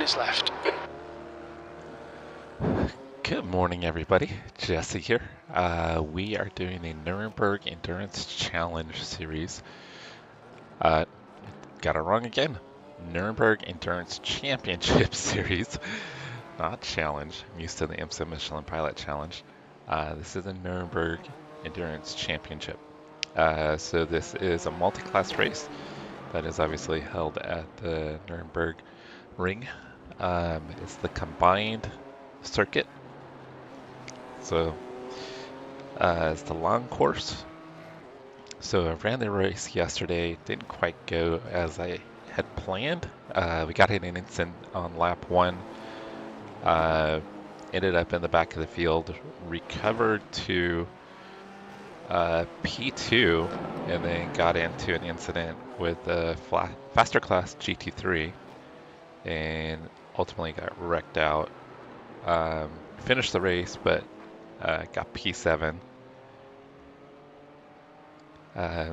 minutes left. Good morning, everybody. Jesse here. We are doing the Nurburgring Endurance Challenge Series. Got it wrong again. Nurburgring Endurance Championship Series, not Challenge. I'm used to the IMSA Michelin Pilot Challenge. This is a Nurburgring Endurance Championship. So this is a multi-class race that is obviously held at the Nurburgring. It's the combined circuit. So it's the long course. So I ran the race yesterday. Didn't quite go as I had planned. We got in an incident on lap 1. Ended up in the back of the field. Recovered to P2 and then got into an incident with the faster class GT3 and ultimately got wrecked out. Finished the race, but got P7.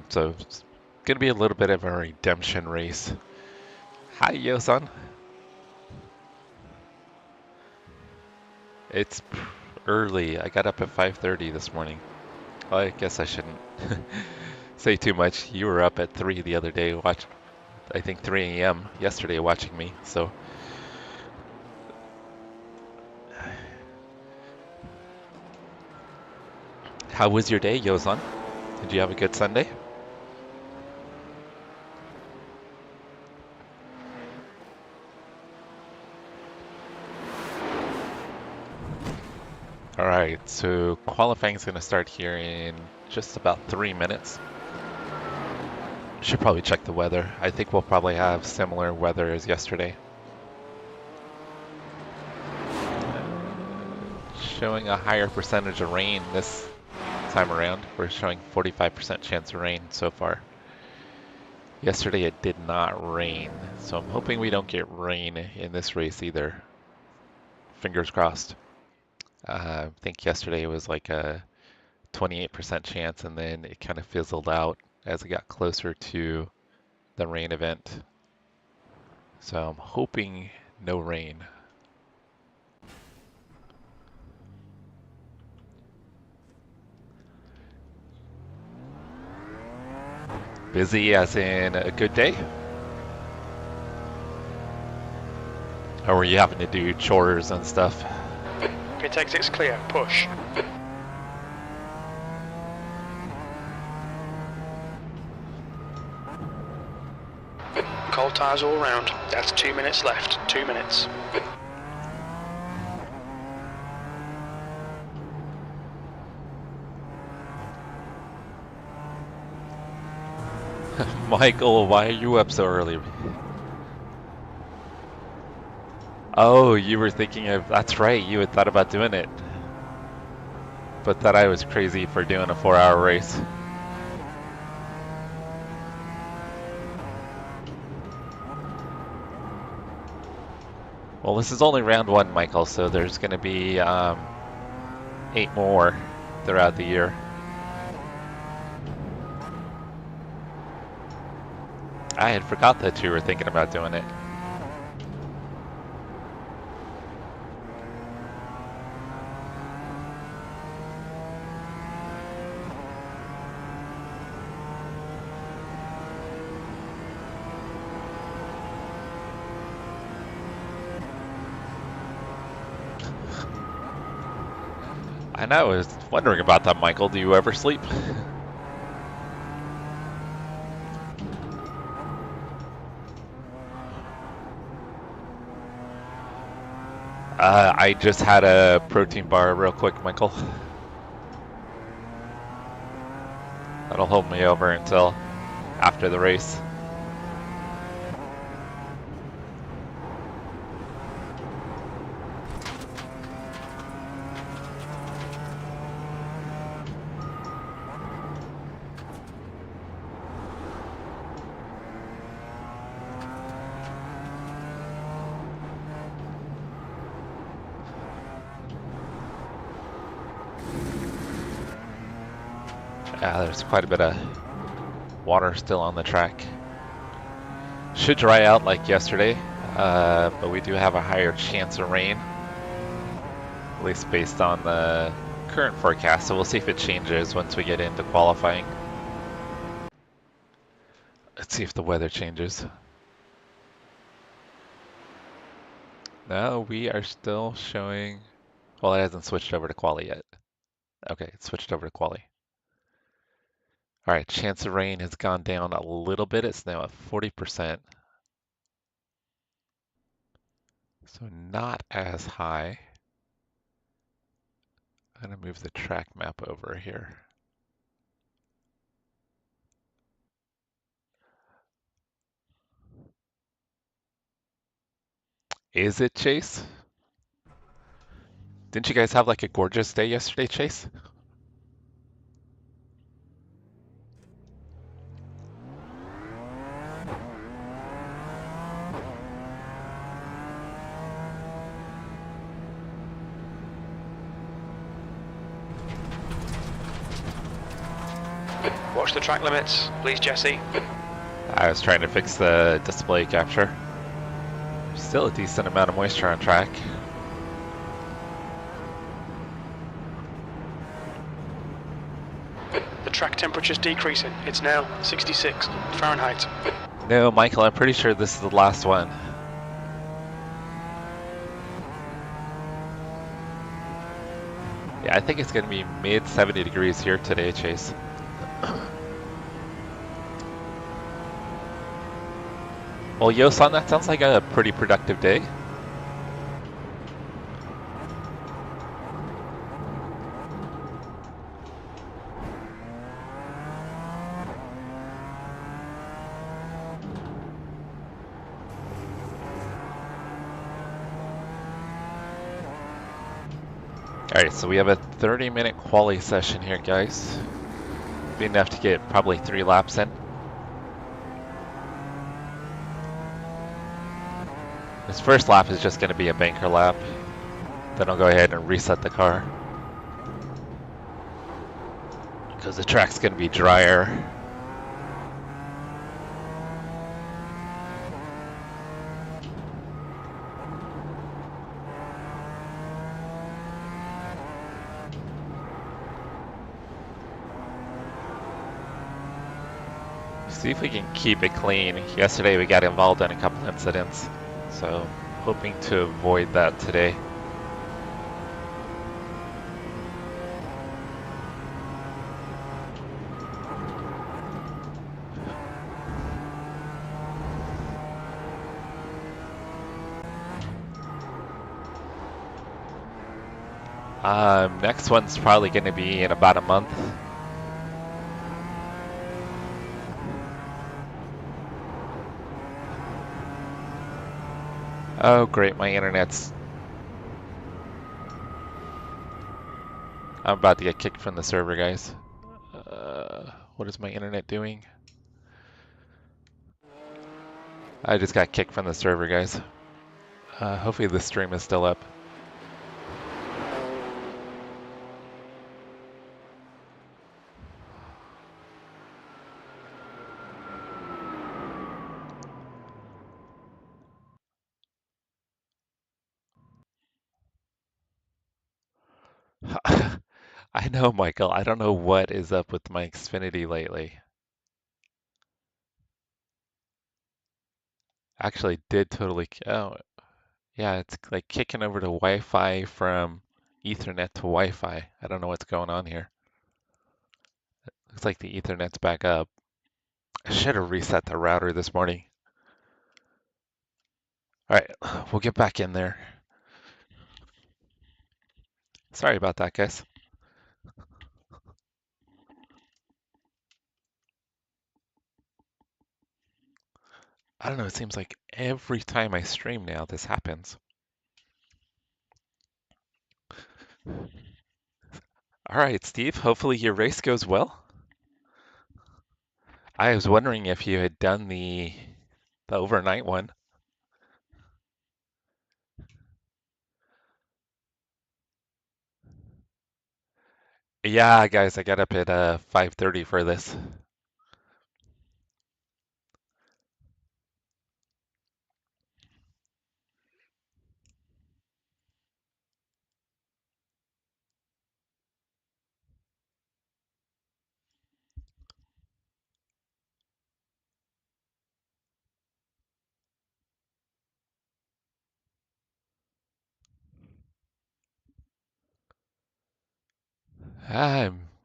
So it's going to be a little bit of a redemption race. Hi, Yosan. It's early. I got up at 5:30 this morning. Well, I guess I shouldn't say too much. You were up at 3 the other day, I think 3 a.m. yesterday watching me, so. How was your day, Yosan? Did you have a good Sunday? All right, so qualifying is going to start here in just about 3 minutes. Should probably check the weather. I think we'll probably have similar weather as yesterday. Showing a higher percentage of rain this time around. We're showing 45% chance of rain so far. Yesterday it did not rain, so I'm hoping we don't get rain in this race either. Fingers crossed. I think yesterday it was like a 28% chance, and then it kind of fizzled out as it got closer to the rain event. So I'm hoping no rain. Busy as in a good day? Or were you having to do chores and stuff? Pit exit's clear, push. Cold tyres all round. That's 2 minutes left. 2 minutes. Michael, why are you up so early? Oh, you were thinking of, that's right, you had thought about doing it. But thought I was crazy for doing a 4-hour race. Well, this is only round 1, Michael, so there's going to be 8 more throughout the year. I had forgot that you were thinking about doing it. I know, I was wondering about that, Michael. Do you ever sleep? I just had a protein bar real quick, Michael. That'll hold me over until after the race. Yeah, there's quite a bit of water still on the track. Should dry out like yesterday. but we do have a higher chance of rain, at least based on the current forecast. So we'll see if it changes once we get into qualifying. Let's see if the weather changes. No, we are still showing. Well, it hasn't switched over to quali yet. Okay, it switched over to quali. All right, chance of rain has gone down a little bit. It's now at 40%. So not as high. I'm gonna move the track map over here. Is it, Chase? Didn't you guys have like a gorgeous day yesterday, Chase? Watch the track limits, please, Jesse. I was trying to fix the display capture. Still a decent amount of moisture on track. The track temperature's decreasing. It's now 66 Fahrenheit. No, Michael, I'm pretty sure this is the last one. Yeah, I think it's going to be mid 70 degrees here today, Chase. Well, Yosan, that sounds like a pretty productive day. Alright, so we have a 30-minute quali session here, guys. Be enough to get probably 3 laps in. This first lap is just going to be a banker lap. Then I'll go ahead and reset the car. Because the track's going to be drier. See if we can keep it clean. Yesterday we got involved in a couple incidents, so hoping to avoid that today. Next one's probably going to be in about a month. Oh great, my internet's... I'm about to get kicked from the server, guys. What is my internet doing? I just got kicked from the server, guys. Hopefully the stream is still up. I know, Michael. I don't know what is up with my Xfinity lately. Actually, did totally. Oh, yeah, it's like kicking over to Wi-Fi from Ethernet to Wi-Fi. I don't know what's going on here. Looks like the Ethernet's back up. I should have reset the router this morning. All right, we'll get back in there. Sorry about that, guys. I don't know, it seems like every time I stream now, this happens. All right, Steve, hopefully your race goes well. I was wondering if you had done the overnight one. Yeah, guys, I got up at 5:30 for this.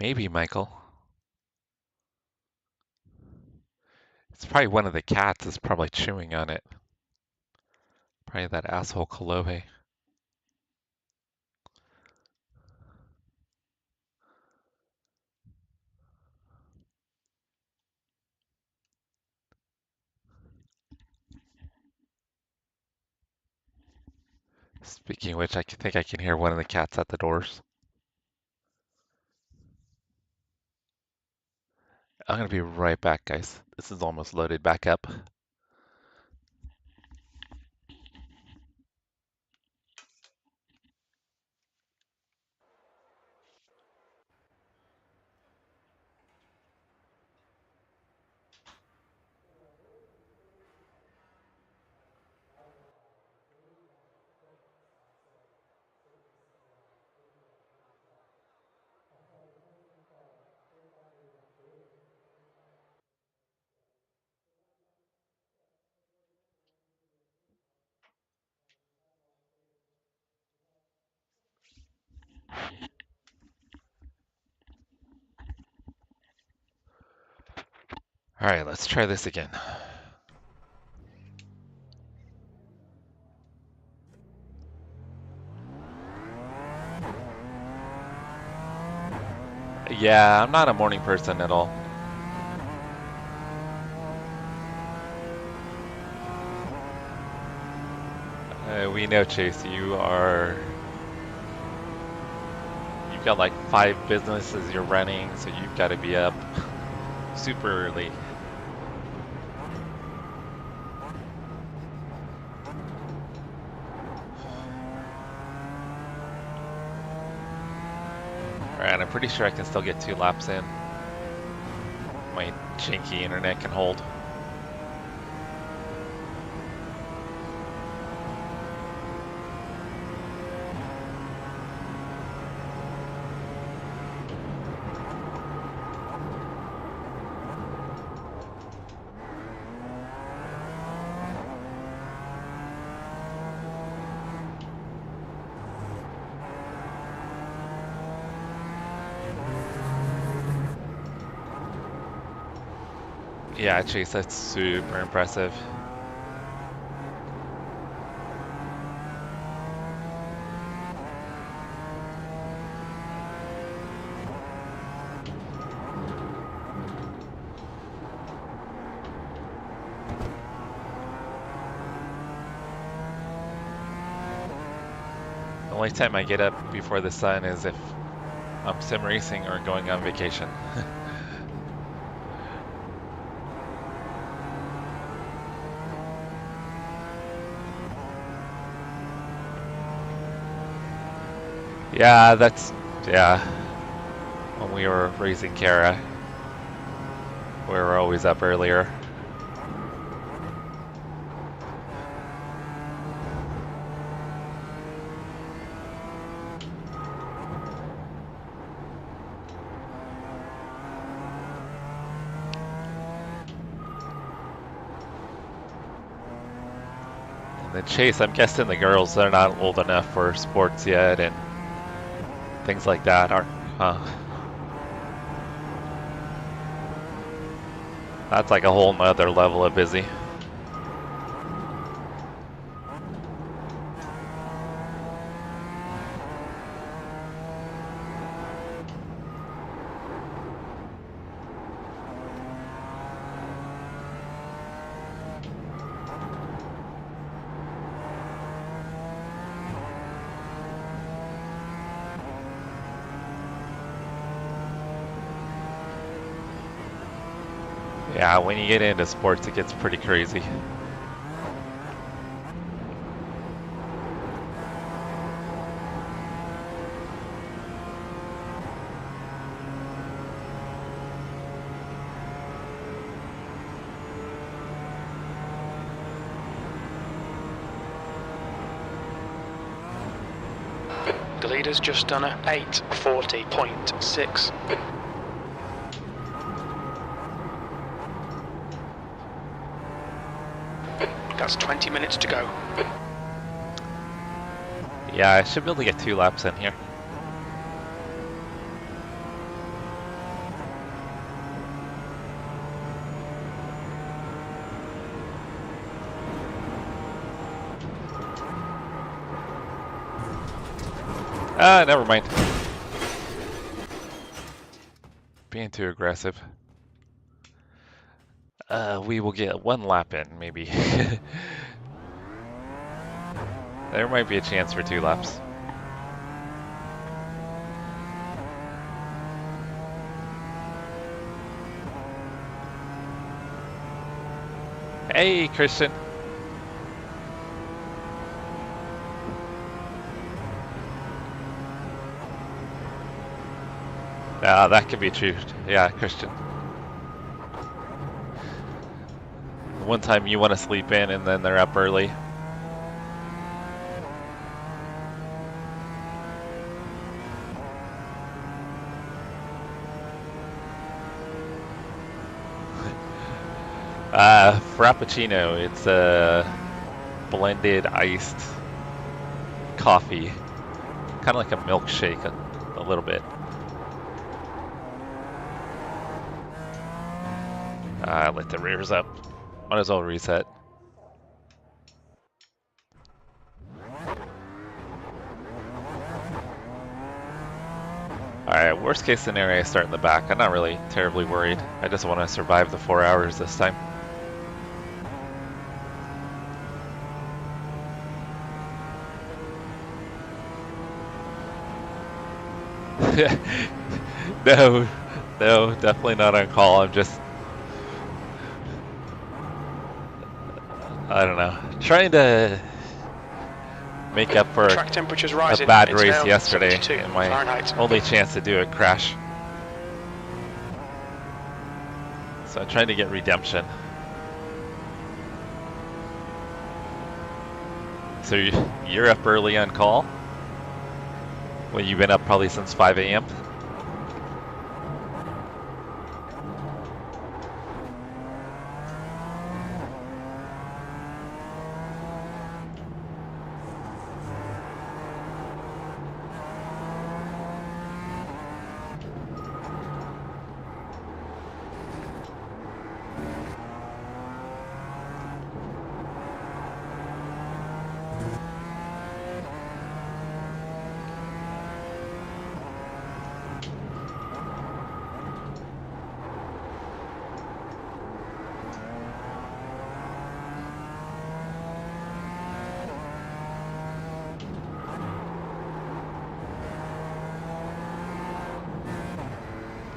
Maybe, Michael. It's probably one of the cats is probably chewing on it. Probably that asshole Kalohe. Speaking of which, I think I can hear one of the cats at the doors. I'm gonna be right back, guys. This is almost loaded back up. All right, let's try this again. Yeah, I'm not a morning person at all. We know, Chase, you've got like 5 businesses you're running, so you've got to be up super early. Alright, I'm pretty sure I can still get 2 laps in. My janky internet can hold. Yeah, Chase, that's super impressive. The only time I get up before the sun is if I'm sim racing or going on vacation. Yeah, when we were raising Kara, we were always up earlier. And then Chase, I'm guessing the girls, they're not old enough for sports yet and things like that, huh? That's like a whole nother level of busy. Yeah, when you get into sports, it gets pretty crazy. The leader's just done a 8:40.6. That's 20 minutes to go. Yeah, I should be able to get 2 laps in here. Ah, never mind. Being too aggressive. We will get one lap in, maybe. There might be a chance for 2 laps. Hey, Christian. Ah, that could be true. Yeah, Christian. One time you want to sleep in and then they're up early. Frappuccino. It's a blended iced coffee. Kind of like a milkshake a little bit. Let the rears up. Might as well reset. Alright, worst case scenario, I start in the back. I'm not really terribly worried. I just want to survive the 4 hours this time. No, definitely not on call. I'm just, I don't know, trying to make up for Track temperatures rising. a bad It's race now yesterday 72 and my Fahrenheit. only chance to do a crash. So I'm trying to get redemption. So you're up early on call? Well, you've been up probably since 5 a.m.?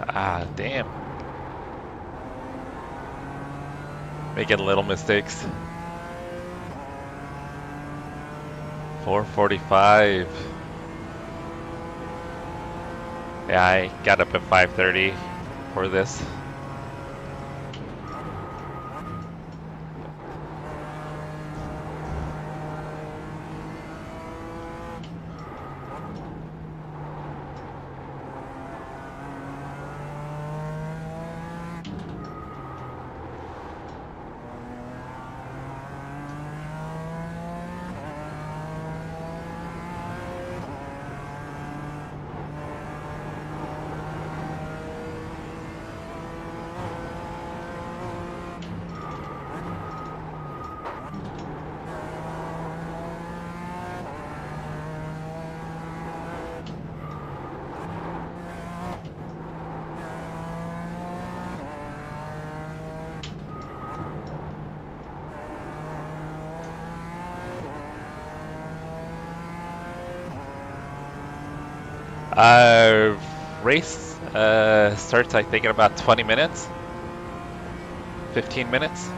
Ah, damn. Making little mistakes. 4:45. Yeah, I got up at 5:30 for this. Race starts, I think, in about 20 minutes. 15 minutes?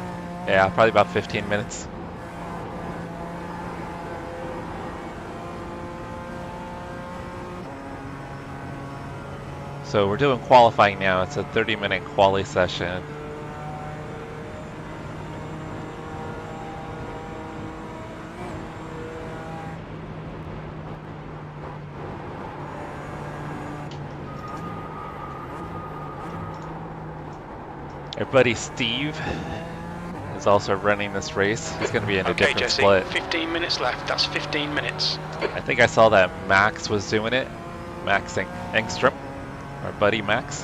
Yeah, probably about 15 minutes. So we're doing qualifying now. It's a 30-minute quali session. Our buddy Steve is also running this race. He's going to be in a different Jesse, split. 15 minutes left. That's 15 minutes. I think I saw that Max was doing it. Max Engstrom, our buddy Max.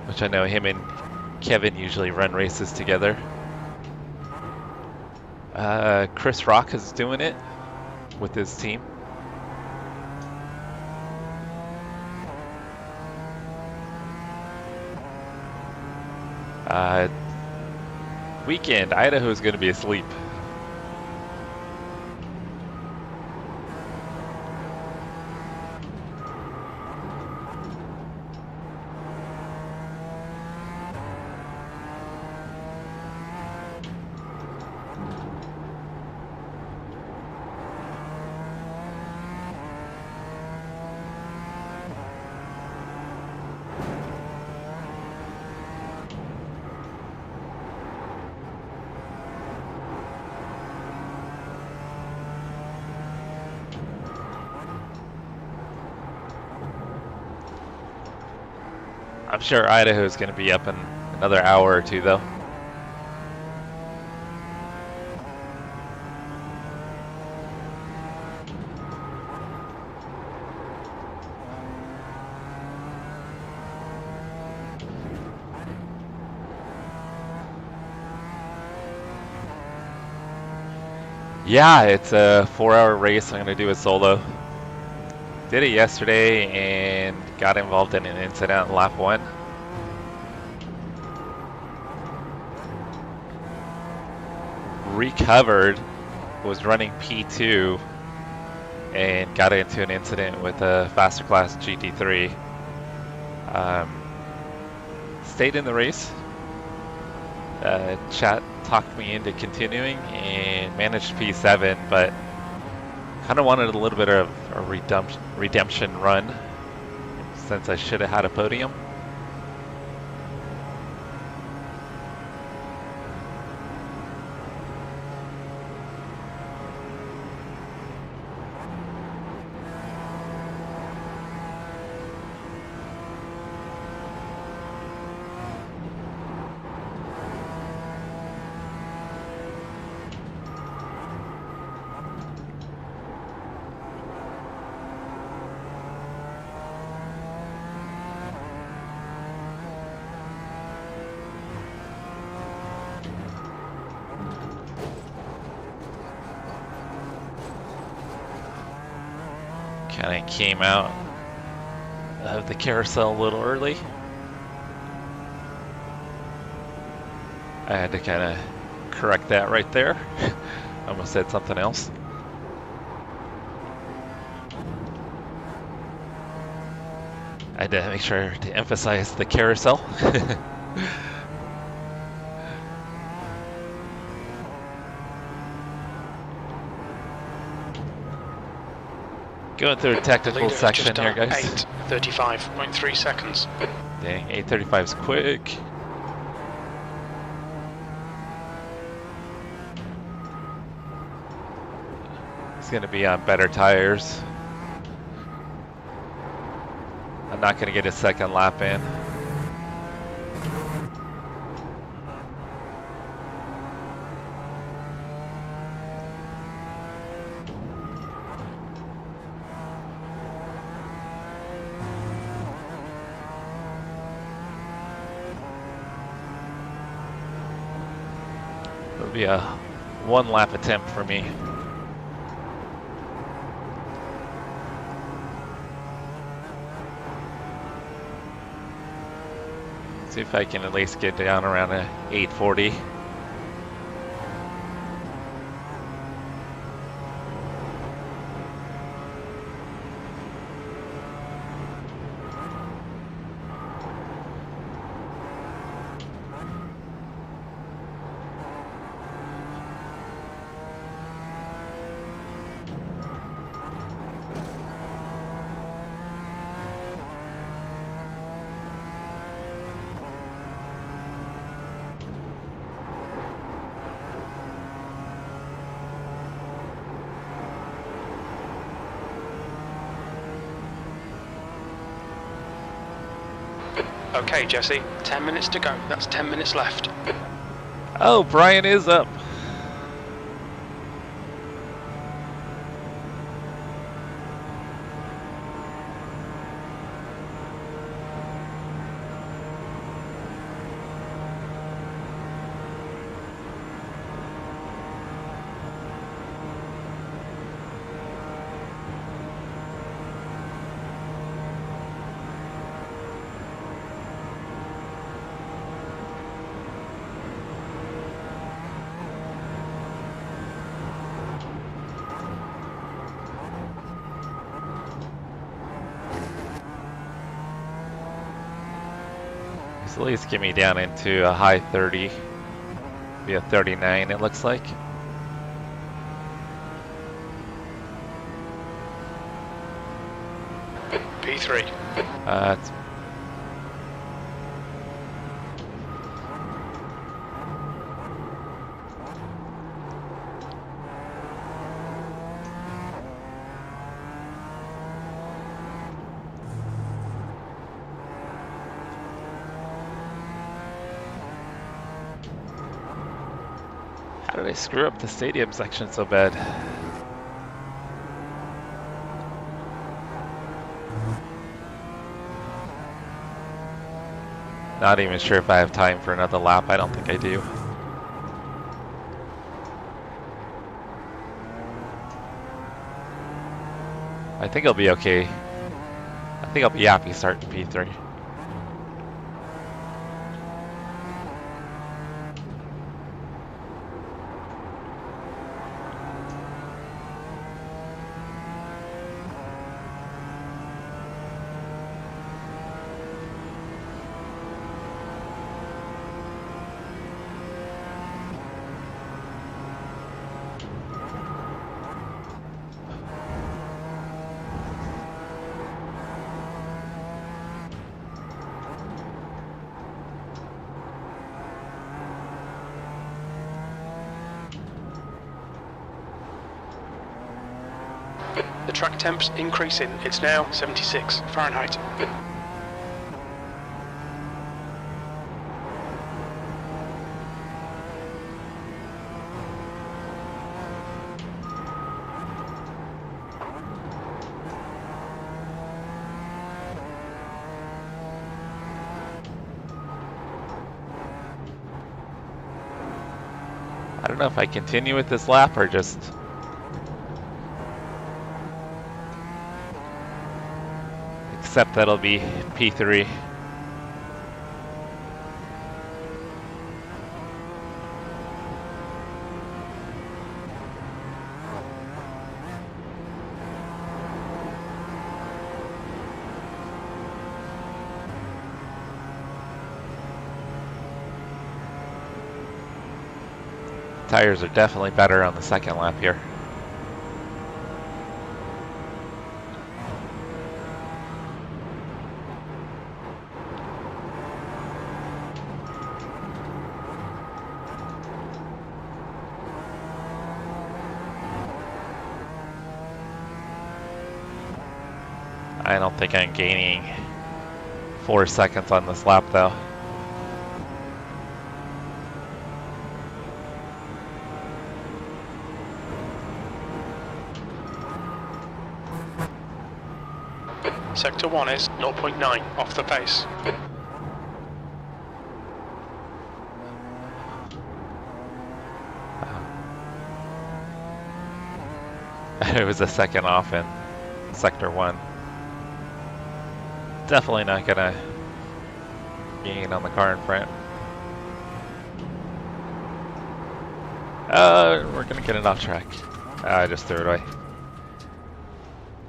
Which I know him and Kevin usually run races together. Chris Rock is doing it with his team. Weekend, Idaho's going to be asleep. I'm sure Idaho's going to be up in another hour or two, though. Yeah, it's a 4-hour race. I'm going to do a solo. Did it yesterday and got involved in an incident on lap 1. Recovered, was running P2 and got into an incident with a faster class GT3. Stayed in the race. Chat talked me into continuing and managed P7, but kind of wanted a little bit of a redemption run since I should have had a podium. Kind of came out of the carousel a little early. I had to kind of correct that right there. I almost said something else. I had to make sure to emphasize the carousel. Going through a technical section here, guys. 8:35.3 seconds. Dang, 8:35 is quick. It's going to be on better tires. I'm not going to get a second lap in. It'll be a 1 lap attempt for me. See if I can at least get down around a 840. Okay, Jesse, 10 minutes to go. That's 10 minutes left. Oh, Brian is up. So at least get me down into a high 30, be a 39 it looks like. P3. It's How did I screw up the stadium section so bad? Not even sure if I have time for another lap. I don't think I do. I think I'll be okay. I think I'll be happy starting P3. The track temp's increasing. It's now 76 Fahrenheit. I don't know if I continue with this lap or just accept that'll be P3. Tires are definitely better on the second lap here. I don't think I'm gaining 4 seconds on this lap though. Sector 1 is 0.9 off the pace. It was a second off in Sector 1. Definitely not gonna gain on the car in front. We're gonna get it off track. I just threw it away.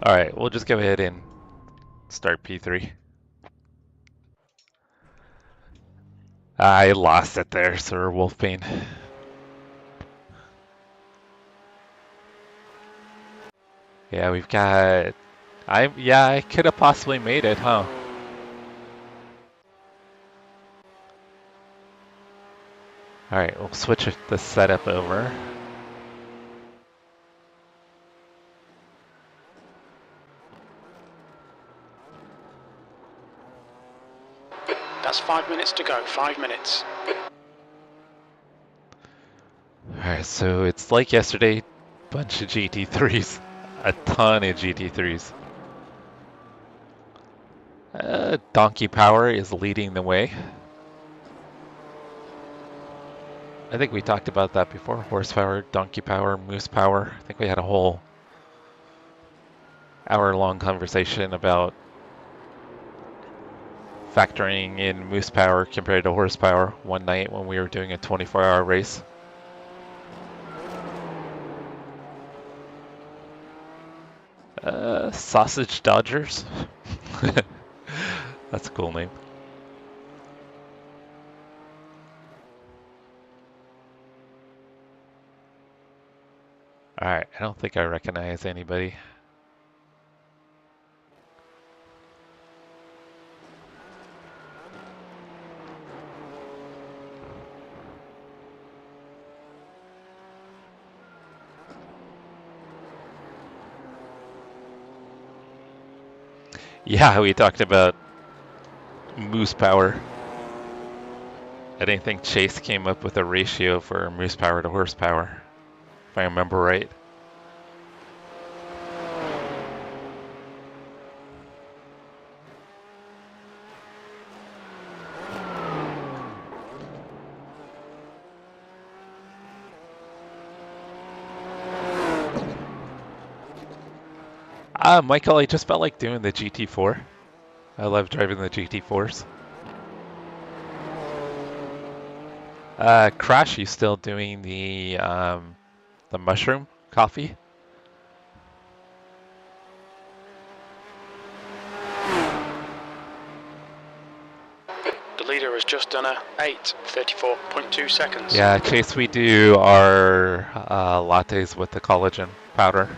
Alright, we'll just go ahead and start P3. I lost it there, Sir Wolfbane. Yeah, we've got... I could have possibly made it, huh? Alright, we'll switch the setup over. That's 5 minutes to go, 5 minutes. Alright, so it's like yesterday, bunch of GT3s. A ton of GT3s. Donkey Power is leading the way. I think we talked about that before. Horsepower, Donkey Power, Moose Power. I think we had a whole hour-long conversation about factoring in Moose Power compared to Horsepower one night when we were doing a 24-hour race. Sausage Dodgers. That's a cool name. Alright, I don't think I recognize anybody. Yeah, we talked about moose power. I didn't think Chase came up with a ratio for moose power to horsepower, if I remember right. Michael, I just felt like doing the GT4. I love driving the GT4s. Crash, you still doing the mushroom coffee? The leader has just done a 8:34.2 seconds. Yeah, Chase, we do our lattes with the collagen powder.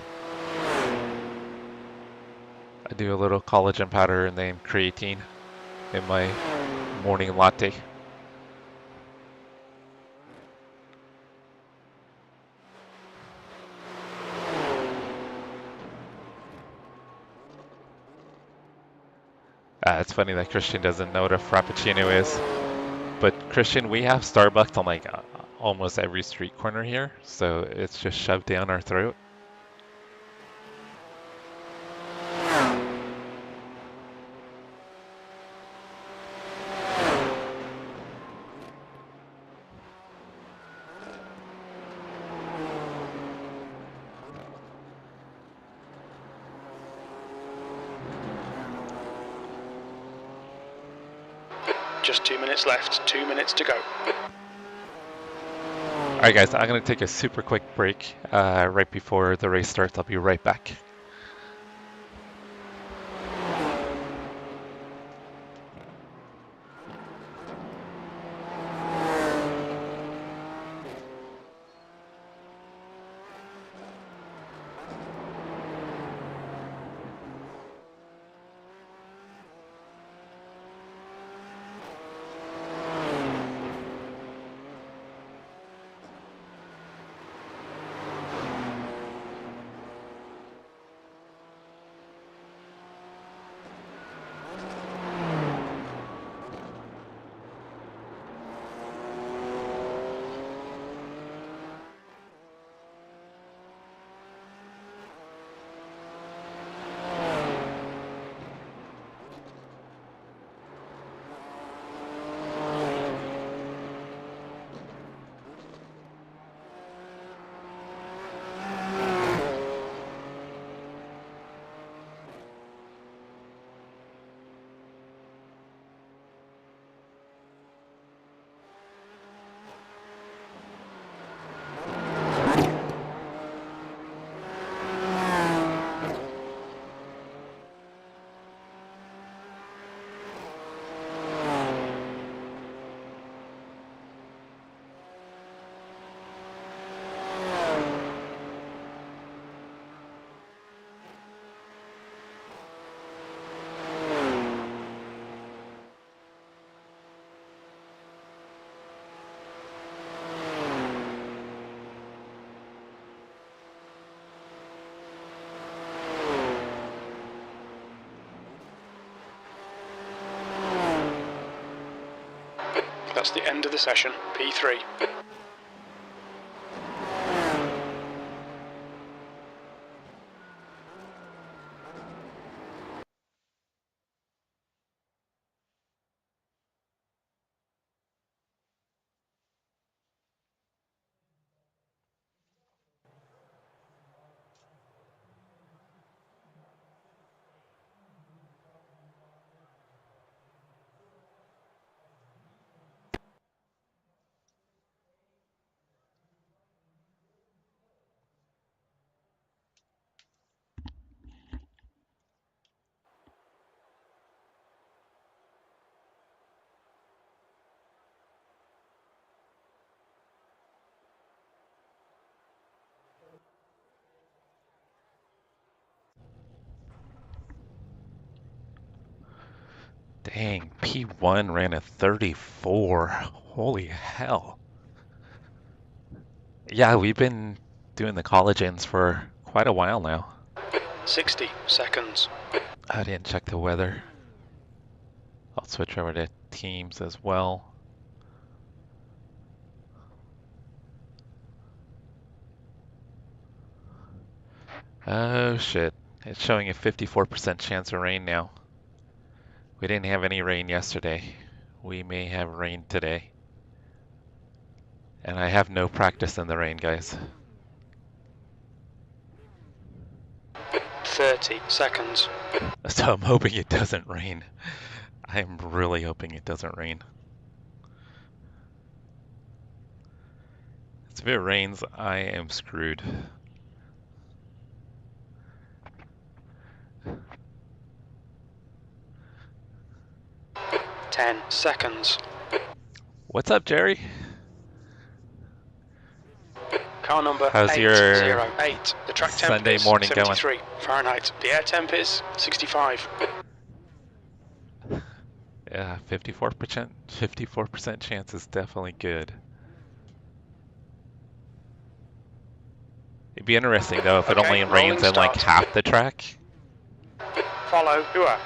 I do a little collagen powder and then creatine in my morning latte. It's funny that Christian doesn't know what a Frappuccino is. But Christian, we have Starbucks on like almost every street corner here, so it's just shoved down our throat. Just 2 minutes left, 2 minutes to go. Alright guys, I'm going to take a super quick break right before the race starts. I'll be right back. That's the end of the session, P3. Dang, P1 ran a 34. Holy hell. Yeah, we've been doing the college ends for quite a while now. 60 seconds. I didn't check the weather. I'll switch over to teams as well. Oh shit, it's showing a 54% chance of rain now. We didn't have any rain yesterday. We may have rain today. And I have no practice in the rain, guys. 30 seconds. So I'm hoping it doesn't rain. I'm really hoping it doesn't rain. If it rains, I am screwed. Ten seconds. What's up, Jerry? Car number How's your 808. The track temp Sunday is morning 73 Fahrenheit. The air temp is 65. Yeah, 54% chance is definitely good. It'd be interesting though if it only rains in like half the track. Follow. Hua.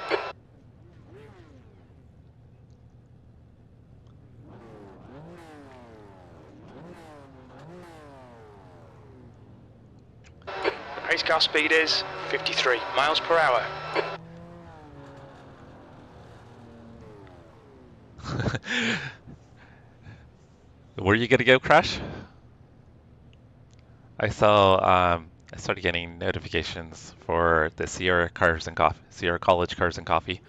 The race car speed is 53 miles per hour. Were you gonna go, Crash? I saw I started getting notifications for the Sierra Cars and Coffee, Sierra College Cars and Coffee.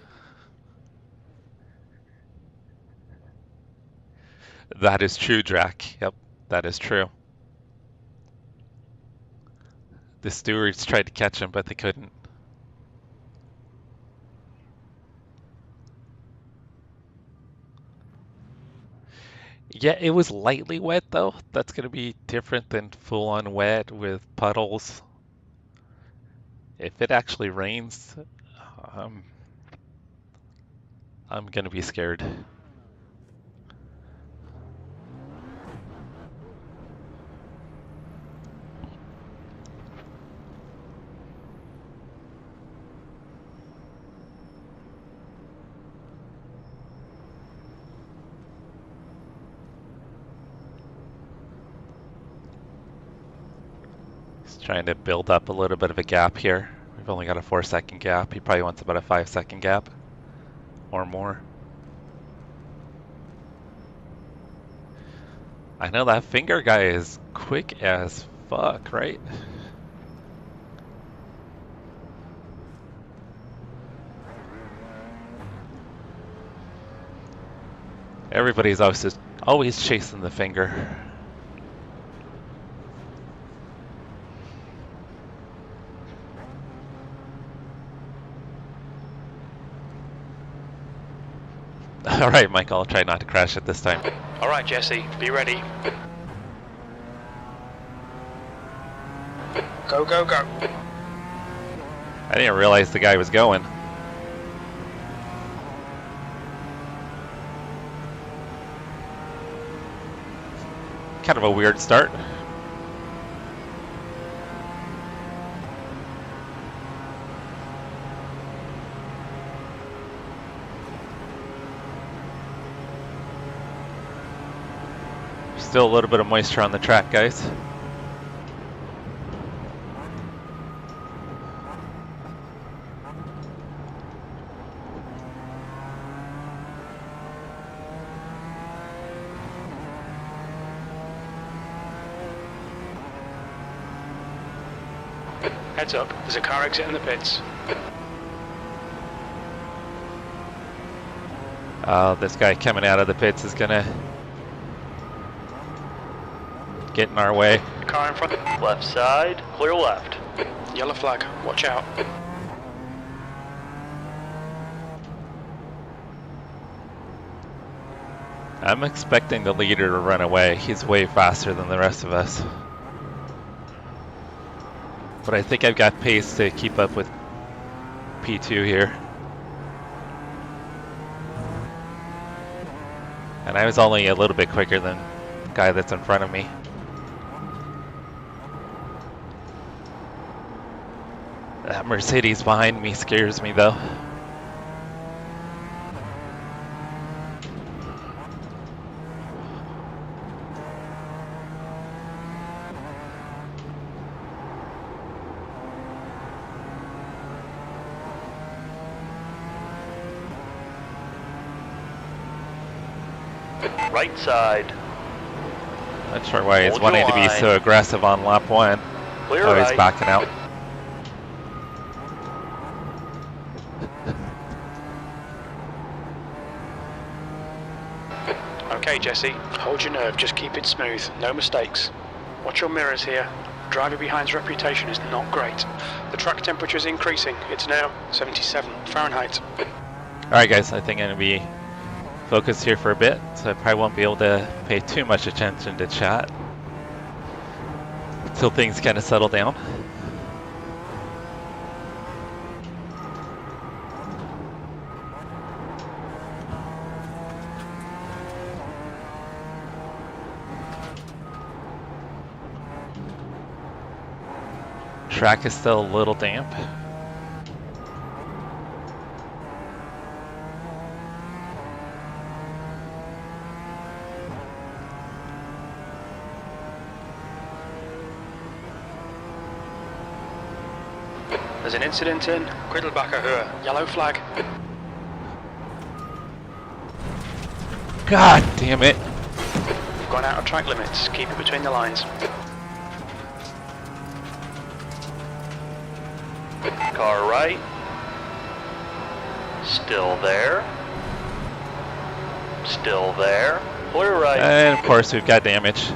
That is true, Drac. Yep, that is true. The stewards tried to catch him, but they couldn't. Yeah, it was lightly wet though. That's gonna be different than full-on wet with puddles. If it actually rains, I'm gonna be scared. He's trying to build up a little bit of a gap here. We've only got a 4-second gap. He probably wants about a 5-second gap or more. I know that finger guy is quick as fuck, right? Everybody's always chasing the finger. All right, Michael, I'll try not to crash it this time. All right, Jesse, be ready. Go, go, go. I didn't realize the guy was going. Kind of a weird start. Still a little bit of moisture on the track, guys. Heads up, there's a car exit in the pits. This guy coming out of the pits is gonna get in our way. Car in front. Left side, clear left. Yellow flag, watch out. I'm expecting the leader to run away. He's way faster than the rest of us. But I think I've got pace to keep up with P2 here. And I was only a little bit quicker than the guy that's in front of me. That Mercedes behind me scares me though. Right side. Not sure why he's Hold wanting your to be line. so aggressive on lap 1. Clear Oh, he's right. backing out. Okay, Jesse, hold your nerve, just keep it smooth, no mistakes. Watch your mirrors here. Driver behind's reputation is not great. The track temperature is increasing. It's now 77 Fahrenheit. Alright guys, I think I'm going to be focused here for a bit, so I probably won't be able to pay too much attention to chat until things kind of settle down. Track is still a little damp. There's an incident in Quiddelbacher Höhe. Yellow flag. God damn it. You've gone out of track limits. Keep it between the lines. Car right. Still there. Still there. Clear right. And of course we've got damage.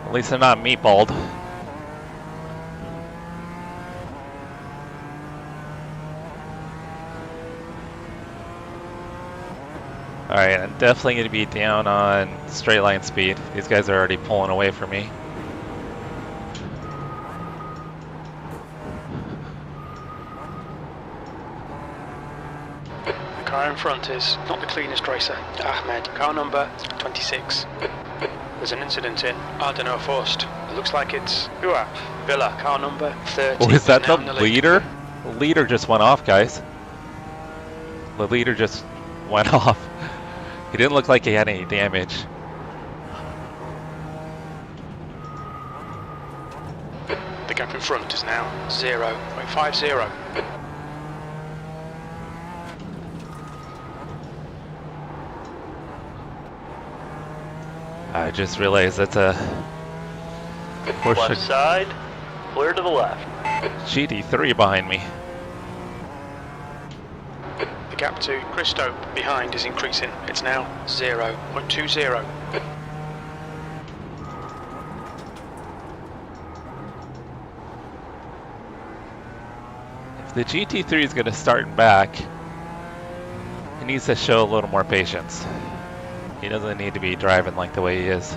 At least I'm not meatballed. Alright, I'm definitely going to be down on straight line speed. These guys are already pulling away from me. The car in front is not the cleanest racer. Ahmed, car number 26. There's an incident in Ardeno Forst. It looks like it's Villa, car number 30. Oh, is that now the in lead. leader? The leader just went off, guys. The leader just went off. He didn't look like he had any damage. The gap in front is now 0.50. I just realized that's a Porsche Left side. Clear to the left. GT3 behind me. The gap to Christo behind is increasing. It's now 0.20. If the GT3 is going to start back, he needs to show a little more patience. He doesn't need to be driving like the way he is.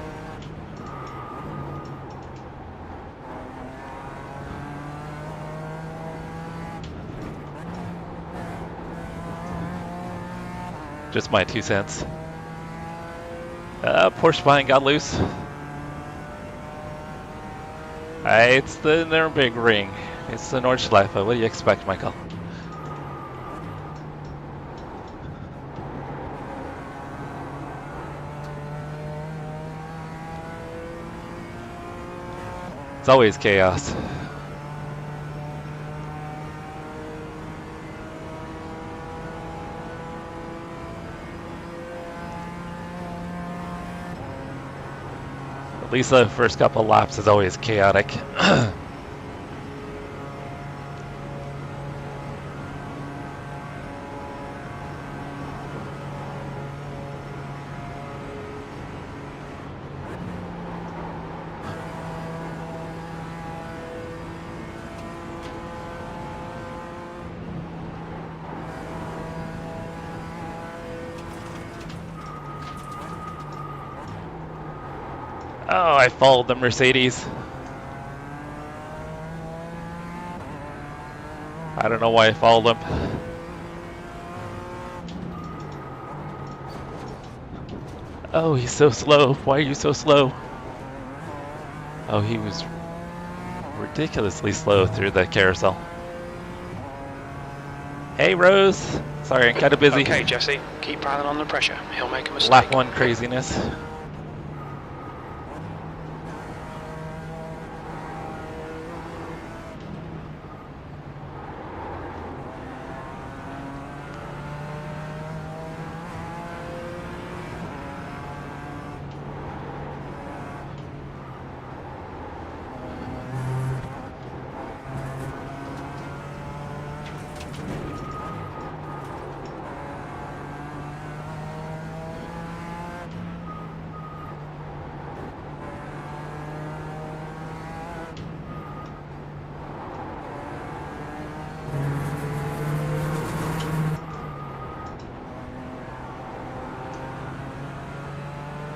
Just my 2 cents. Porsche behind got loose. It's the Nurburgring. It's the Nordschleife. What do you expect, Michael? It's always chaos. At least the first couple laps is always chaotic. Oh, I followed the Mercedes. I don't know why I followed him. Oh, he's so slow. Why are you so slow? Oh, he was ridiculously slow through the carousel. Hey, Rose. Sorry, I'm kind of busy. Okay, Jesse, keep piling on the pressure. He'll make a mistake. Lap 1 craziness.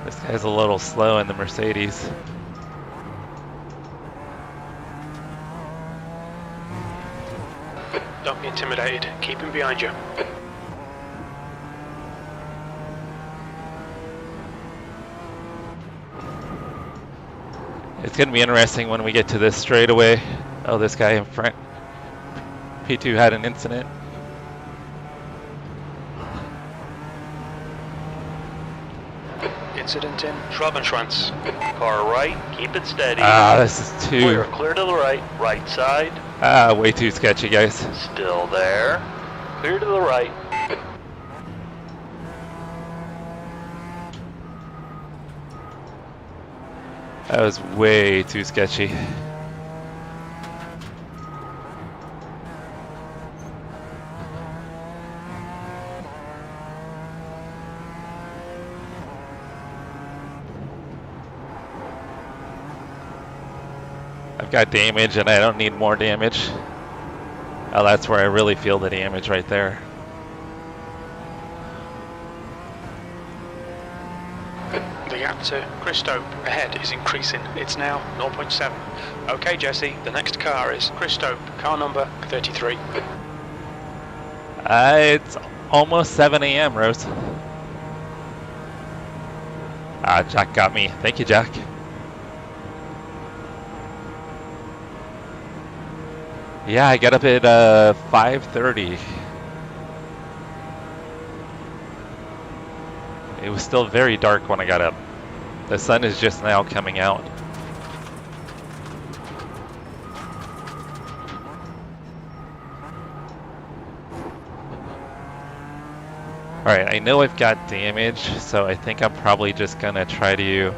This guy's a little slow in the Mercedes. Don't be intimidated. Keep him behind you. It's going to be interesting when we get to this straightaway. Oh, this guy in front. P2 had an incident. Incident in Schwabenschwanz. Car right, keep it steady. Ah, this is Clear, too... clear to the right, right side. Ah, way too sketchy, guys. Still there. Clear to the right. That was way too sketchy. I've got damage and I don't need more damage. Oh, that's where I really feel the damage right there. The gap to Christo ahead is increasing. It's now 0.7. Okay, Jesse, the next car is Christo, car number 33. It's almost 7 a.m., Rose. Ah, Jack got me. Thank you, Jack. Yeah, I got up at 5:30. It was still very dark when I got up. The sun is just now coming out. Alright, I know I've got damage, so I think I'm probably just gonna try to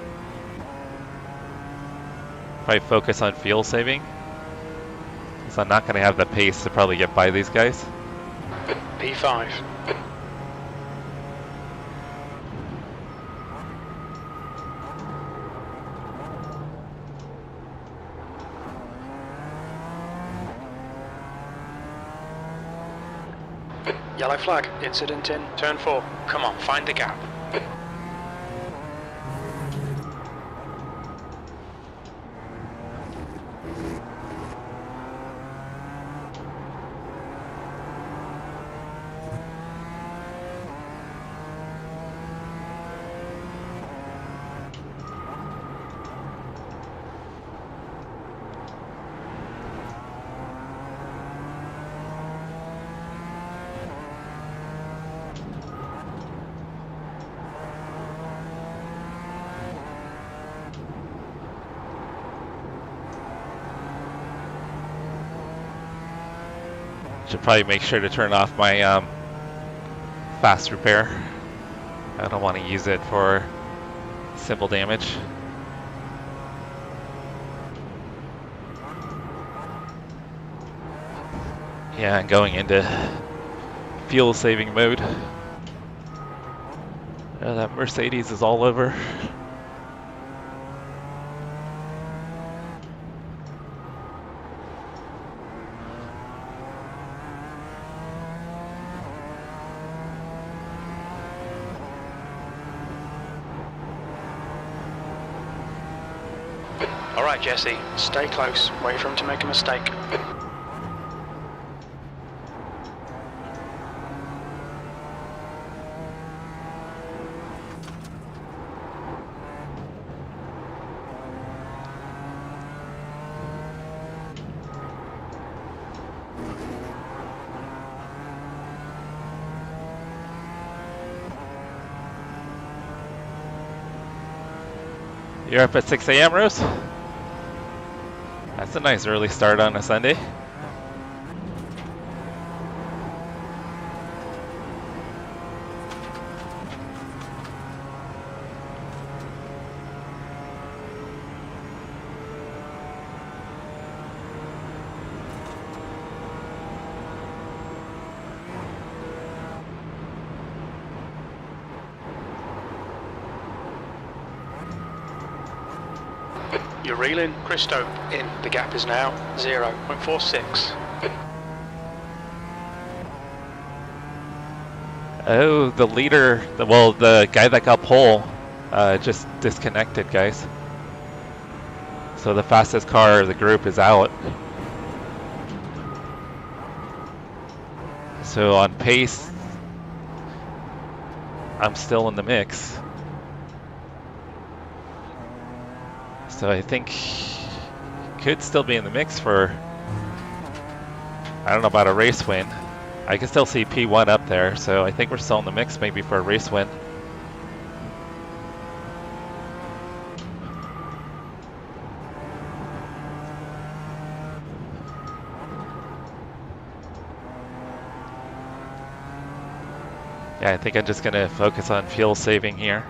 focus on fuel saving. So I'm not gonna have the pace to probably get by these guys. P5. Yellow flag, incident in turn 4. Come on, find the gap. Should probably make sure to turn off my fast repair. I don't want to use it for simple damage. Yeah, I'm going into fuel saving mode. That Mercedes is all over. Alright, Jesse, stay close. Wait for him to make a mistake. You're up at 6 a.m., Rose? That's a nice early start on a Sunday. You're reeling, Christo in. The gap is now 0.46. Oh, the leader, well, the guy that got pole just disconnected, guys. So the fastest car of the group is out. So on pace, I'm still in the mix. So I think could still be in the mix for, I don't know about a race win. I can still see P1 up there, so I think we're still in the mix maybe for a race win. Yeah, I think I'm just gonna focus on fuel saving here.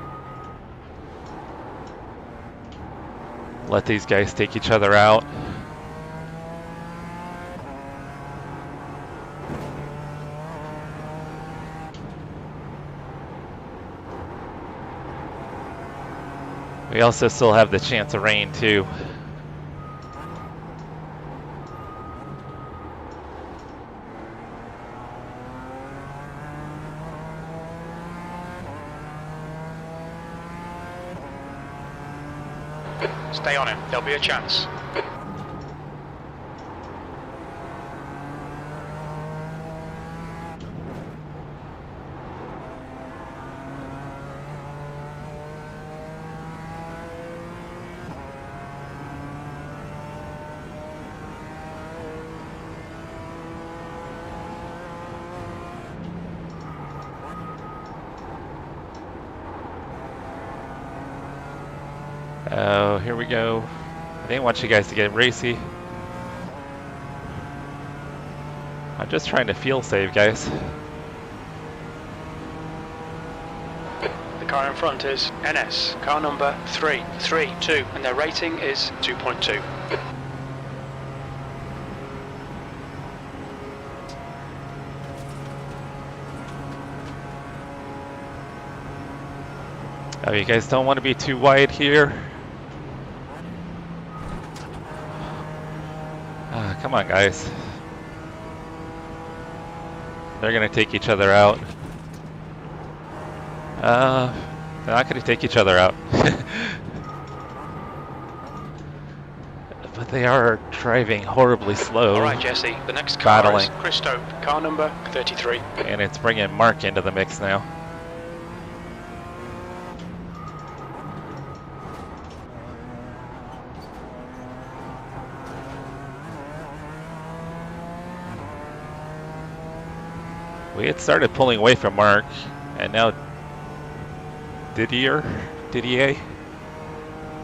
Let these guys take each other out. We also still have the chance of rain too. Stay on him, there'll be a chance. Oh, here we go. I didn't want you guys to get racy. I'm just trying to fuel save, guys. The car in front is NS, car number 332, and their rating is 2.2. Oh, you guys don't want to be too wide here. Come on, guys. They're gonna take each other out. They're not gonna take each other out. But they are driving horribly slow. All right, Jesse, the next car battling. is Christo, car number 33. And it's bringing Mark into the mix now. We had started pulling away from Mark, and now Didier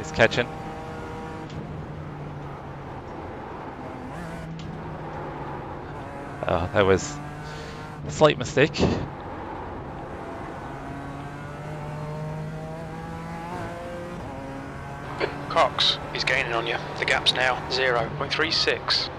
is catching. Oh, that was a slight mistake. Cox is gaining on you. The gap's now 0.36.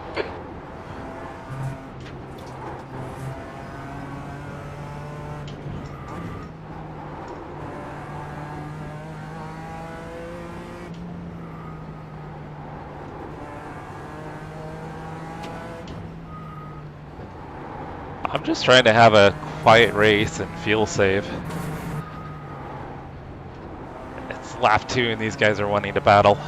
I'm just trying to have a quiet race and fuel save. It's lap 2 and these guys are wanting to battle.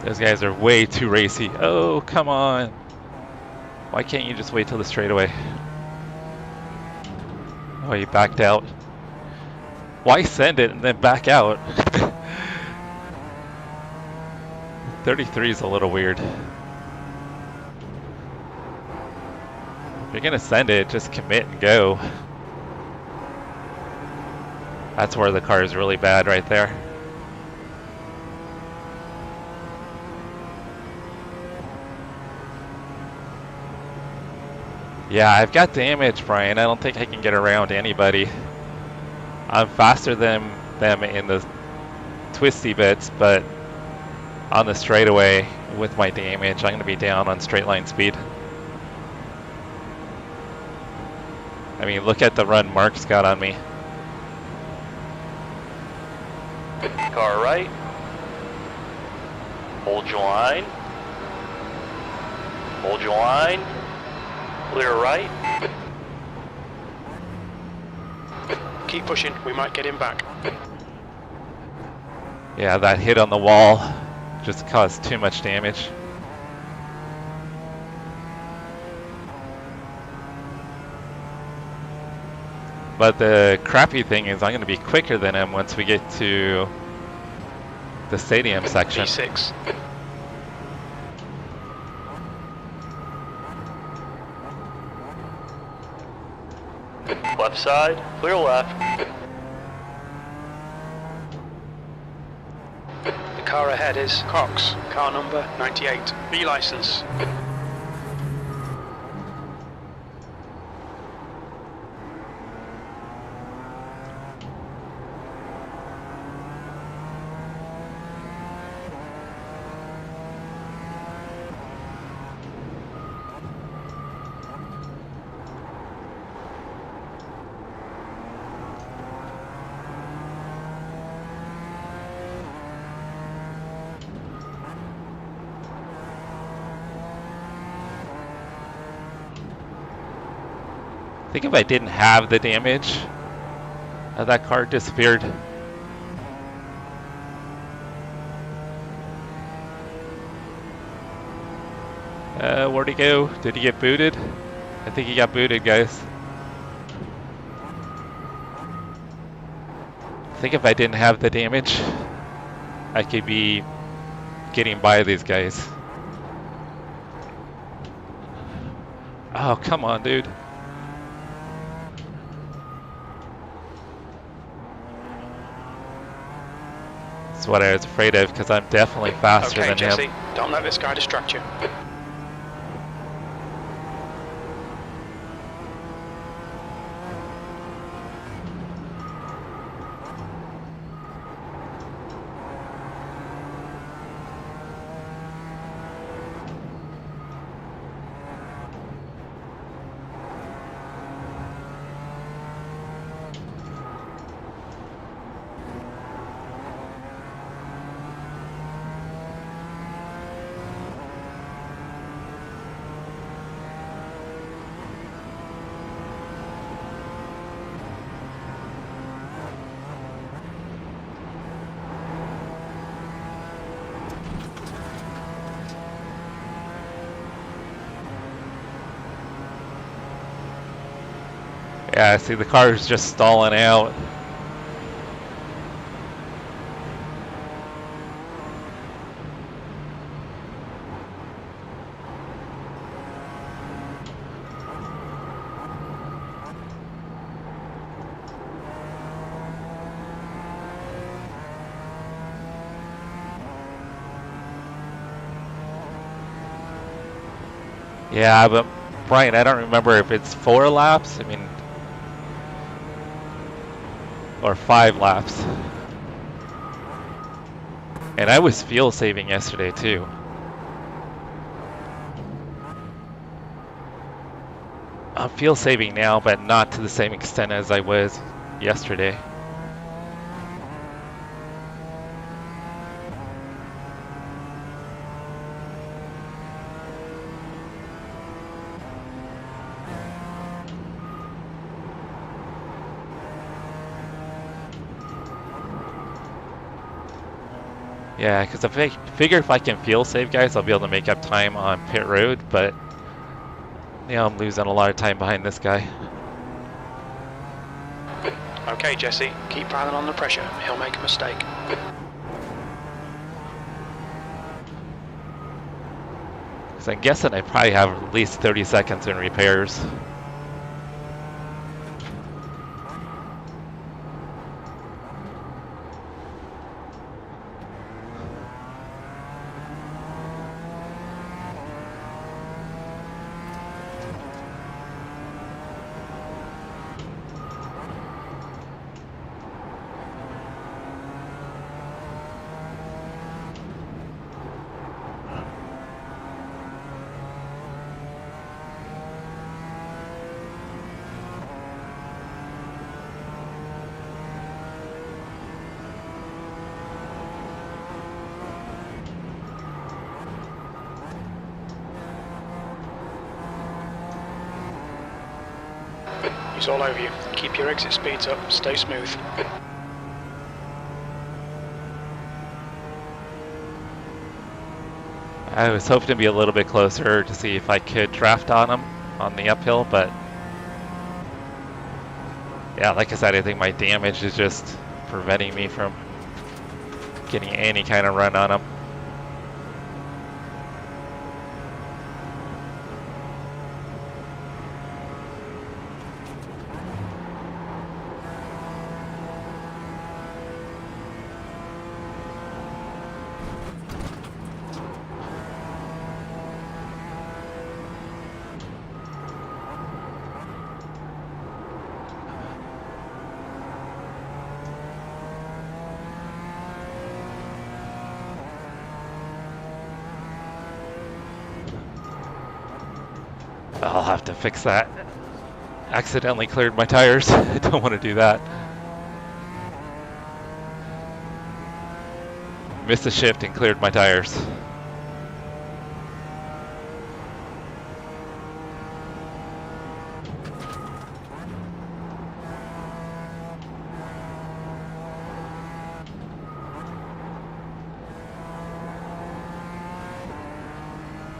Those guys are way too racy. Oh, come on. Why can't you just wait till the straightaway? Oh, you backed out. Why send it and then back out? 33 is a little weird. If you're gonna send it, just commit and go. That's where the car is really bad right there. Yeah, I've got damage, Brian. I don't think I can get around anybody. I'm faster than them in the twisty bits, but on the straightaway with my damage, I'm going to be down on straight line speed. I mean, look at the run Mark's got on me. Car right. Hold your line. Hold your line. Clear right. Keep pushing, we might get him back. Yeah, that hit on the wall just caused too much damage. But the crappy thing is I'm going to be quicker than him once we get to the stadium section. P6. Left side. Clear left. The car ahead is Cox, car number 98, B license. I think if I didn't have the damage, that car disappeared. Where'd he go? Did he get booted? I think he got booted, guys. I think if I didn't have the damage, I could be getting by these guys. Oh, come on, dude. That's what I was afraid of, because I'm definitely faster than Jesse, him. don't let this guy distract you. Yeah, see, the car is just stalling out. Yeah, but Brian, I don't remember if it's 4 laps. I mean, or 5 laps. And I was fuel saving yesterday too. I'm fuel saving now, but not to the same extent as I was yesterday. Yeah, because I figure if I can fuel save, guys, I'll be able to make up time on pit road, but yeah, I'm losing a lot of time behind this guy. Okay, Jesse, keep piling on the pressure. He'll make a mistake. Because I'm guessing I probably have at least 30 seconds in repairs. He's all over you. Keep your exit speeds up. Stay smooth. I was hoping to be a little bit closer to see if I could draft on him on the uphill, but yeah, like I said, I think my damage is just preventing me from getting any kind of run on him. I'll have to fix that. Accidentally cleared my tires. I don't want to do that. Missed a shift and cleared my tires.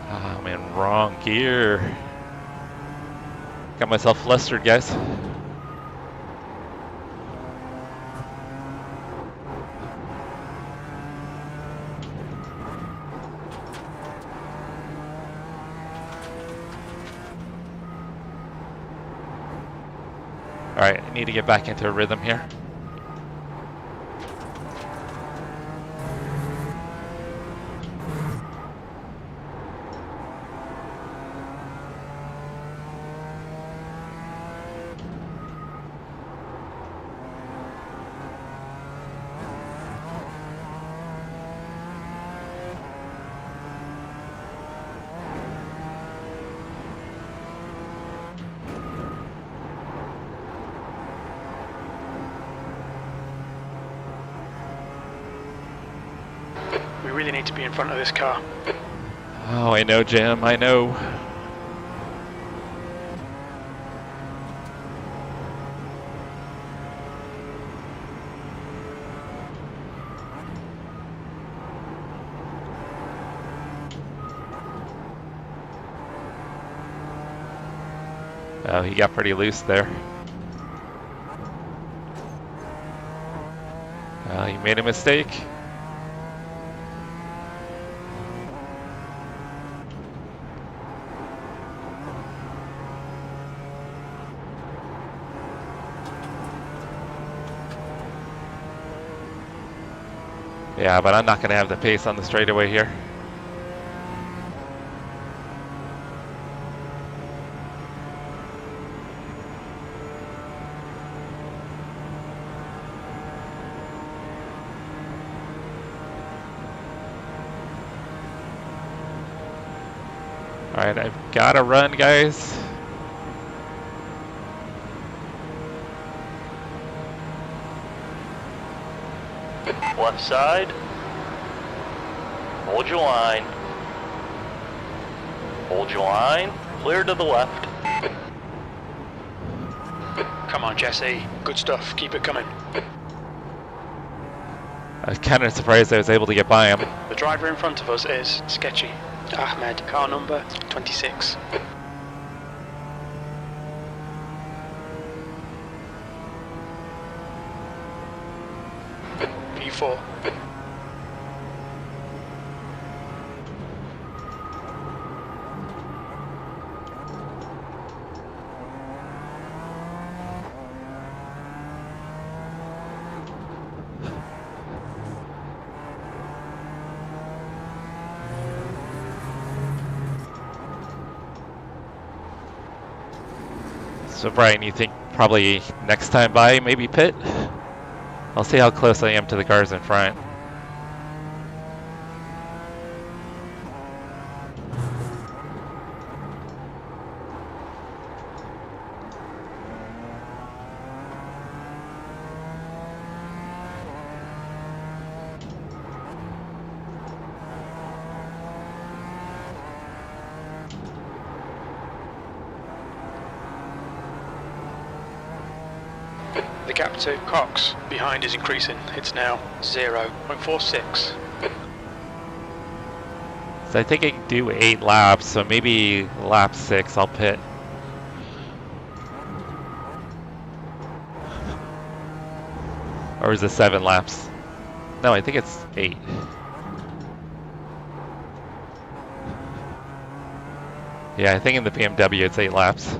Oh, I'm in wrong gear. Got myself flustered, guys. Alright, I need to get back into a rhythm here. We really need to be in front of this car. Oh, I know, Jim, I know. Oh, he got pretty loose there. He made a mistake. Yeah, but I'm not going to have the pace on the straightaway here. Alright, I've got to run, guys. Left side. Hold your line. Hold your line. Clear to the left. Come on, Jesse. Good stuff. Keep it coming. was kind of surprised I was able to get by him. The driver in front of us is sketchy. Ahmed, car number 26. P4. So Brian, you think probably next time by, maybe pit? I'll see how close I am to the cars in front. The gap to Cox behind is increasing. It's now 0.46. So I think I can do 8 laps, so maybe lap 6 I'll pit. Or is it 7 laps? No, I think it's 8. Yeah, I think in the BMW it's 8 laps.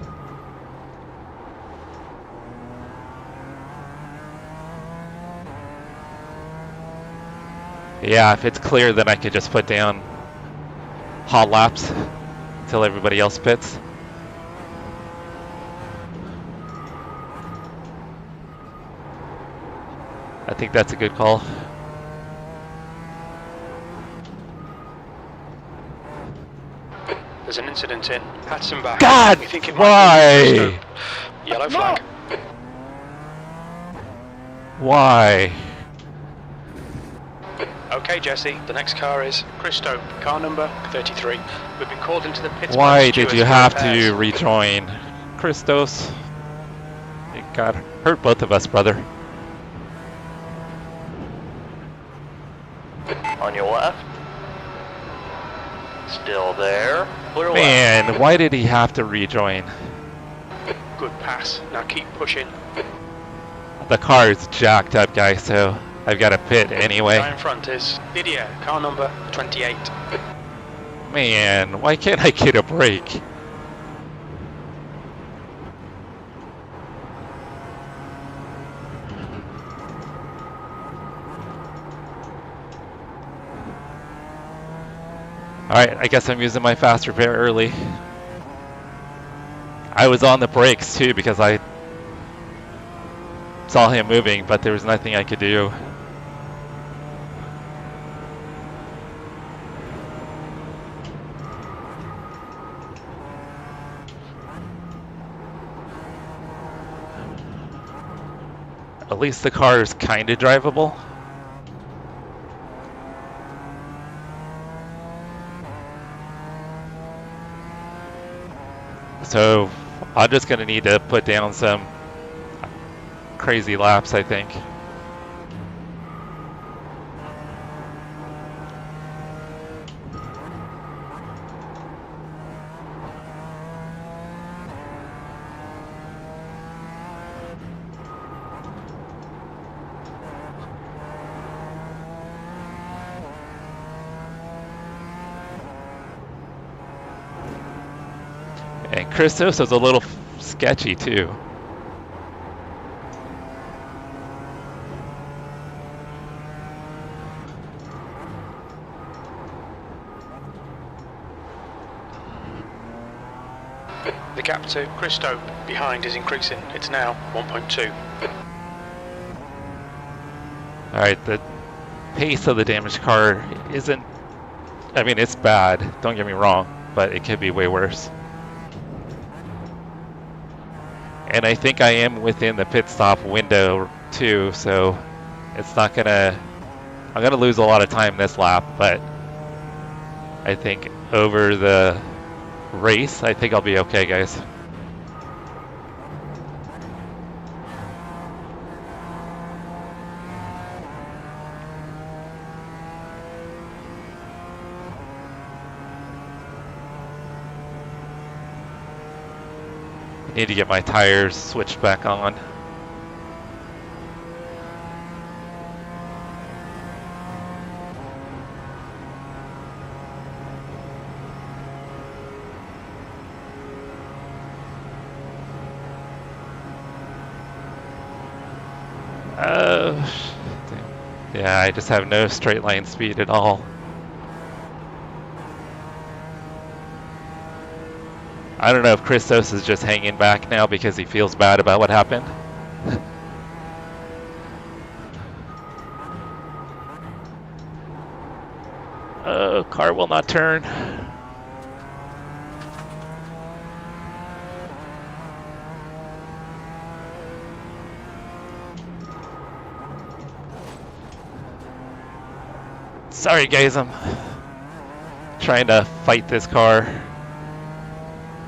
Yeah, if it's clear, then I could just put down hot laps until everybody else pits. I think that's a good call. There's an incident in Hatson back. God, we think it why? Might be yellow flag. Why? Okay, Jesse, the next car is Christo, car number 33. We've been called into the pits. Why did you have to rejoin? Christos, you got hurt both of us, brother. On your left. Still there. Clear Man, left. why did he have to rejoin? Good pass. Now keep pushing. The car is jacked up, guys, so I've got to pit anyway. The guy in front is Didier, car number 28. Man, why can't I get a break? Alright, I guess I'm using my faster very early. I was on the brakes too because I saw him moving, but there was nothing I could do. At least the car is kind of drivable. So I'm just going to need to put down some crazy laps, I think. And Christos was a little sketchy too. The gap to Christo behind is increasing. It's now 1.2. Alright, the pace of the damaged car isn't... I mean, it's bad, don't get me wrong, but it could be way worse. And I think I am within the pit stop window too, so it's not gonna... I'm gonna lose a lot of time this lap, but I think over the race, I think I'll be okay, guys. Need to get my tires switched back on. Yeah, I just have no straight line speed at all. I don't know if Christos is just hanging back now because he feels bad about what happened. Oh, car will not turn. Sorry guys, I'm trying to fight this car.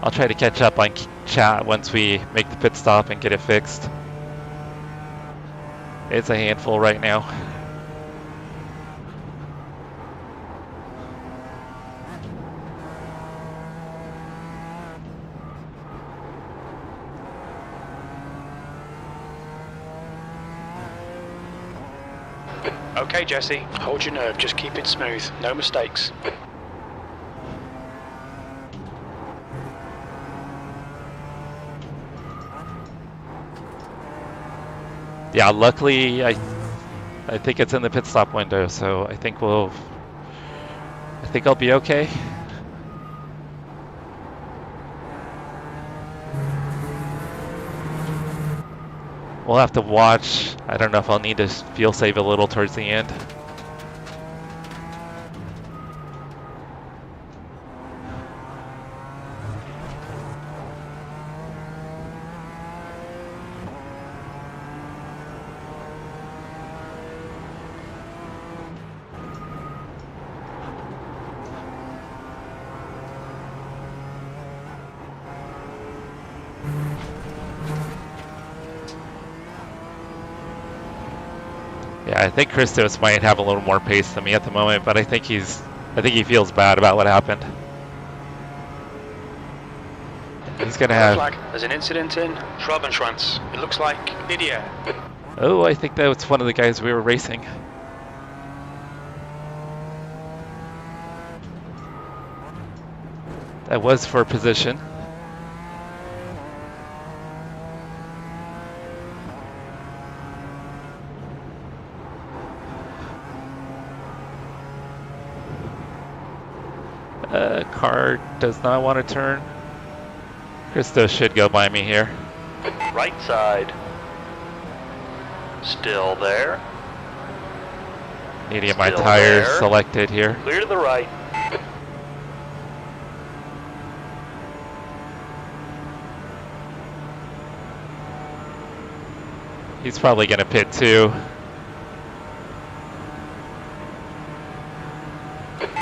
I'll try to catch up on chat once we make the pit stop and get it fixed. It's a handful right now. Okay, Jesse, hold your nerve, just keep it smooth, no mistakes. Yeah, luckily I think it's in the pit stop window, so I think I'll be okay. We'll have to watch. I don't know if I'll need to fuel save a little towards the end. Yeah, I think Christos might have a little more pace than me at the moment, but I think he feels bad about what happened. He's gonna have. Flag. There's an incident in Schwabenschwanz. It looks like Didier. Oh, I think that was one of the guys we were racing. That was for position. Car does not want to turn. Christos should go by me here. Right side. Still there. Need to get my Still tires there. selected here. Clear to the right. He's probably going to pit too.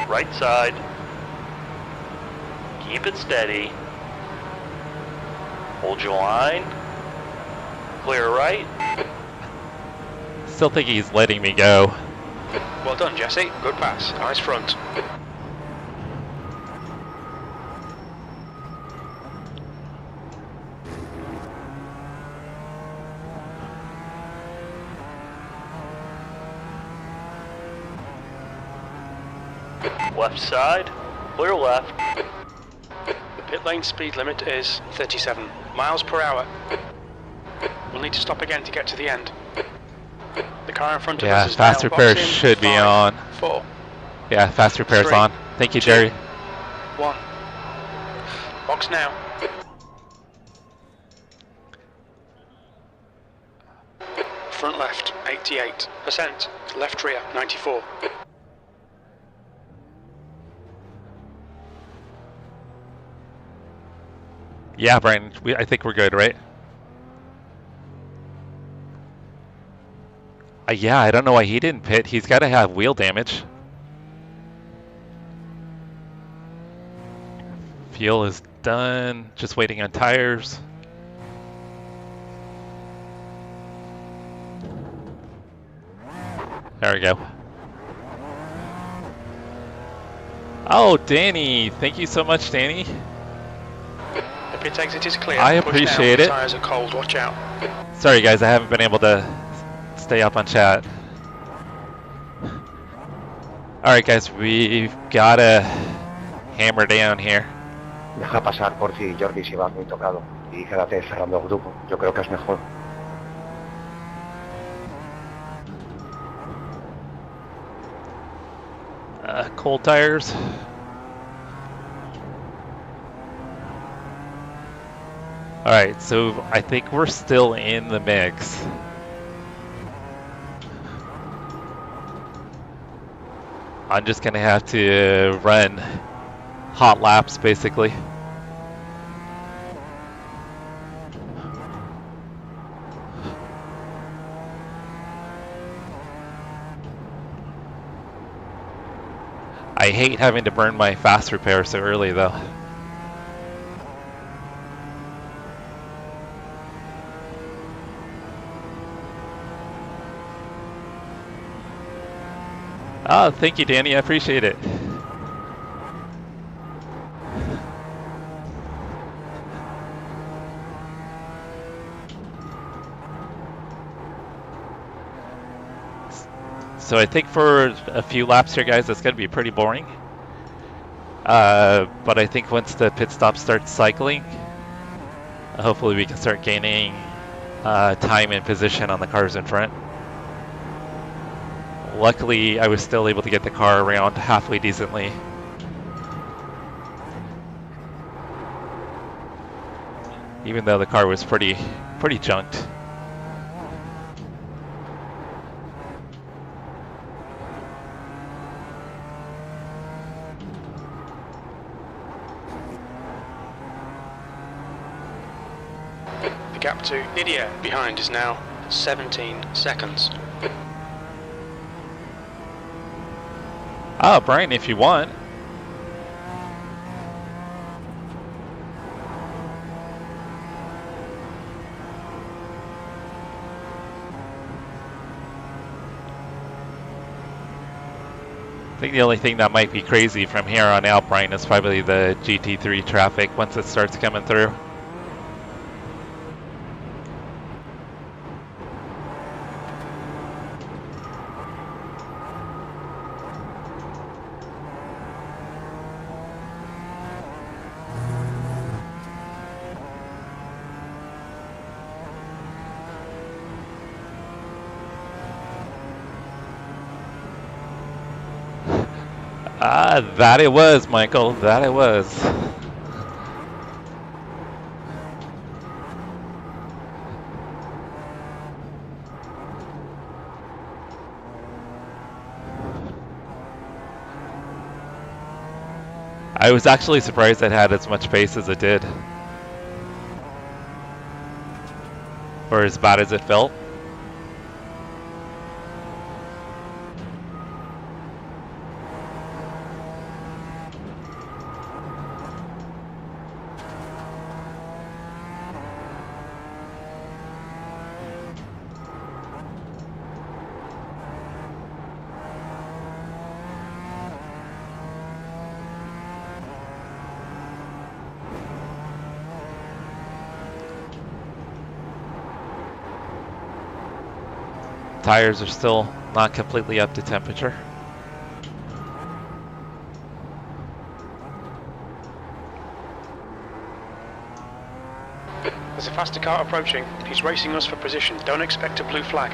Right side. Keep it steady. Hold your line. Clear right. Still think he's letting me go. Well done, Jesse. Good pass. Nice front. Left side. Clear left. The pit lane speed limit is 37 miles per hour. We'll need to stop again to get to the end. The car in front of us is fast now repair boxed in. should be 5, on. 4. Yeah, fast repair's 3, on. Thank you, 2, Jerry. 1. Box now. Front left, 88%. Left rear, 94. Yeah, Brian, I think we're good, right? Yeah, I don't know why he didn't pit. He's got to have wheel damage. Fuel is done. Just waiting on tires. There we go. Oh, Danny. Thank you so much, Danny. The Pit exit is clear. I Push down, appreciate the it. tyres are cold, watch out. Sorry guys, I haven't been able to stay up on chat. Alright guys, we've gotta hammer down here. Deja pasar por ti, Jordi, si vas muy tocado. Y quédate cerrando el grupo. Yo creo que es mejor. Cold tires. Alright, so I think we're still in the mix. I'm just gonna have to run hot laps basically. I hate having to burn my fast repair so early though. Oh, thank you, Danny. I appreciate it. So I think for a few laps here, guys, it's going to be pretty boring. But I think once the pit stop starts cycling, hopefully we can start gaining time and position on the cars in front. Luckily, I was still able to get the car around halfway decently. Even though the car was pretty junked. The gap to Didier behind is now 17 seconds. Ah, Brian, if you want. I think the only thing that might be crazy from here on out, Brian, is probably the GT3 traffic once it starts coming through. Ah, that it was, Michael. That it was. I was actually surprised it had as much pace as it did. Or as bad as it felt. Tires are still not completely up to temperature. There's a faster car approaching. He's racing us for position. Don't expect a blue flag.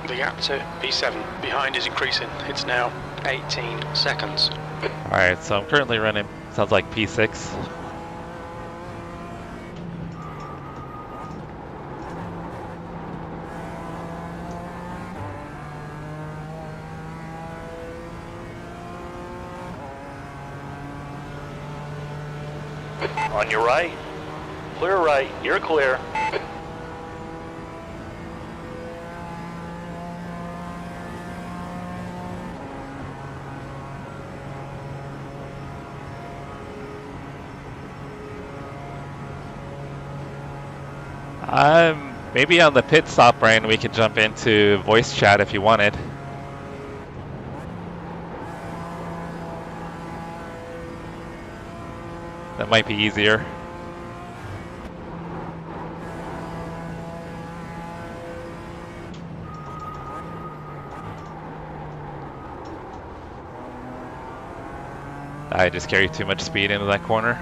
The gap to P7 behind is increasing. It's now 18 seconds. Alright, so I'm currently running, sounds like P6. On your right. Clear right. You're clear. Maybe on the pit stop, Brian, we could jump into voice chat if you wanted. That might be easier. I just carried too much speed into that corner.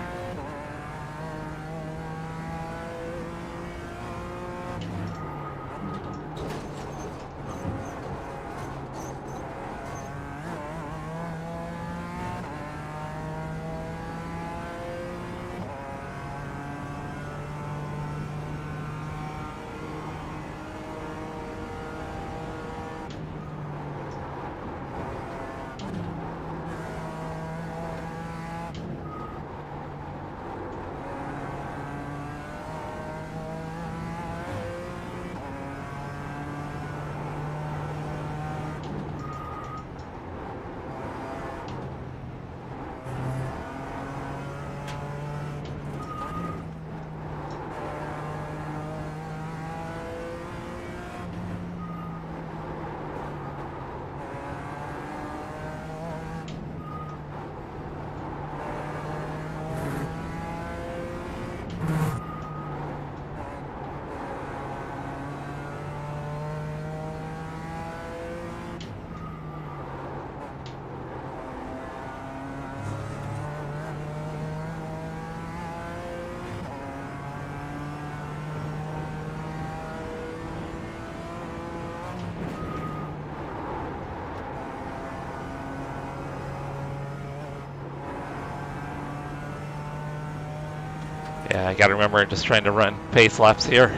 Yeah, I gotta remember just trying to run pace laps here.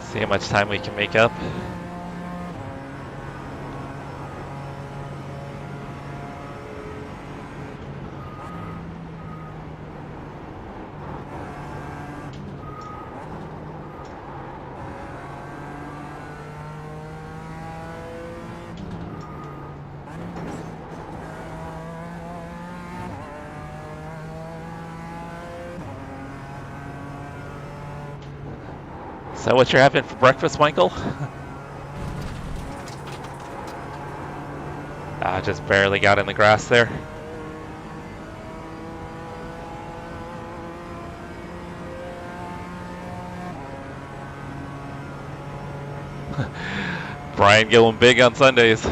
See how much time we can make up. Is that what you're having for breakfast, Michael? I just barely got in the grass there. Brian going big on Sundays.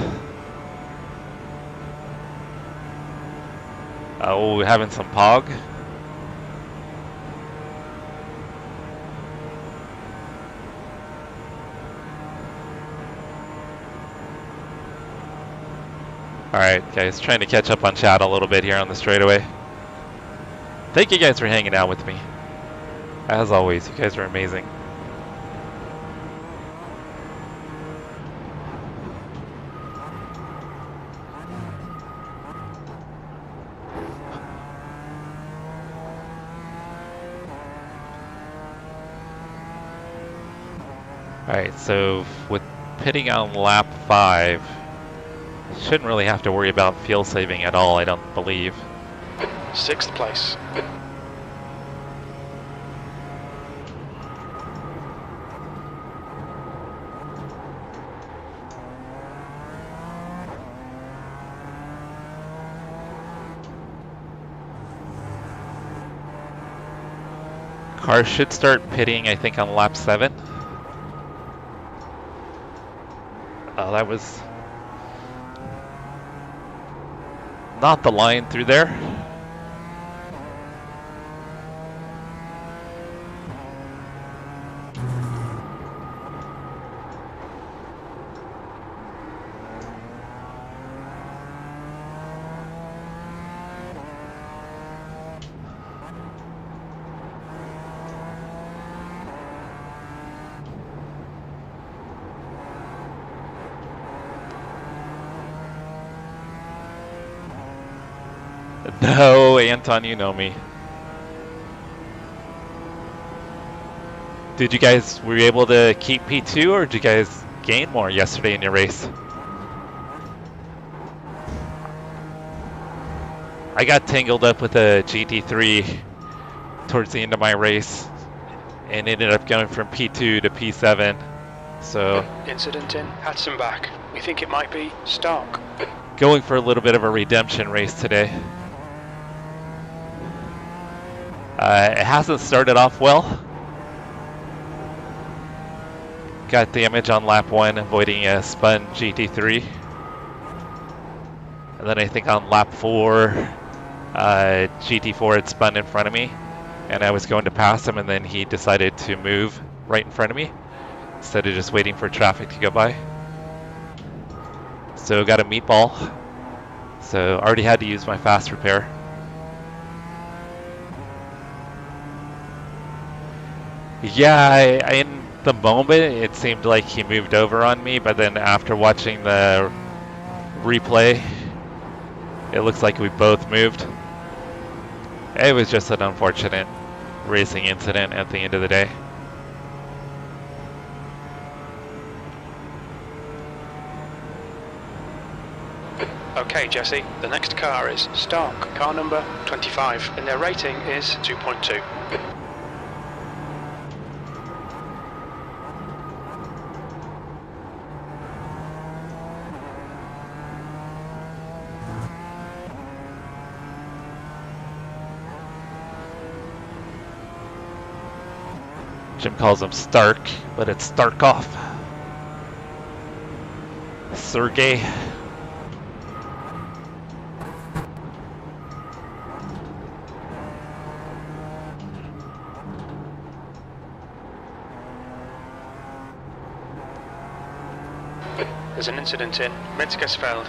Oh, having some pog. Alright guys, trying to catch up on chat a little bit here on the straightaway. Thank you guys for hanging out with me. As always, you guys are amazing. Alright, so with pitting on lap 5, shouldn't really have to worry about fuel saving at all, I don't believe. 6th place. Car should start pitting, I think, on lap 7. Oh, that was not the line through there. No, Anton, you know me. Did you guys, were you able to keep P2 or did you guys gain more yesterday in your race? I got tangled up with a GT3 towards the end of my race. and ended up going from P2 to P7. So Incident in Hudson back. We think it might be Stark. going for a little bit of a redemption race today. It hasn't started off well. Got damage on lap 1, avoiding a spun GT3. And then I think on lap 4, GT4 had spun in front of me, and I was going to pass him, and then he decided to move right in front of me instead of just waiting for traffic to go by. So got a meatball. So already had to use my fast repair. Yeah, in the moment it seemed like he moved over on me, but then after watching the replay, it looks like we both moved. It was just an unfortunate racing incident at the end of the day. Okay, Jesse, the next car is Stark, car number 25, and their rating is 2.2. Jim calls him Stark, but it's Starkov. Sergey. There's an incident in Metzgersfeld.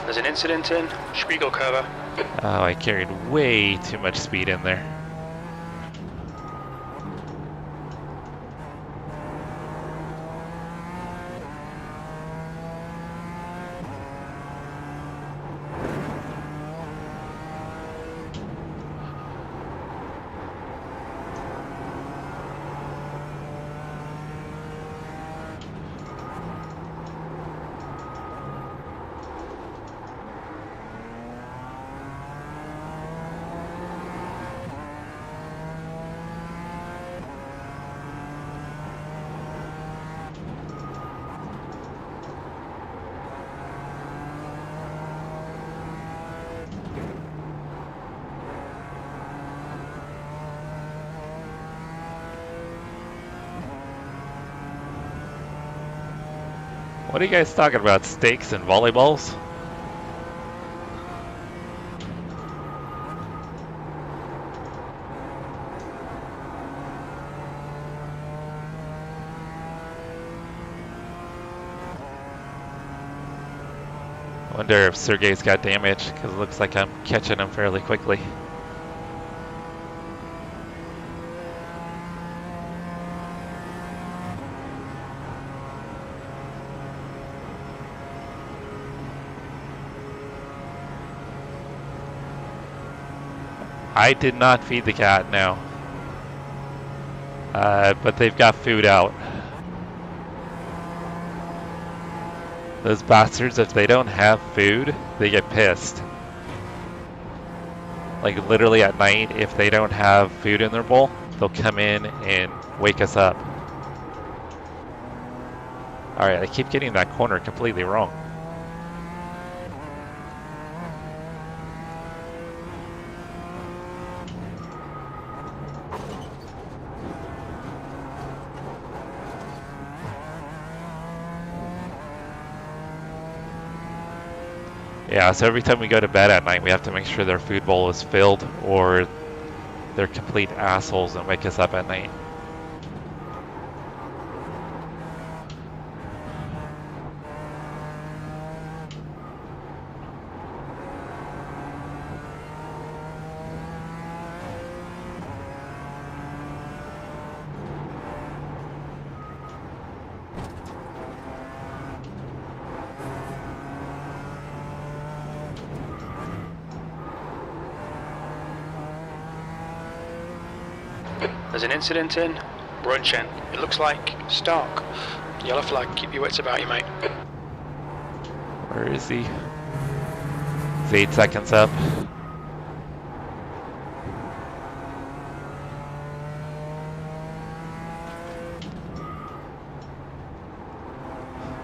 There's an incident in Spiegelkurve. Oh, I carried way too much speed in there. What are you guys talking about? Steaks and volleyballs? I wonder if Sergey's got damage, because it looks like I'm catching him fairly quickly. I did not feed the cat, no. But they've got food out. Those bastards, if they don't have food, they get pissed. Like literally at night, if they don't have food in their bowl, they'll come in and wake us up. Alright, I keep getting that corner completely wrong. Yeah, so every time we go to bed at night, we have to make sure their food bowl is filled, or they're complete assholes and wake us up at night. There's an incident in Run, Chen. It looks like Stark. Yellow flag, keep your wits about you, mate. Where is he? He's 8 seconds up.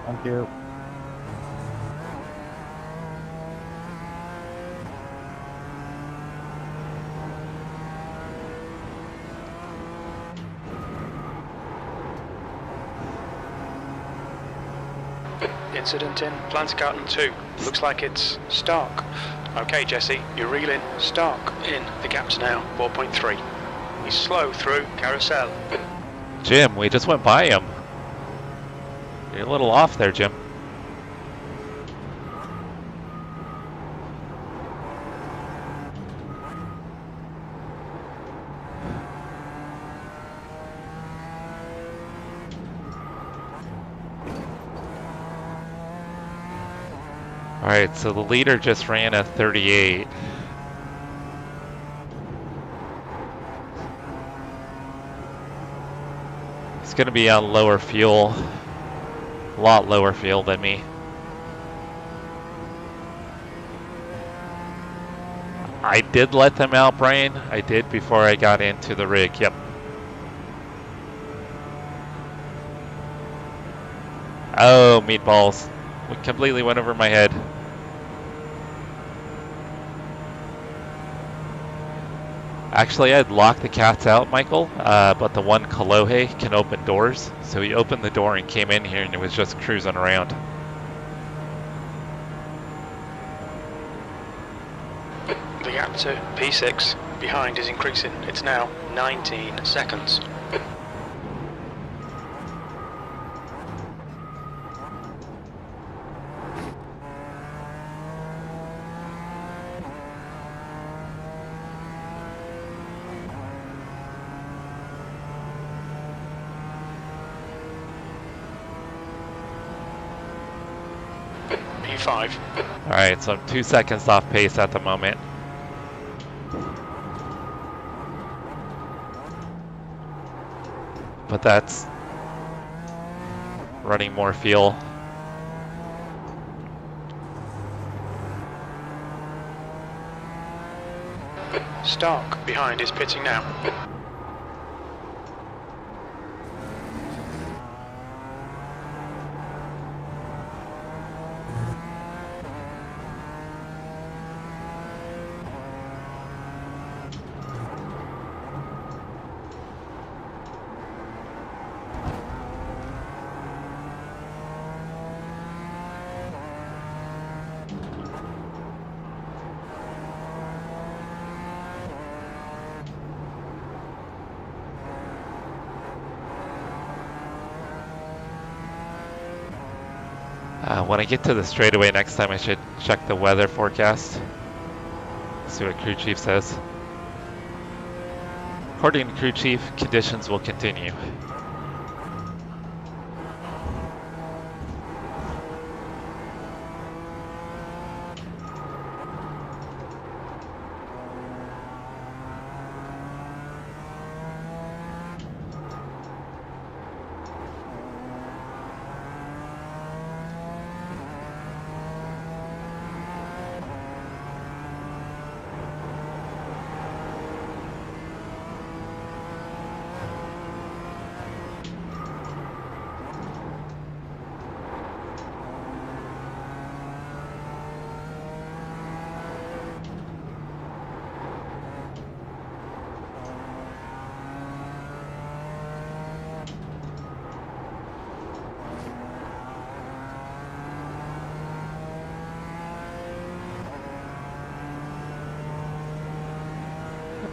Thank you. Incident in Plantacarton 2. Looks like it's Stark. Okay, Jesse, you're reeling. Stark in. The gap's now 4.3. He's slow through Carousel. Jim, we just went by him. You're a little off there, Jim. Alright, so the leader just ran a 38. He's going to be on lower fuel. A lot lower fuel than me. I did let them out, Brian. I did before I got into the rig, yep. Oh, meatballs. We completely went over my head. Actually, I'd locked the cats out, Michael, but the one Kalohe can open doors. So he opened the door and came in here and it was just cruising around. The gap to P6 behind is increasing. It's now 19 seconds. P5. Alright, so I'm 2 seconds off pace at the moment. But that's running more fuel. Stark behind is pitting now. When I get to the straightaway next time, I should check the weather forecast. See what crew chief says. According to crew chief, conditions will continue.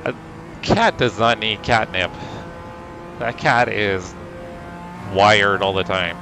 A cat does not need catnip. That cat is wired all the time.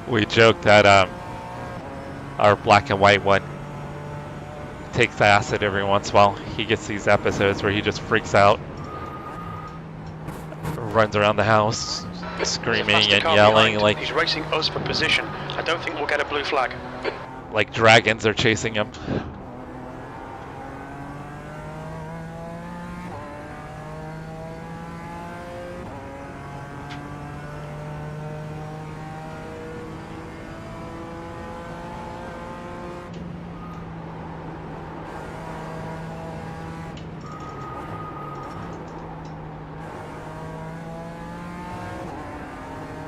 We joke that our black and white one takes acid every once in a while. He gets these episodes where he just freaks out, runs around the house screaming and yelling like he's racing us for position. I don't think we'll get a blue flag. Like dragons are chasing him.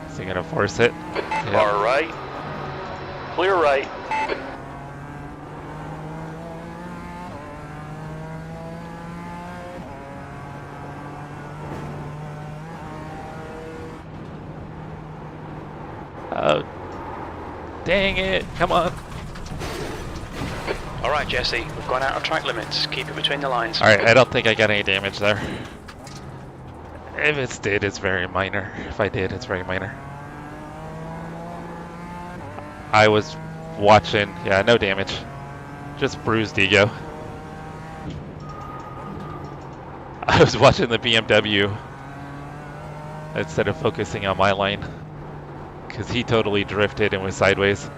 Is he gonna force it? Far right. Clear right. Oh, dang it, come on. All right, Jesse, we've gone out of track limits. Keep it between the lines. All right, I don't think I got any damage there. If it's did, it's very minor. If I did, it's very minor. I was watching, yeah, no damage. Just bruised ego. I was watching the BMW instead of focusing on my line, because he totally drifted and was sideways.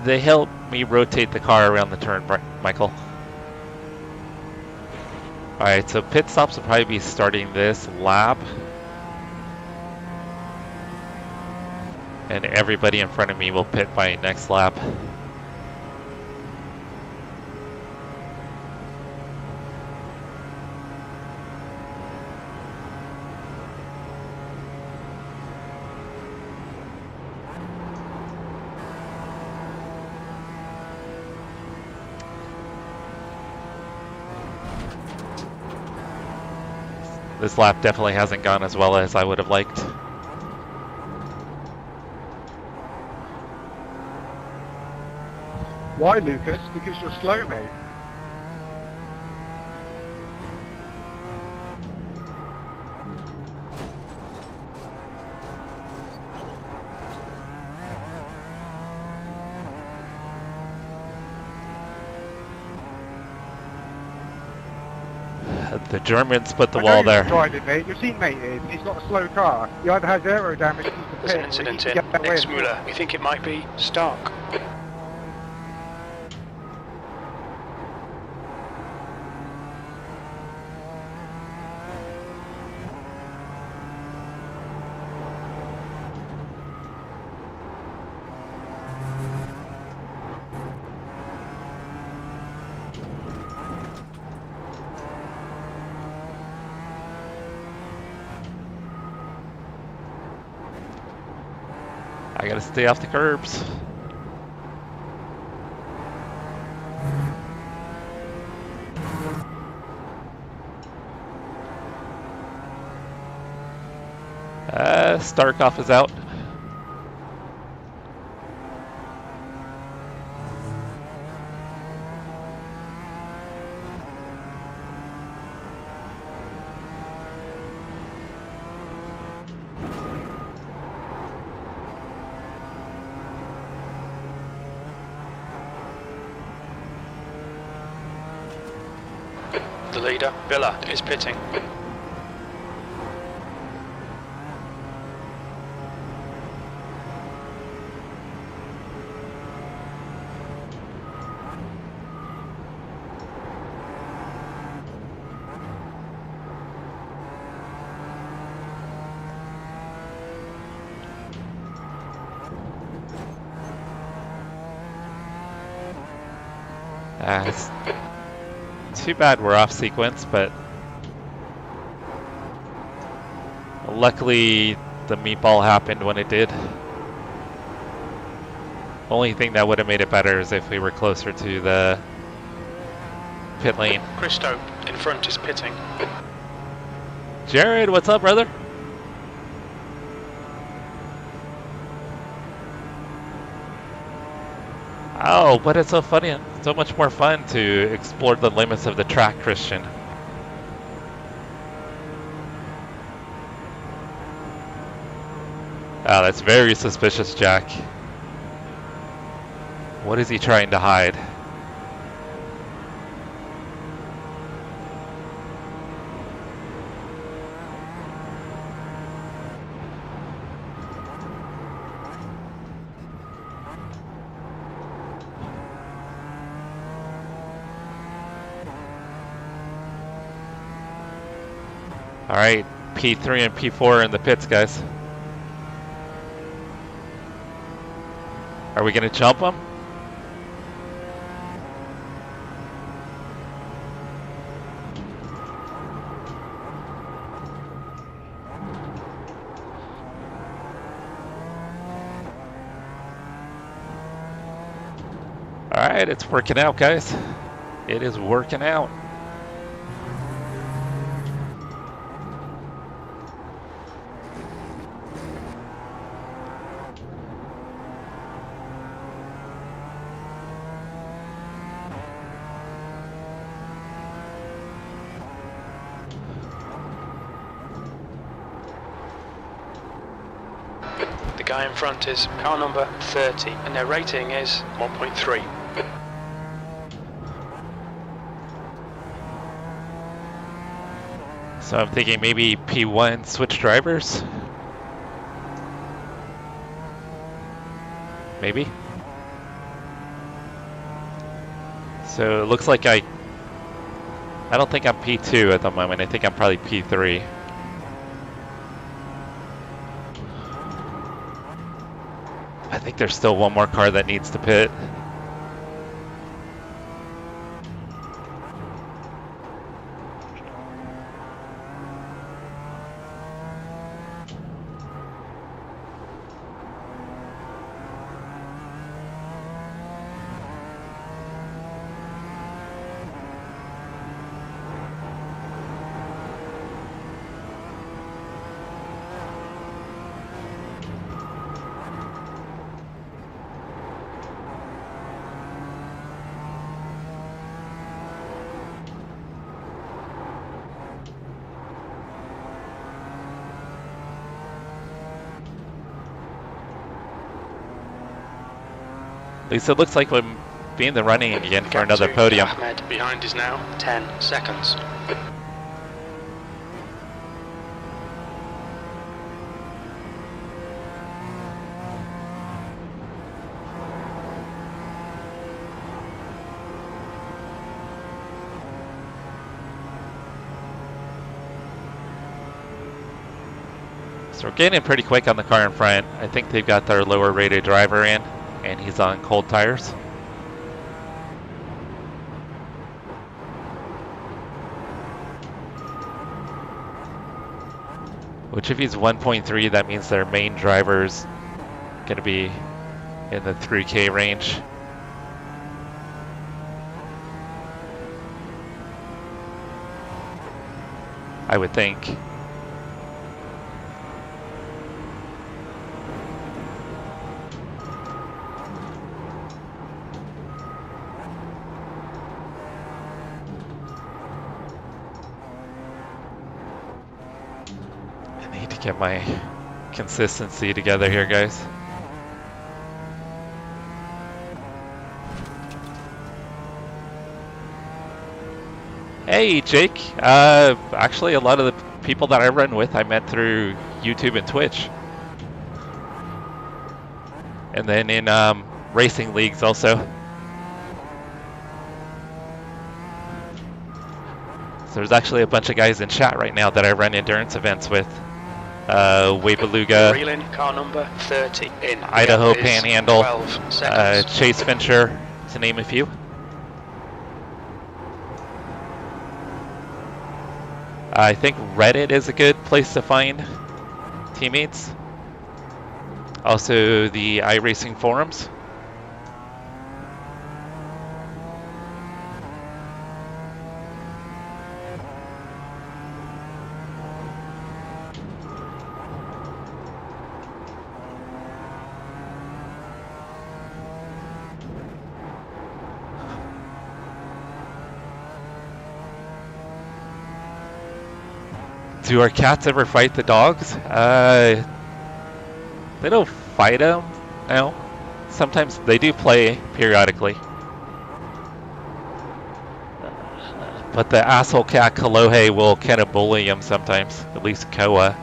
They helped me rotate the car around the turn, Michael. Alright, so pit stops will probably be starting this lap. And everybody in front of me will pit by next lap. This lap definitely hasn't gone as well as I would have liked. Why, Lucas? Because you're slow, mate. The Germans put the I wall know there. you're driving, mate. Your teammate is. He's got a slow car. He either has aero damage. There's an incident in Muller. We think it might be Stark. I gotta stay off the curbs. Starkoff is out. The leader, Villa, is pitting. It's too bad we're off sequence, but luckily the meatball happened when it did. Only thing that would have made it better is if we were closer to the pit lane. Christo in front is pitting. Jared, what's up, brother? Oh, but it's so funny, so much more fun to explore the limits of the track, Christian. Oh, that's very suspicious, Jack. What is he trying to hide? All right, P3 and P4 in the pits, guys. Are we going to jump them? All right, it's working out, guys. It is working out. The guy in front is car number 30 and their rating is 1.3. So I'm thinking maybe P1 switch drivers? Maybe? So it looks like I don't think I'm P2 at the moment. I think I'm probably P3. I think there's still one more car that needs to pit. At least it looks like we'll be in the running again for another podium. Ahmed behind is now 10 seconds. So we're getting pretty quick on the car in front. I think they've got their lower rated driver in, and he's on cold tires. Which if he's 1.3, that means their main driver's going to be in the 3K range. I would think. Get my consistency together here, guys. Hey, Jake. Actually, a lot of the people that I run with, I met through YouTube and Twitch. And then in racing leagues also. So there's actually a bunch of guys in chat right now that I run endurance events with. Wabeluga, car number 30 in Idaho Panhandle, Chase Fincher, to name a few. I think Reddit is a good place to find teammates. Also the iRacing forums. Do our cats ever fight the dogs? They don't fight them, no. Sometimes they do play periodically. But the asshole cat Kalohe will kind of bully him sometimes. At least Koa.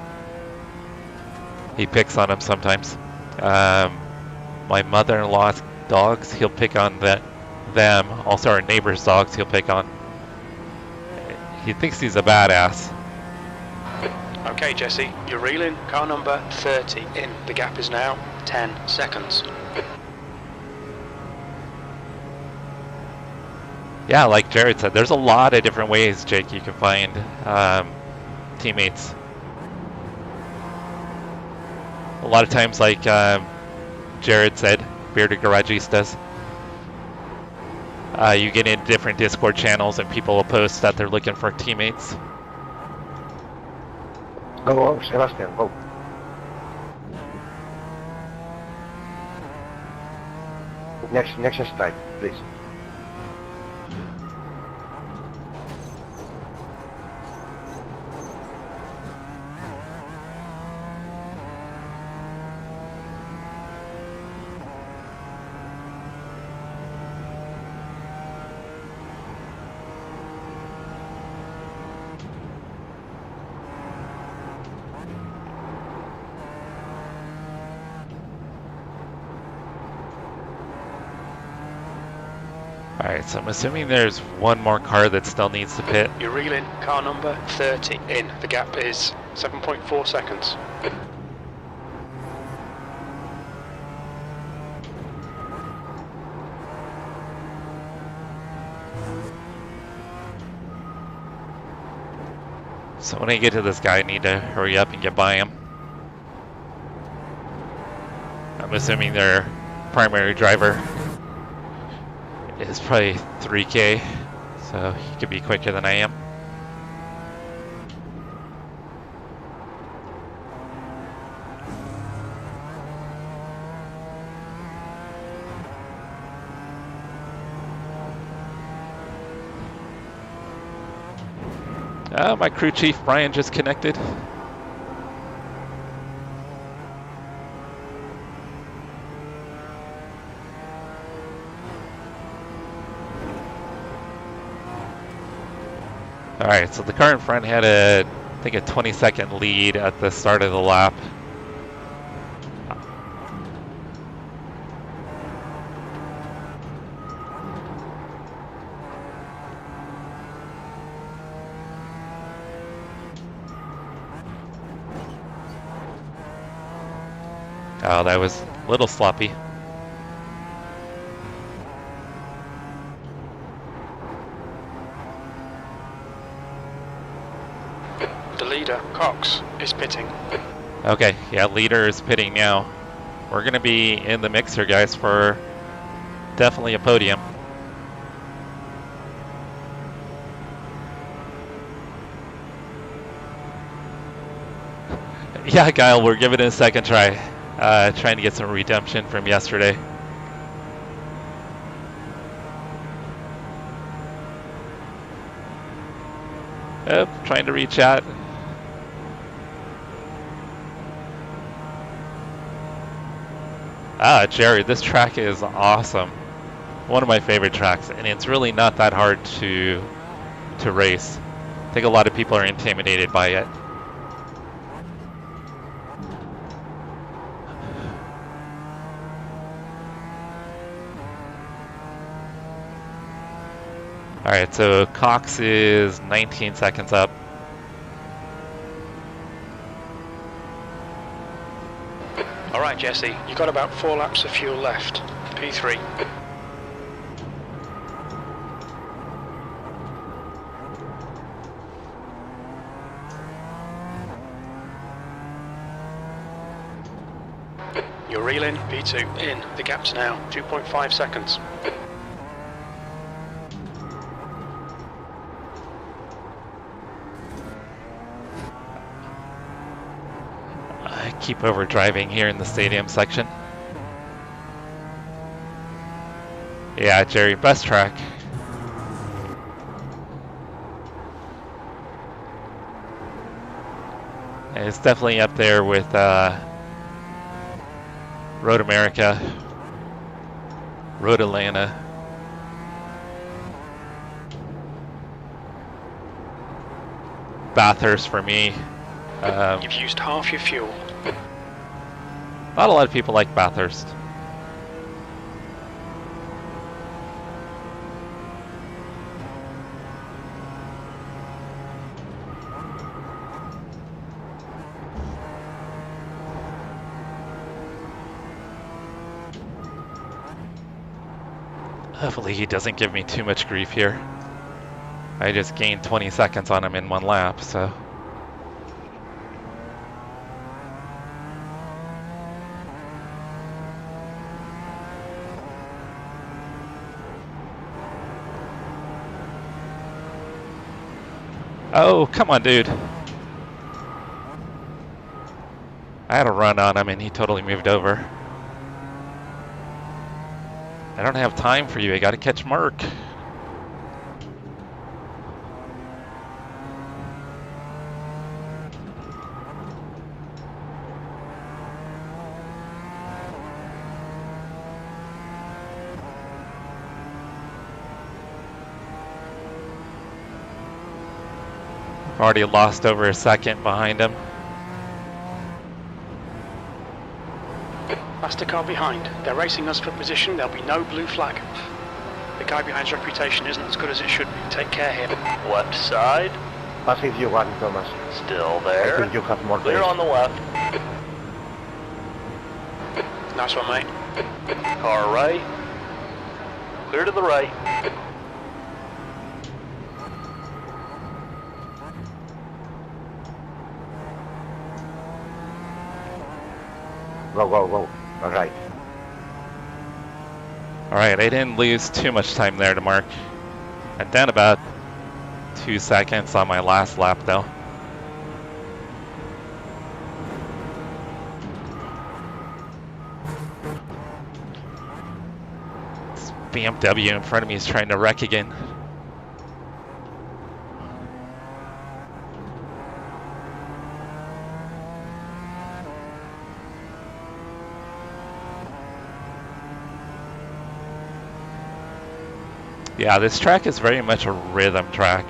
He picks on him sometimes. My mother-in-law's dogs, he'll pick on them. Also our neighbor's dogs, he'll pick on. He thinks he's a badass. Okay, Jesse, you're reeling. Car number 30 in. The gap is now 10 seconds. Yeah, like Jared said, there's a lot of different ways, Jake, you can find teammates. A lot of times, like Jared said, Bearded Garagistas, you get in different Discord channels and people will post that they're looking for teammates. Go, Sebastian, go. Next strike, please. Alright, so I'm assuming there's one more car that still needs to pit. You're reeling. Car number 30 in. The gap is 7.4 seconds. So when I get to this guy, I need to hurry up and get by him. I'm assuming their primary driver is probably 3K, so he could be quicker than I am. My crew chief Brian just connected. Alright, so the car in front had I think a 20-second lead at the start of the lap. Oh, that was a little sloppy. The leader, Cox, is pitting. Okay, yeah, leader is pitting now. We're going to be in the mixer, guys, for definitely a podium. Yeah, Kyle, we're giving it a second try. Trying to get some redemption from yesterday. Trying to reach out. Jerry, this track is awesome. One of my favorite tracks, and it's really not that hard to race. I think a lot of people are intimidated by it. Alright, so Cox is 19 seconds up. Alright, Jesse, you've got about 4 laps of fuel left. P3. You're reeling. P2 in. The gap's now 2.5 seconds. Keep over driving here in the stadium section. Yeah, Jerry, best track. And it's definitely up there with Road America, Road Atlanta. Bathurst for me. You've used half your fuel. Not a lot of people like Bathurst. Hopefully he doesn't give me too much grief here. I just gained 20 seconds on him in one lap, so. Oh, come on, dude. I had a run on him and he totally moved over. I don't have time for you, I gotta catch Mark. I've already lost over a second behind him. That's the car behind. They're racing us for position. There'll be no blue flag. The guy behind's reputation isn't as good as it should be. Take care here. Left side. Pass if you want, Thomas. Still I there. think you have more Clear pace. on the left. Nice one, mate. Car right. Clear to the right. Go, go, go. All right. Alright, I didn't lose too much time there to Mark. I'm down about 2 seconds on my last lap though. This BMW in front of me is trying to wreck again. Yeah, this track is very much a rhythm track.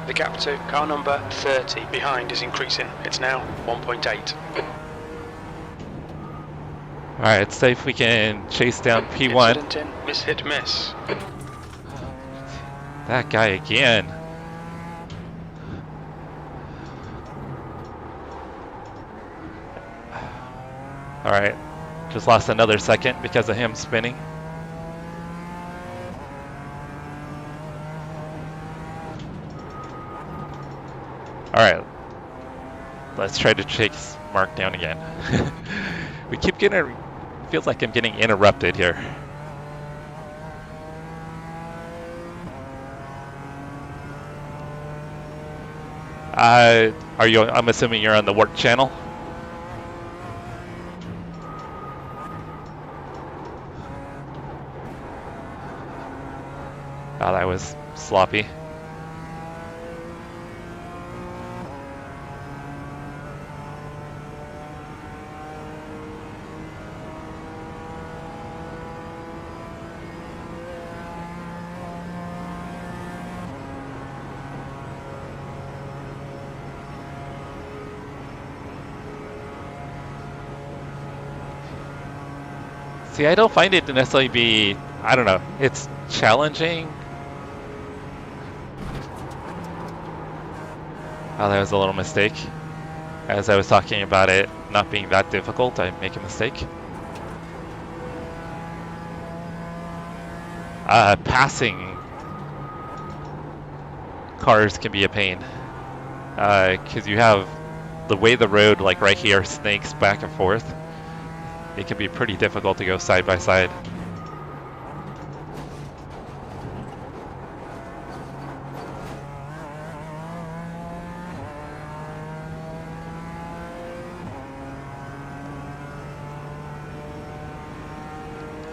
The gap to car number 30 behind is increasing. It's now 1.8. Alright, let's see if we can chase down P1. Incident in, miss hit miss. That guy again. Alright, just lost another second because of him spinning. Alright, let's try to chase Mark down again. We keep getting, feels like I'm getting interrupted here. Are you, I'm assuming you're on the work channel? Oh, that was sloppy. See, I don't find it to necessarily be, I don't know, it's challenging. Oh, that was a little mistake. As I was talking about it not being that difficult, I make a mistake. Passing cars can be a pain. Because you have the way the road, like right here, snakes back and forth. It can be pretty difficult to go side by side.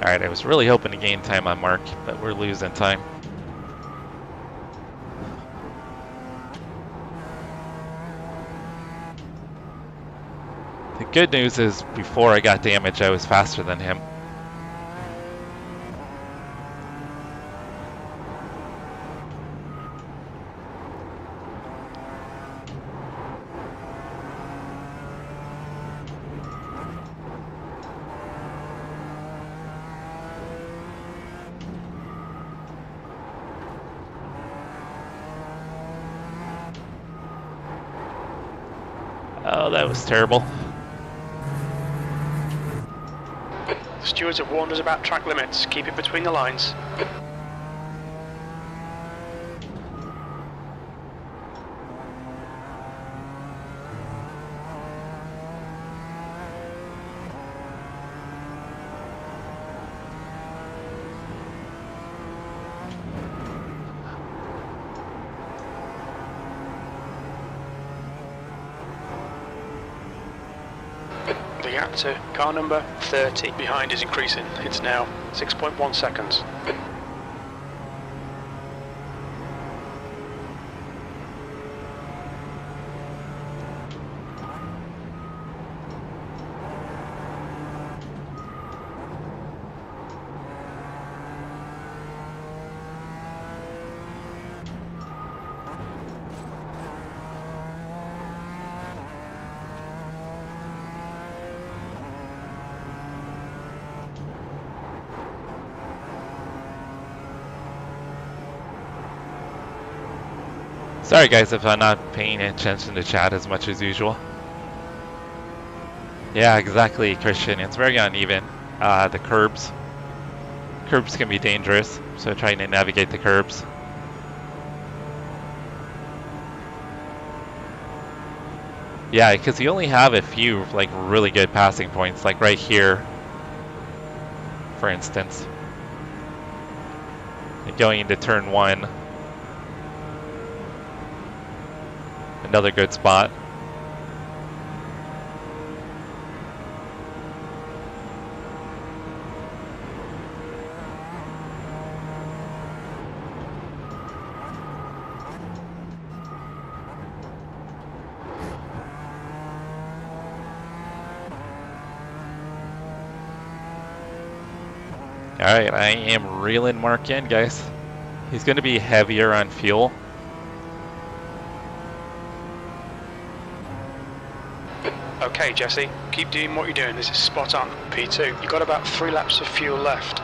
Alright, I was really hoping to gain time on Mark, but we're losing time. The good news is, before I got damaged, I was faster than him. Oh, that was terrible. The stewards have warned us about track limits. Keep it between the lines. The gap to car number 30 behind is increasing. It's now 6.1 seconds. Sorry guys if I'm not paying attention to chat as much as usual. Yeah, exactly, Christian. It's very uneven. The curbs can be dangerous, so trying to navigate the curbs. Yeah, because you only have a few like really good passing points, like right here, for instance. Going into turn 1. Another good spot. Alright, I am reeling Mark in, guys. He's going to be heavier on fuel. Okay, Jesse, keep doing what you're doing. This is spot on. P2. You've got about 3 laps of fuel left.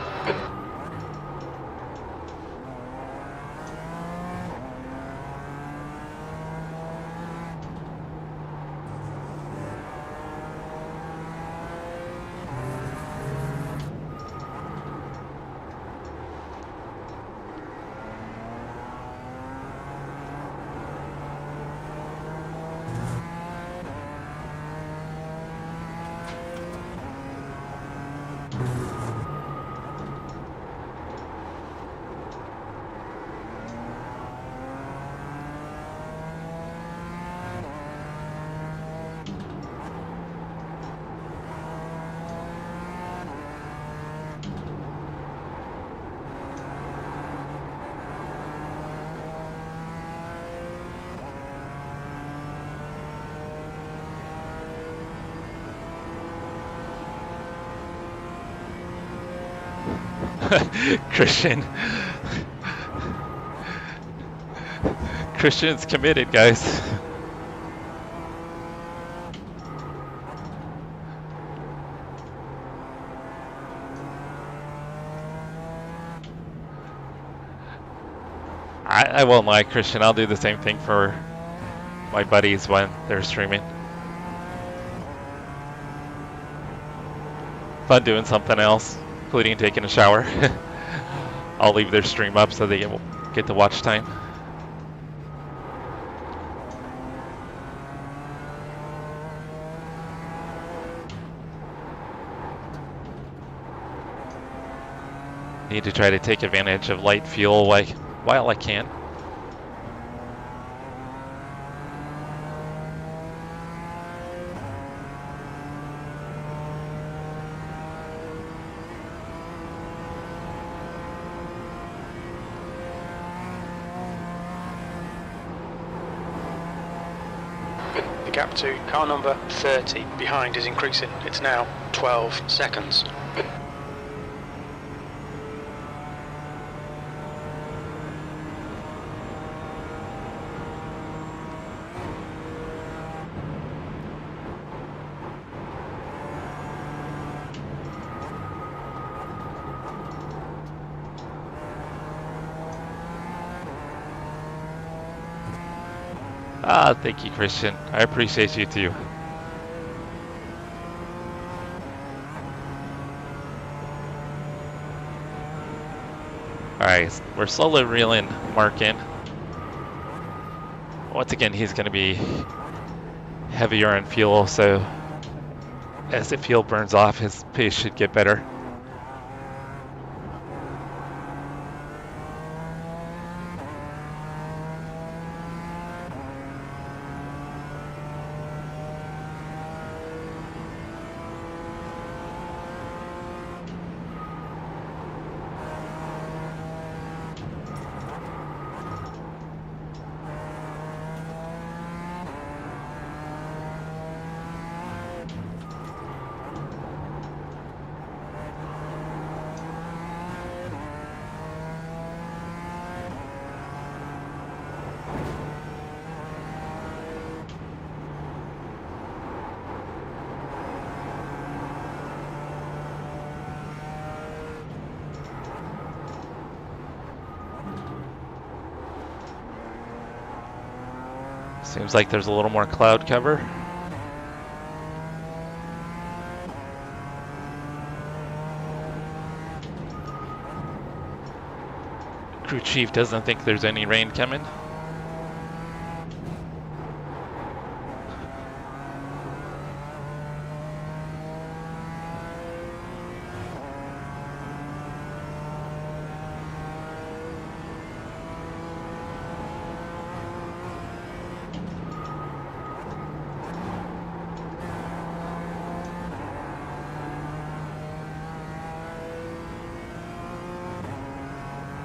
Christian's committed, guys. I won't lie, Christian, I'll do the same thing for my buddies when they're streaming. If I'm doing something else, including taking a shower, I'll leave their stream up so they get the watch time. Need to try to take advantage of light fuel while I can. gap to car number 30 behind is increasing. It's now 12 seconds. Ah, thank you, Christian. I appreciate you too. Alright, we're slowly reeling Mark in. Once again, he's going to be heavier on fuel, so as the fuel burns off, his pace should get better. Seems like there's a little more cloud cover. Crew chief doesn't think there's any rain coming.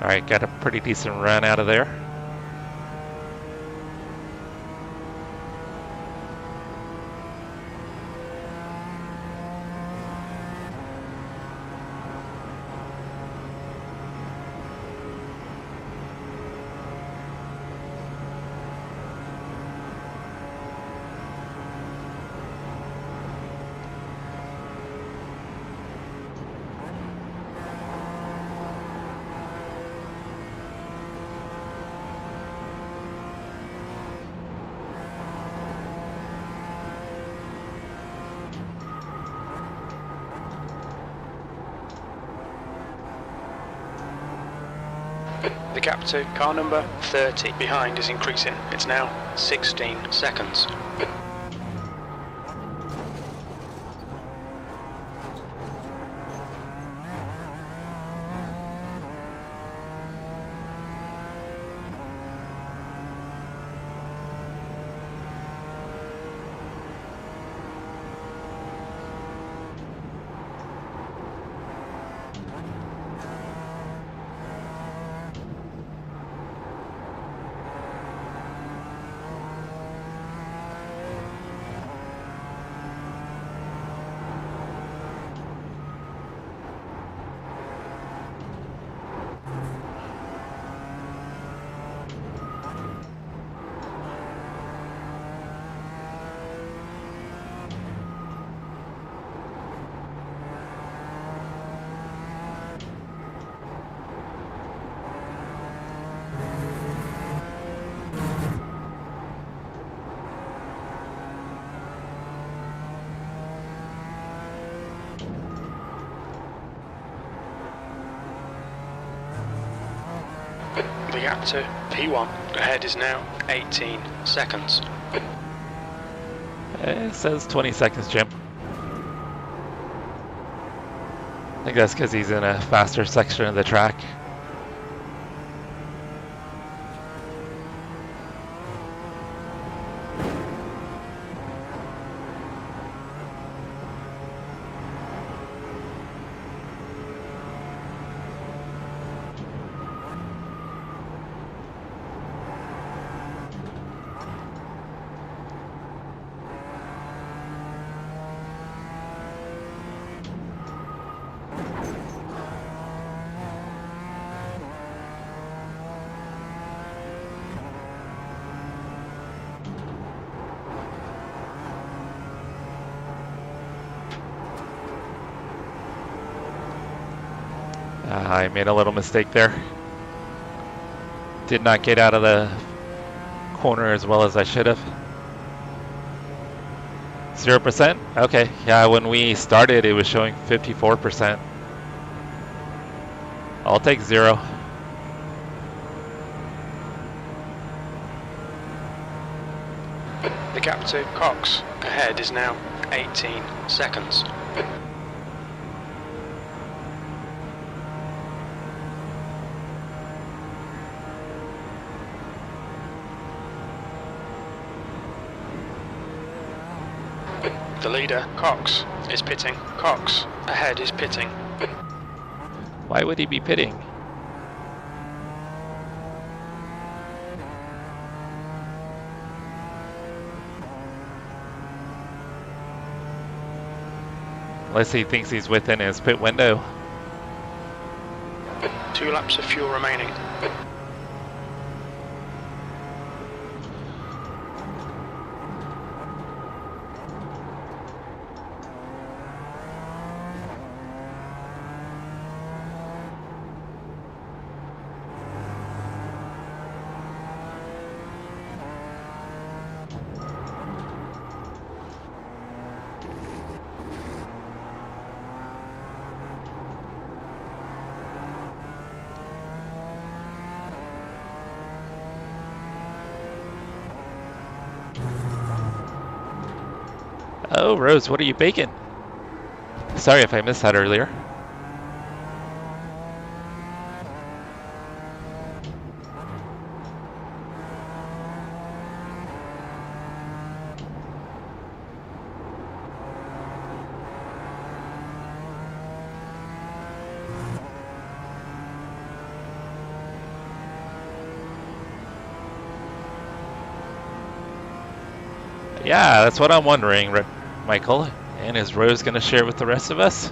Alright, got a pretty decent run out of there. The gap to car number 30 behind is increasing. It's now 16 seconds. The gap to P1 ahead is now 18 seconds. It says 20 seconds, Jim. I think that's because he's in a faster section of the track. I made a little mistake there. Did not get out of the corner as well as I should have. 0%? Okay, yeah, when we started it was showing 54%. I'll take 0. The gap to Cox ahead is now 18 seconds. The leader, Cox, is pitting. Cox ahead is pitting. Why would he be pitting? Unless he thinks he's within his pit window. 2 laps of fuel remaining. Oh, Rose, what are you baking? Sorry if I missed that earlier. Yeah, that's what I'm wondering, Michael. And is Rose going to share with the rest of us?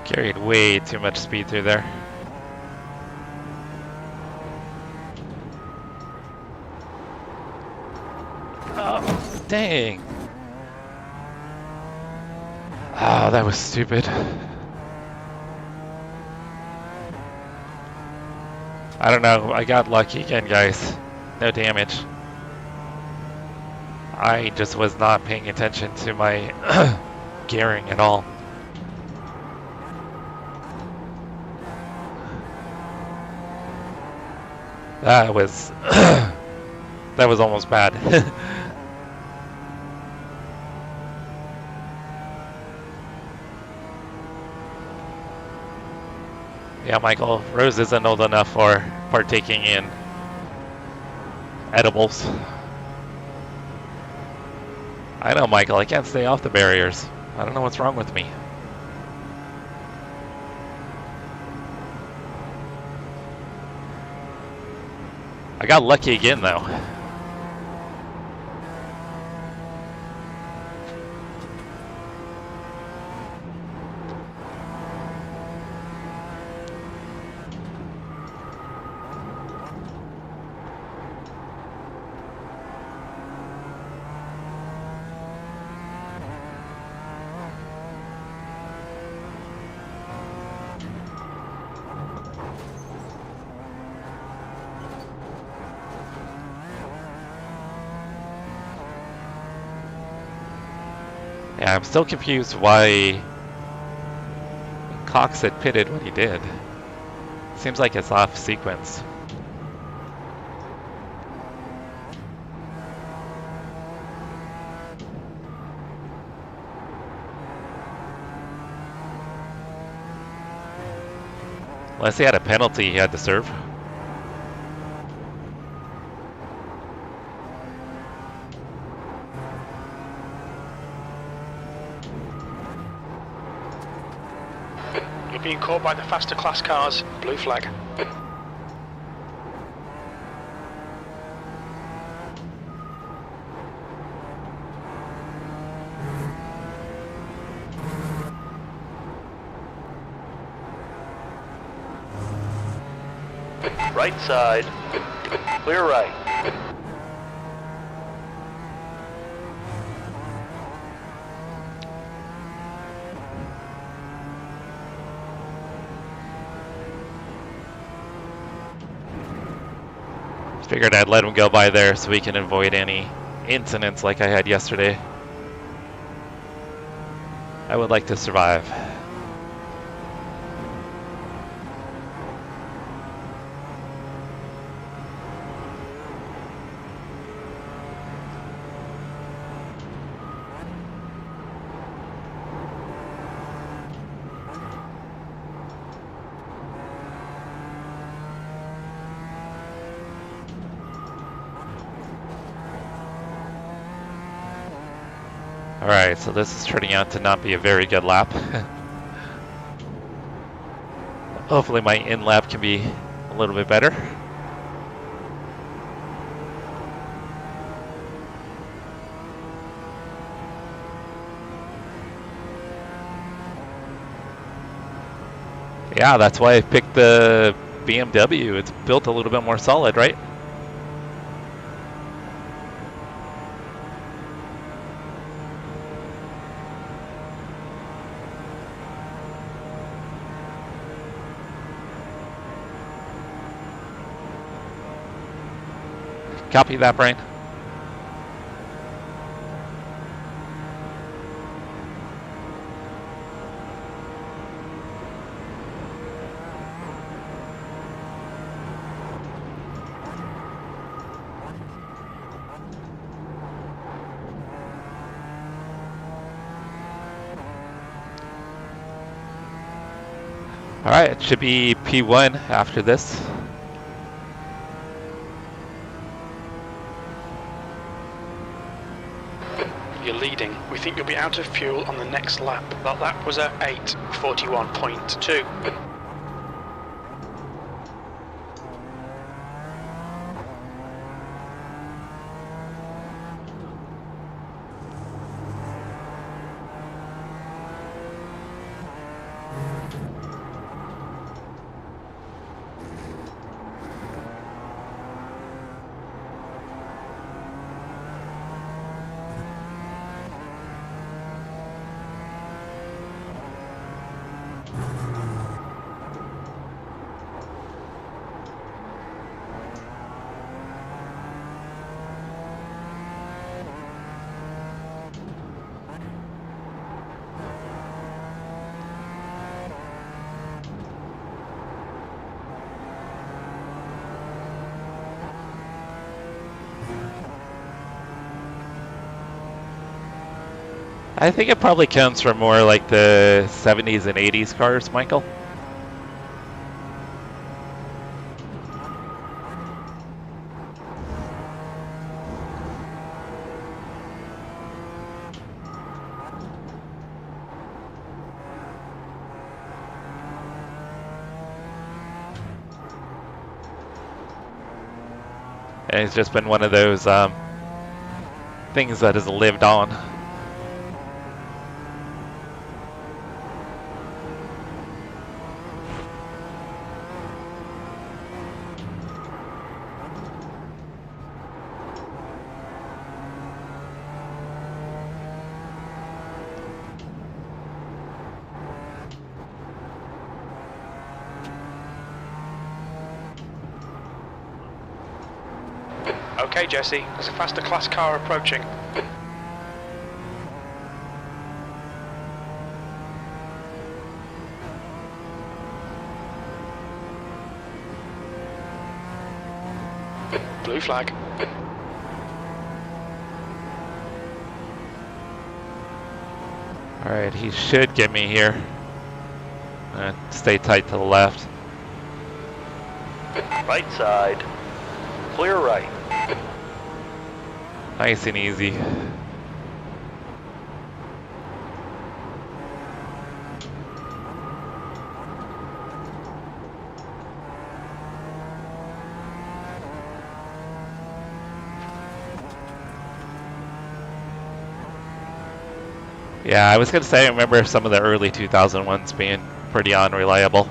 Carried way too much speed through there. Oh, dang. Oh, that was stupid. I don't know, I got lucky again, guys. No damage. I just was not paying attention to my gearing at all. That was that was almost bad. Yeah, Michael, Rose isn't old enough for partaking in edibles. I know, Michael, I can't stay off the barriers. I don't know what's wrong with me. I got lucky again, though. Yeah, I'm still confused why Cox had pitted what he did. Seems like it's off sequence. Unless he had a penalty he had to serve. You're being caught by the faster class cars. Blue flag. Right side. Clear right. Figured I'd let him go by there so we can avoid any incidents like I had yesterday. I would like to survive. Alright, so this is turning out to not be a very good lap. Hopefully my in lap can be a little bit better. Yeah, that's why I picked the BMW. It's built a little bit more solid, right? Copy that, Brian. All right, it should be P1 after this. You're leading. We think you'll be out of fuel on the next lap. That lap was at 8:41.2. I think it probably counts for more like the 70s and 80s cars, Michael. And it's just been one of those things that has lived on. Okay, Jesse, there's a faster class car approaching. Blue flag. Alright, he should get me here. Stay tight to the left. Right side. Clear right. Nice and easy. Yeah, I was gonna say I remember some of the early 2001s being pretty unreliable.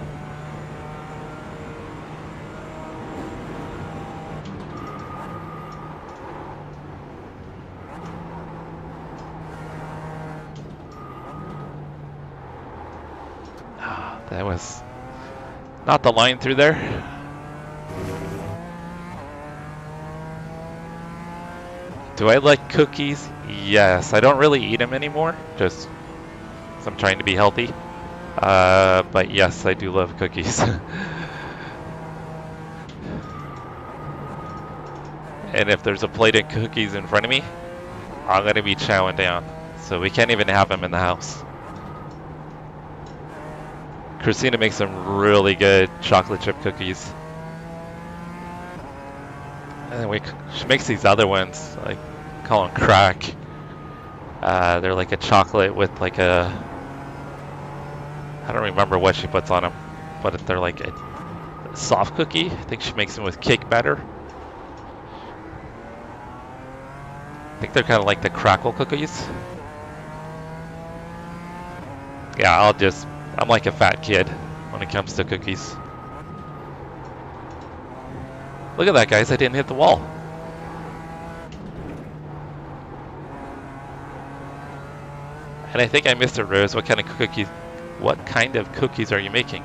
That was not the line through there. Do I like cookies? Yes. I don't really eat them anymore, just 'cause I'm trying to be healthy. But yes, I do love cookies. And if there's a plate of cookies in front of me, I'm gonna be chowing down. So we can't even have them in the house. Christina makes some really good chocolate chip cookies. And then she makes these other ones, like, call them crack. They're like a chocolate with like a, I don't remember what she puts on them, but they're like a soft cookie. I think she makes them with cake batter. I think they're kind of like the crackle cookies. Yeah, I'm like a fat kid when it comes to cookies. Look at that, guys, I didn't hit the wall. And I think I missed it, Rose. What kind of cookies are you making?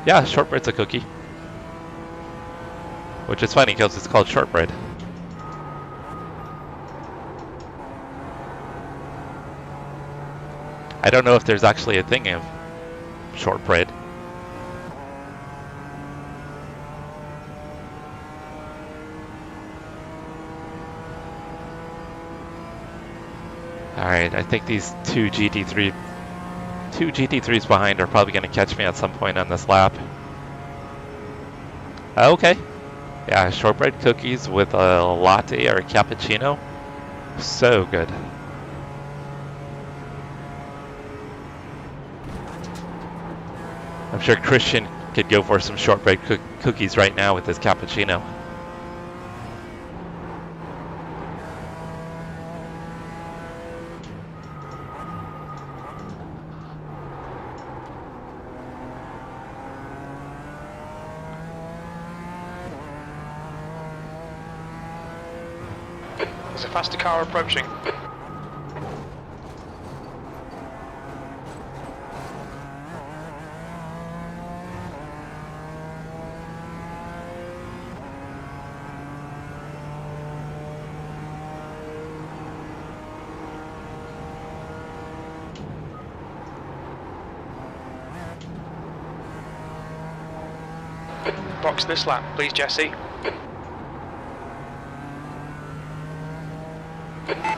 Yeah, shortbread's a cookie. Which is funny because it's called shortbread. I don't know if there's actually a thing of shortbread. Alright, I think these two GT3s behind are probably going to catch me at some point on this lap. Okay. Yeah, shortbread cookies with a latte or a cappuccino. So good. I'm sure Christian could go for some shortbread cookies right now with his cappuccino. There's a faster car approaching. Box this lap, please, Jesse.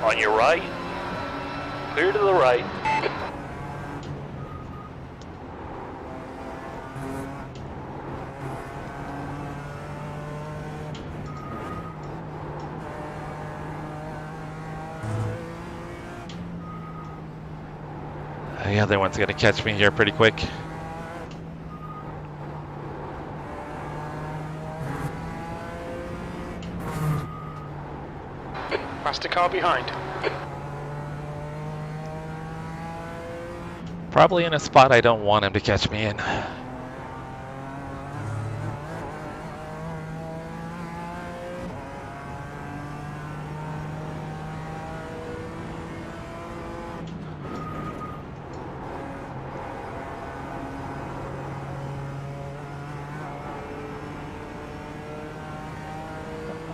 On your right. Clear to the right. The other one's gonna catch me here pretty quick. Faster car behind. Probably in a spot I don't want him to catch me in.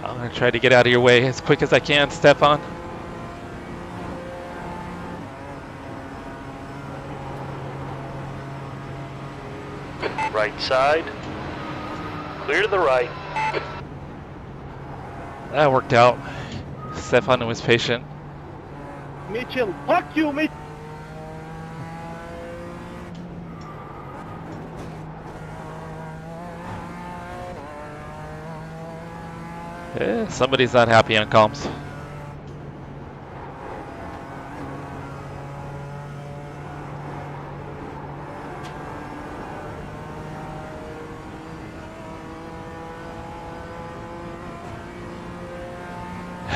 I'm gonna try to get out of your way as quick as I can, Stefan. Right side. Clear to the right. That worked out. Stefan was patient. Mitchell, fuck you, Mitchell. Somebody's not happy on comms.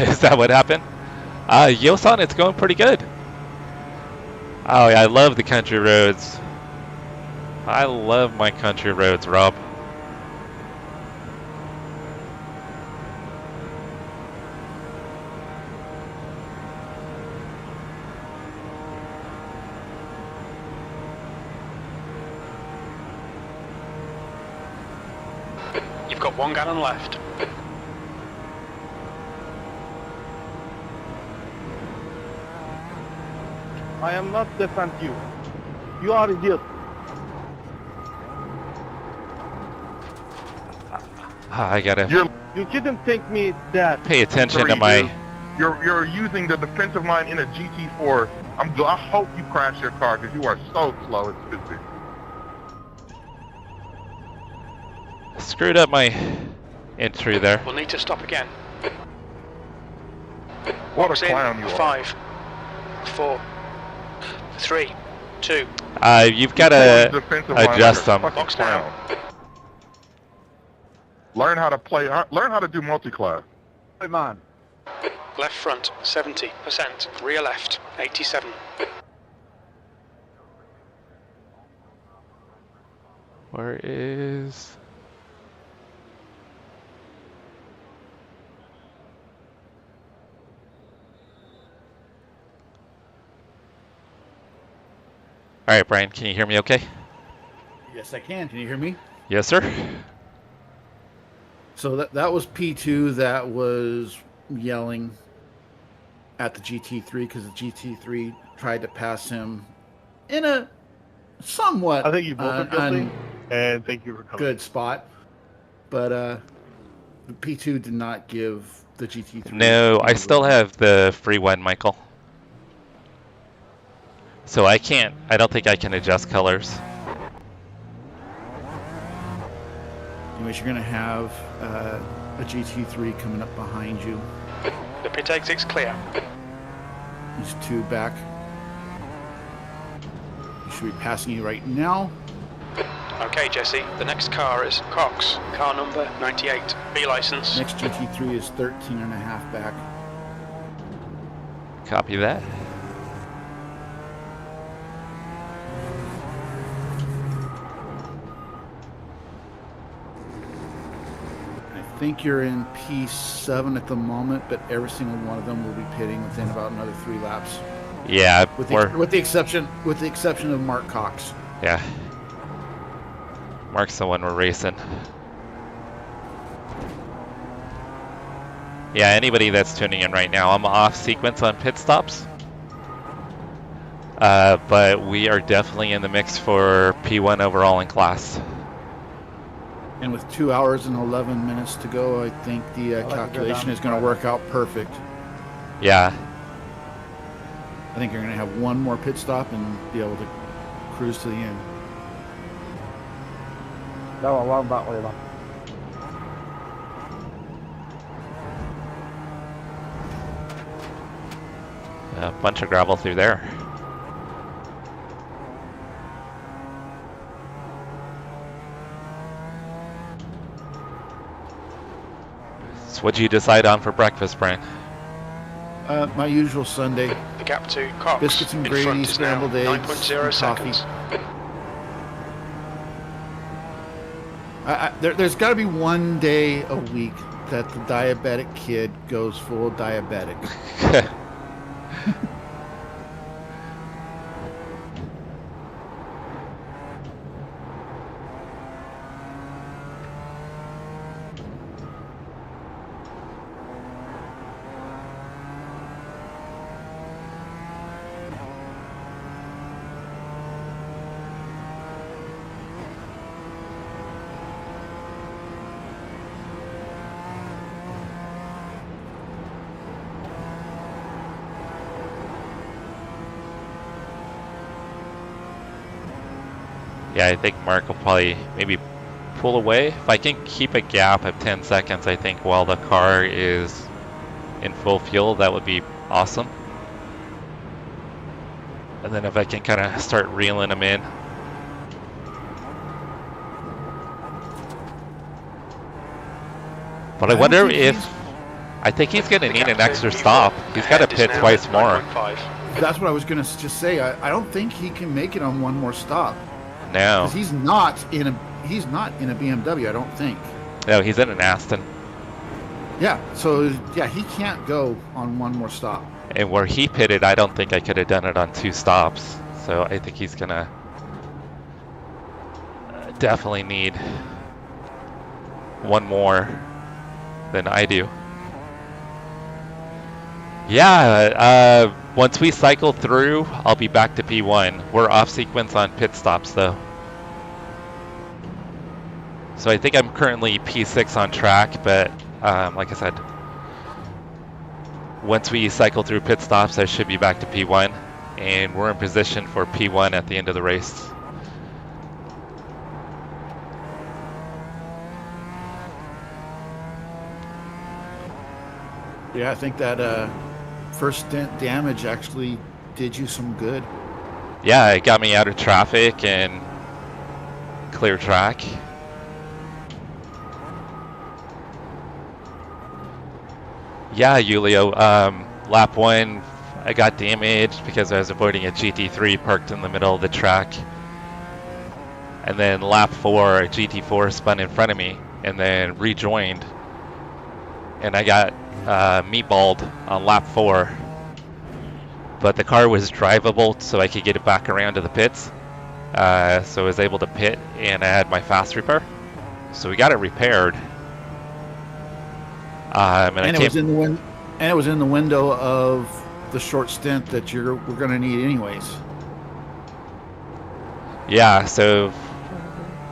Is that what happened? Yosan, it's going pretty good. Oh yeah, I love the country roads. I love my country roads, Rob. You've got 1 gallon left. I am not defend you. You are idiot. I gotta You didn't think me that. pay attention to my... You're using the defensive line in a GT4. I hope you crash your car because you are so slow and stupid. Screwed up my entry there. We'll need to stop again. What Box a clown you are. 5, 4, 3, 2. You've gotta Defensive line adjust like a them. fucking Box down. clown. Learn how to play. Learn how to do multi-class. Hey man. Left front, 70%. Rear left, 87. Where is... Alright, Brian, can you hear me okay? Yes, I can. Can you hear me? Yes, sir. So that was P2 that was yelling at the GT3 because the GT3 tried to pass him in a somewhat I think you both are guilty. And thank you for coming. good spot. But the P2 did not give the GT3... No, I still have the free one, Michael. So I don't think I can adjust colors. Anyways, you're going to have a GT3 coming up behind you. The pit exit's clear. These two back. He should be passing you right now. Okay, Jesse, the next car is Cox, car number 98, B license. Next GT3 is 13 and a half back. Copy that. I think you're in P7 at the moment, but every single one of them will be pitting within about another 3 laps. Yeah, With the exception of Mark Cox. Yeah. Mark's the one we're racing. Yeah, anybody that's tuning in right now, I'm off sequence on pit stops. But we are definitely in the mix for P1 overall in class. And with 2 hours and 11 minutes to go, I think the calculation is going to work out perfect. Yeah. I think you're going to have one more pit stop and be able to cruise to the end. A bunch of gravel through there. So what'd you decide on for breakfast, Brian? My usual Sunday. The gap to Cox Biscuits and in gravy, front is now scrambled eggs, 9.0 and coffee. seconds. There's got to be one day a week that the diabetic kid goes full diabetic. Yeah, I think Mark will probably maybe pull away. If I can keep a gap of 10 seconds, I think, while the car is in full fuel, that would be awesome. And then if I can kind of start reeling them in. But I wonder if... I think he's going to need an extra stop. He's got to pit twice more. That's what I was going to just say. I don't think he can make it on one more stop. No. Because he's not in a BMW, I don't think. No, he's in an Aston. Yeah, so yeah, he can't go on one more stop. And where he pitted, I don't think I could have done it on 2 stops. So I think he's gonna definitely need one more than I do. Yeah, once we cycle through, I'll be back to P1. We're off sequence on pit stops though. So I think I'm currently P6 on track, but like I said, once we cycle through pit stops, I should be back to P1, and we're in position for P1 at the end of the race. Yeah, I think that first stint damage actually did you some good. Yeah, it got me out of traffic and clear track. Yeah, Julio, lap 1, I got damaged because I was avoiding a GT3 parked in the middle of the track. And then lap 4, a GT4 spun in front of me and then rejoined. And I got meatballed on lap 4. But the car was drivable so I could get it back around to the pits. So I was able to pit and I had my fast repair. So we got it repaired. And it was in the window of the short stint that we're going to need anyways. Yeah, so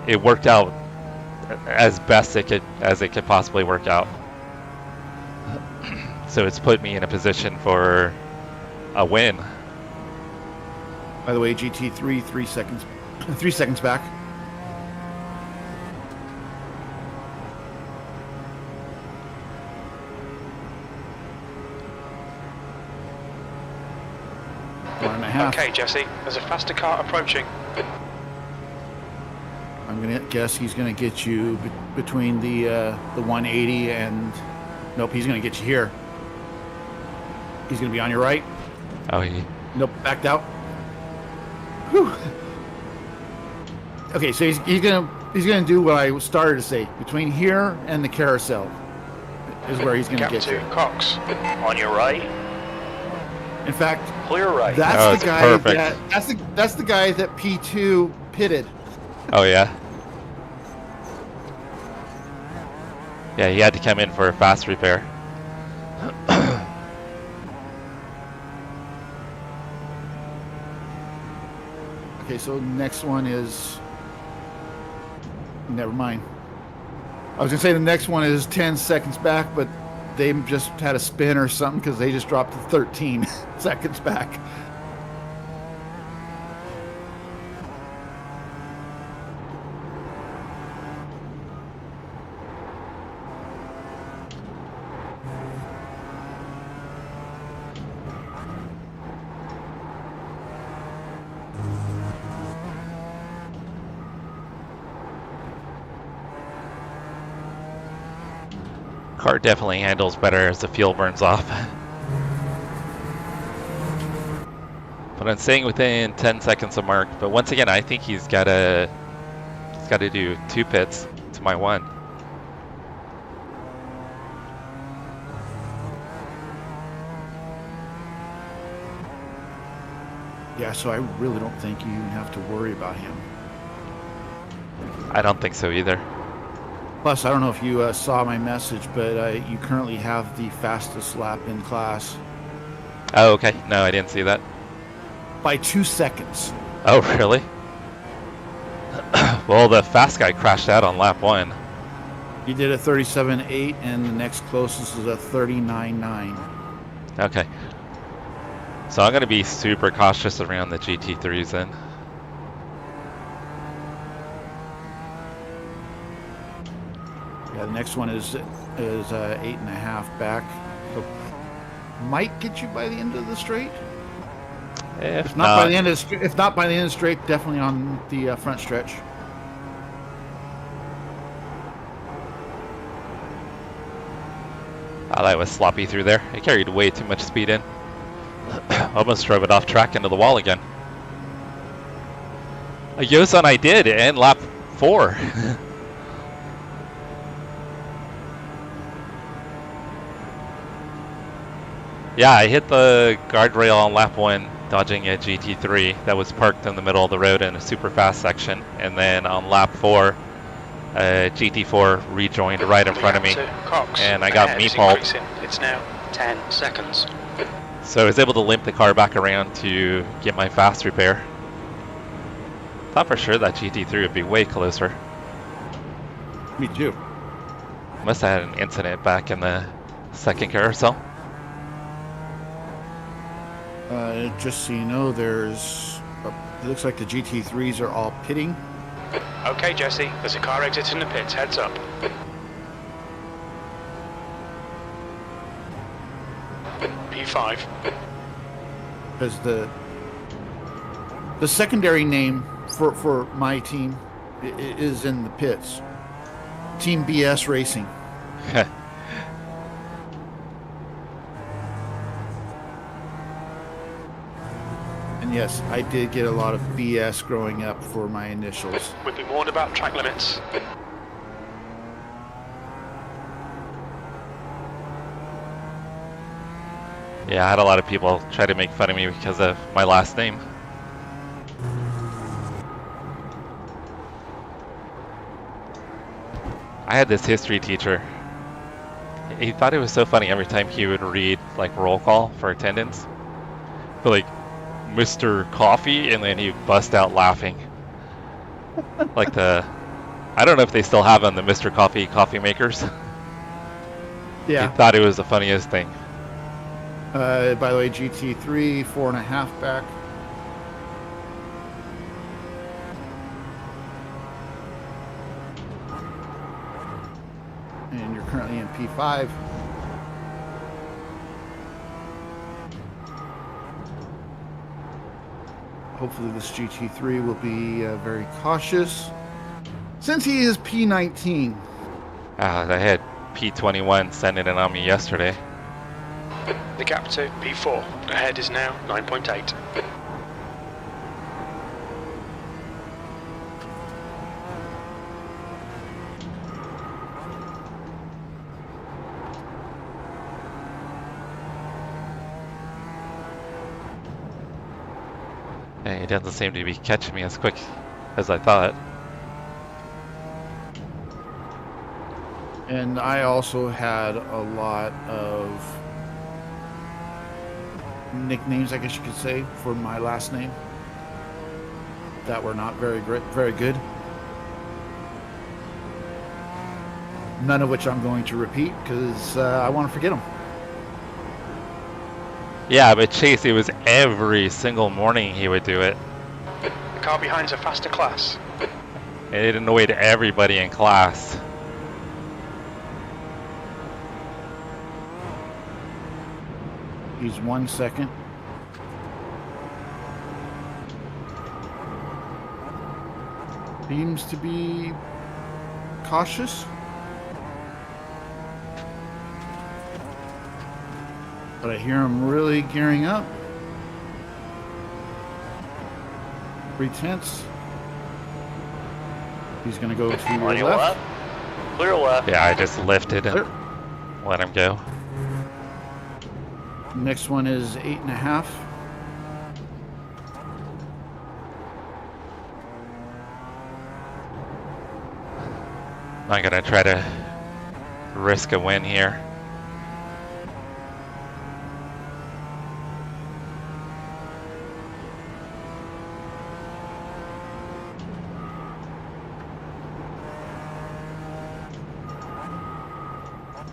it worked out as best as it could possibly work out. So it's put me in a position for a win. By the way, GT3 3 seconds back. Okay, Jesse, there's a faster car approaching. I'm gonna guess he's gonna get you between the 180 and nope, he's gonna get you here. He's gonna be on your right. Oh, Nope, backed out. Whew. Okay, so he's gonna do what I started to say, between here and the carousel. is where he's going to Gap get 2, to. Cox. On your right. In fact, Clear right. that's the guy perfect. that's the guy that P2 pitted. Oh yeah. Yeah, he had to come in for a fast repair. Okay, so next one is... Never mind. I was going to say the next one is 10 seconds back, but they just had a spin or something because they just dropped to 13 seconds back. Car definitely handles better as the fuel burns off. But I'm staying within 10 seconds of mark. But once again, I think he's got to do 2 pits to my 1. Yeah, so I really don't think you even have to worry about him. I don't think so either. Plus, I don't know if you saw my message, but you currently have the fastest lap in class Oh, okay. No, I didn't see that. by 2 seconds. Oh, really? Well, the fast guy crashed out on lap 1. You did a 37.8, and the next closest is a 39.9. Okay. So I'm going to be super cautious around the GT3s then. Yeah, the next one is 8.5 back. So might get you by the end of the straight. If Not by the end of if not by the end of the straight, definitely on the front stretch. Oh, that was sloppy through there. I carried way too much speed in. Almost drove it off track into the wall again. A Yosan I did, and lap 4. Yeah, I hit the guardrail on lap 1, dodging a GT3 that was parked in the middle of the road in a super fast section. And then on lap 4, GT4 rejoined right in front of me. And I got meatballed. It's now 10 seconds. So I was able to limp the car back around to get my fast repair. Thought for sure that GT3 would be way closer. Me too. Must have had an incident back in the second carousel. Just so you know, there's... it looks like the GT3s are all pitting. Okay, Jesse, there's a car exiting the pits. Heads up. P5. Because the secondary name for my team is in the pits. Team BS Racing. And yes, I did get a lot of BS growing up for my initials. We've been warned about track limits. Yeah, I had a lot of people try to make fun of me because of my last name. I had this history teacher. He thought it was so funny every time he would read like roll call for attendance. But like, Mr. Coffee, and then he'd bust out laughing. Like I don't know if they still have them, the Mr. Coffee coffee makers. Yeah. He thought it was the funniest thing. By the way, GT3, 4.5 back. And you're currently in P5. Hopefully this GT3 will be very cautious, since he is P19. I had P21 sending it on me yesterday. The gap to P4. Ahead is now 9.8. He doesn't seem to be catching me as quick as I thought. And I also had a lot of nicknames, I guess you could say, for my last name that were not very good. None of which I'm going to repeat because I want to forget them. Yeah, but Chase, it was every single morning he would do it. The car behind's a faster class. And it annoyed everybody in class. He's 1 second. Seems to be cautious. But I hear him really gearing up. 3/10. He's going to go to On your left. left. Clear left. Yeah, I just lifted and Clear. let him go. Next one is 8.5. I'm gonna try to risk a win here.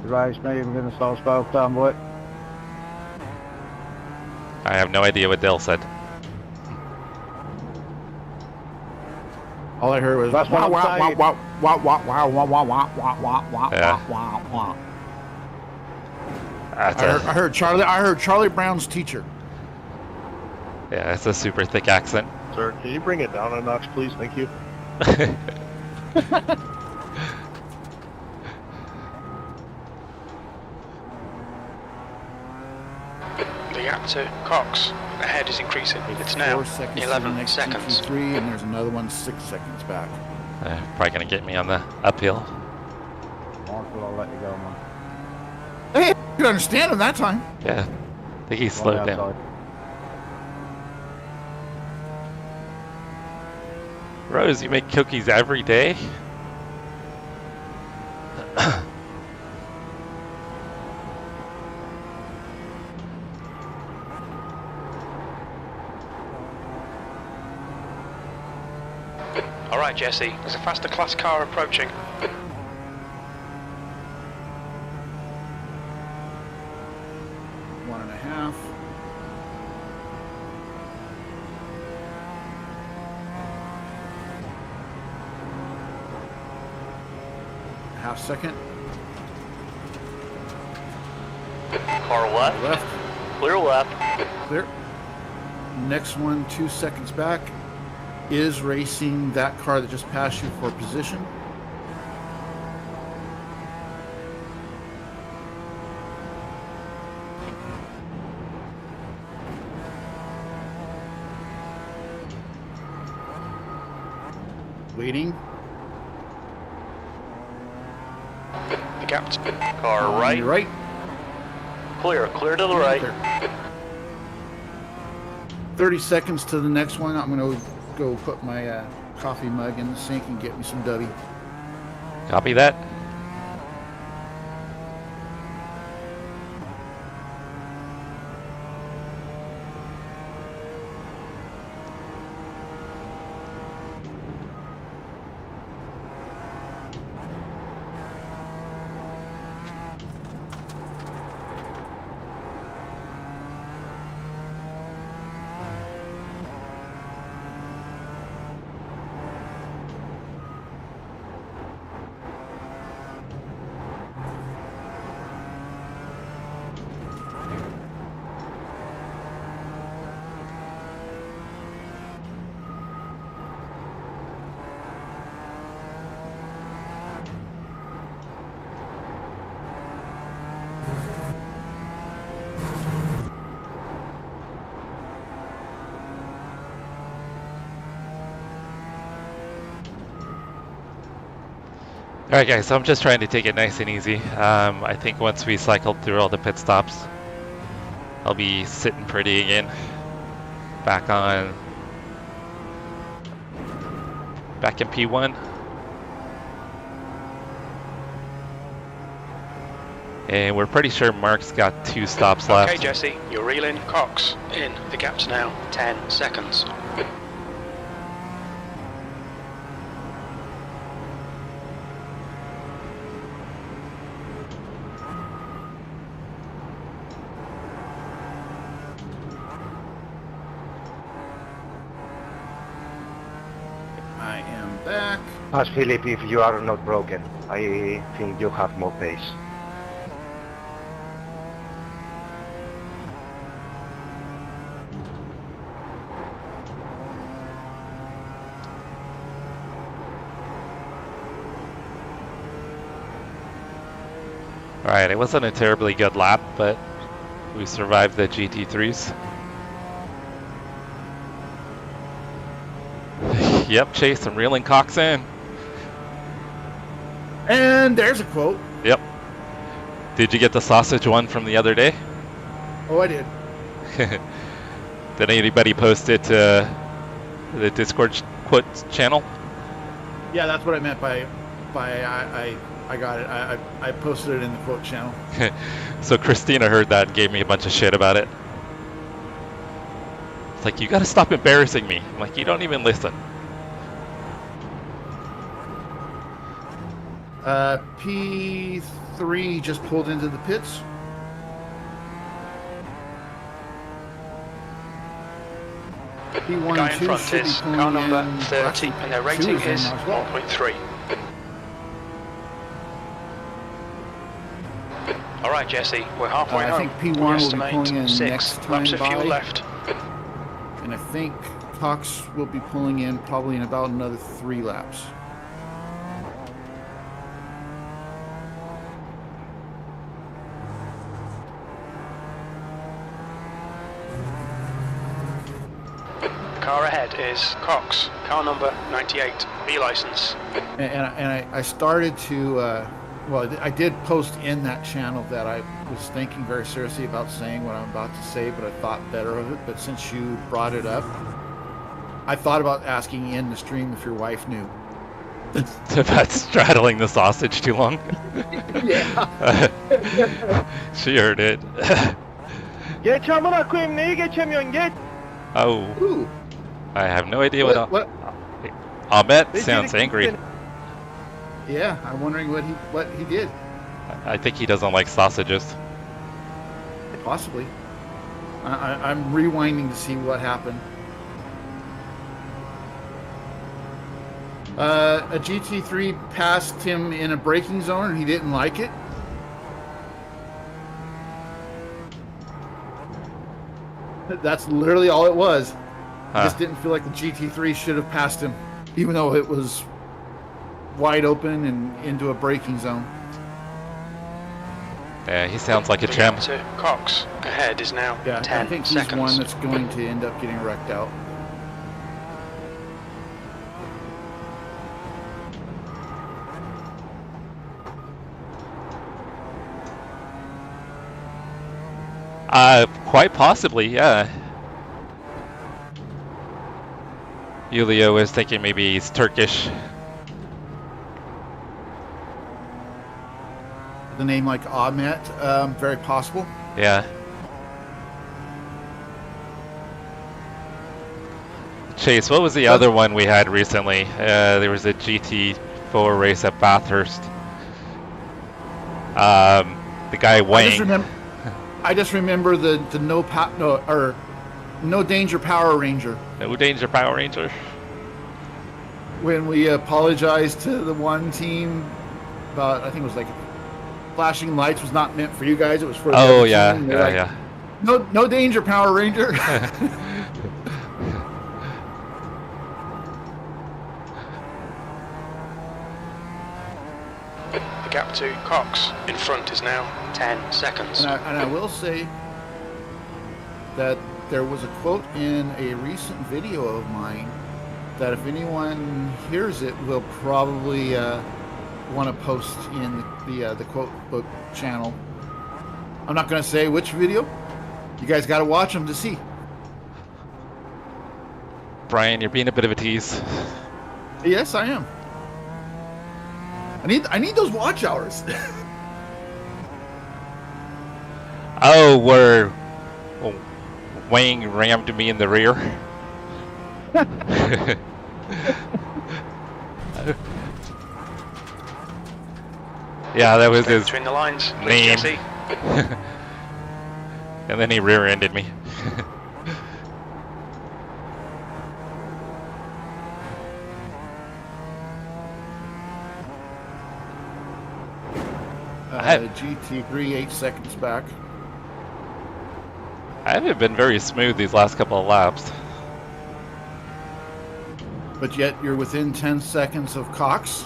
Right, maybe we're going to slow spell down, boy. I have no idea what Dale said. All I heard was That's what wow, I'm wow, saying. wow, wow, wow, wow, wow, wow, wow, wow, wow, Yeah. wow, wow. That's I heard Charlie Brown's teacher. yeah, it's a super thick accent. Sir, can you bring it down a notch, please? Thank you. The gap to Cox ahead is increasing. It's now 4 seconds to the 11 next seconds. GT3, and there's another one 6 seconds back. Probably gonna get me on the uphill. Marshall, I'll let you go, man. Hey, I could understand him that time. Yeah, I think he slowed down. Outside. Rose, you make cookies every day? All right, Jesse, there's a faster class car approaching. 1.5. Half second. Car left. Left. Clear left. Clear. Next one 2 seconds back is racing that car that just passed you for position. Waiting. The gap to Car On right. your right. Clear to the right. Clear. 30 seconds to the next one. I'm going to go put my coffee mug in the sink and get me some W. Copy that. Alright guys, so I'm just trying to take it nice and easy. I think once we cycled through all the pit stops, I'll be sitting pretty again. Back on back in P1. And we're pretty sure Mark's got 2 stops left. Okay, Jesse, you're reeling. Cox, in. The gap's now 10 seconds. I am back. As Philip, if you are not broken, I think you have more pace. Alright, it wasn't a terribly good lap, but we survived the GT3s. Yep, Chase, I'm reeling Cox in. And there's a quote. Yep. Did you get the sausage one from the other day? Oh, I did. Did anybody post it to the Discord quotes channel? Yeah, that's what I meant by I got it. I posted it in the quote channel. So Christina heard that and gave me a bunch of shit about it. It's like, you gotta stop embarrassing me. I'm like, you don't even listen. P3 just pulled into the pits. P1 Guy and in 2 front should be is pulling car number in. 30, and their rating Two is in as well. 1.3. All right, Jesse, we're halfway I home. think P1 We will be estimate pulling in 6 next laps time of fuel by. left. And I think Cox will be pulling in probably in about another 3 laps. The car ahead is Cox, car number 98, B license. And I started to, well, I did post in that channel that I was thinking very seriously about saying what I'm about to say, but I thought better of it. But since you brought it up, I thought about asking in the stream if your wife knew. About straddling the sausage too long. Yeah. She heard it. Geç amına koyayım, neyi geçemiyorsun, geç. Oh, Ooh. I have no idea what. What? Ahmet sounds angry. Yeah, I'm wondering what he did. I think he doesn't like sausages. Possibly. I'm rewinding to see what happened. A GT3 passed him in a braking zone and he didn't like it. That's literally all it was. He just didn't feel like the GT3 should have passed him, even though it was wide open and into a braking zone. Yeah, he sounds like a The champ. gap to Cox ahead is now Yeah, 10 I think he's seconds. one that's going to end up getting wrecked out. Quite possibly, yeah. Julio was thinking maybe he's Turkish. The name like Ahmet, very possible. Yeah. Chase, what was the other one we had recently? There was a GT4 race at Bathurst. The guy Wang. I just remember the no danger Power Ranger. No danger, Power Ranger. When we apologized to the one team about, I think it was like flashing lights was not meant for you guys. It was for the Oh other yeah, team. yeah, Like, yeah. No danger, Power Ranger. The gap to Cox in front is now 10 seconds. And I will say that there was a quote in a recent video of mine that if anyone hears it will probably want to post in the quote book channel. I'm not going to say which video. You guys got to watch them to see. Brian, you're being a bit of a tease. Yes, I am. I need those watch hours. Oh, where Wayne rammed me in the rear. Yeah, that was his Between the lines, name. Jesse. And then he rear-ended me. GT3 8 seconds back. I haven't been very smooth these last couple of laps. But yet you're within 10 seconds of Cox.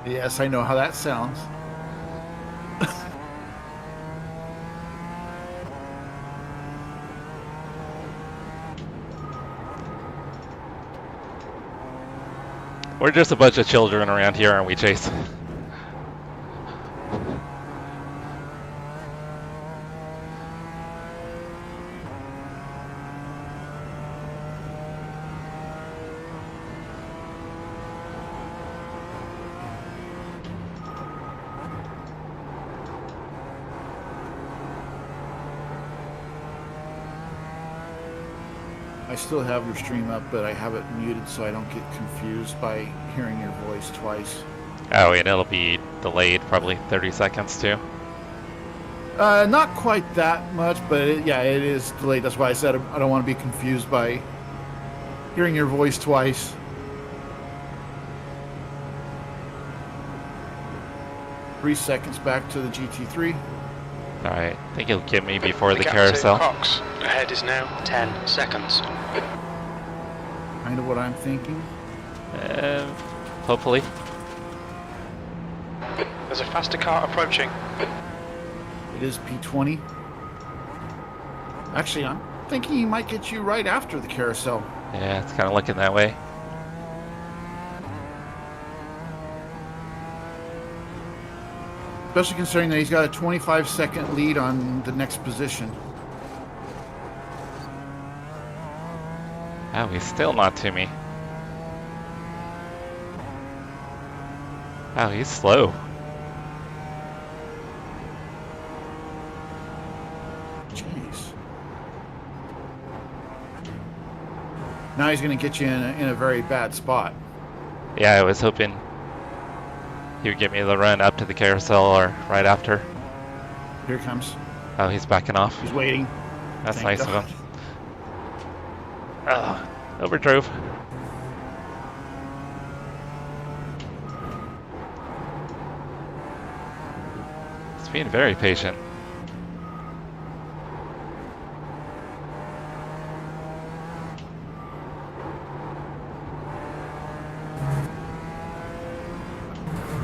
Yes, I know how that sounds. We're just a bunch of children around here, aren't we, Chase? I still have your stream up, but I have it muted so I don't get confused by hearing your voice twice. Oh, and it'll be delayed probably 30 seconds too. Not quite that much, but yeah, it is delayed. That's why I said I don't want to be confused by hearing your voice twice. Three seconds back to the GT3. Alright, I think he'll get me before the gap carousel. to Cox ahead is now 10 seconds. Kind of what I'm thinking. Hopefully. There's a faster car approaching. It is P20. Actually, I'm thinking he might get you right after the carousel. Yeah, it's kind of looking that way. Especially considering that he's got a 25-second lead on the next position. Oh, he's still not to me. Oh, he's slow. Jeez. Now he's going to get you in a very bad spot. Yeah, I was hoping he would give me the run up to the carousel or right after. Here he comes. Oh, he's backing off. He's waiting. That's Thank nice God. of him. Oh, overdrove. He's being very patient.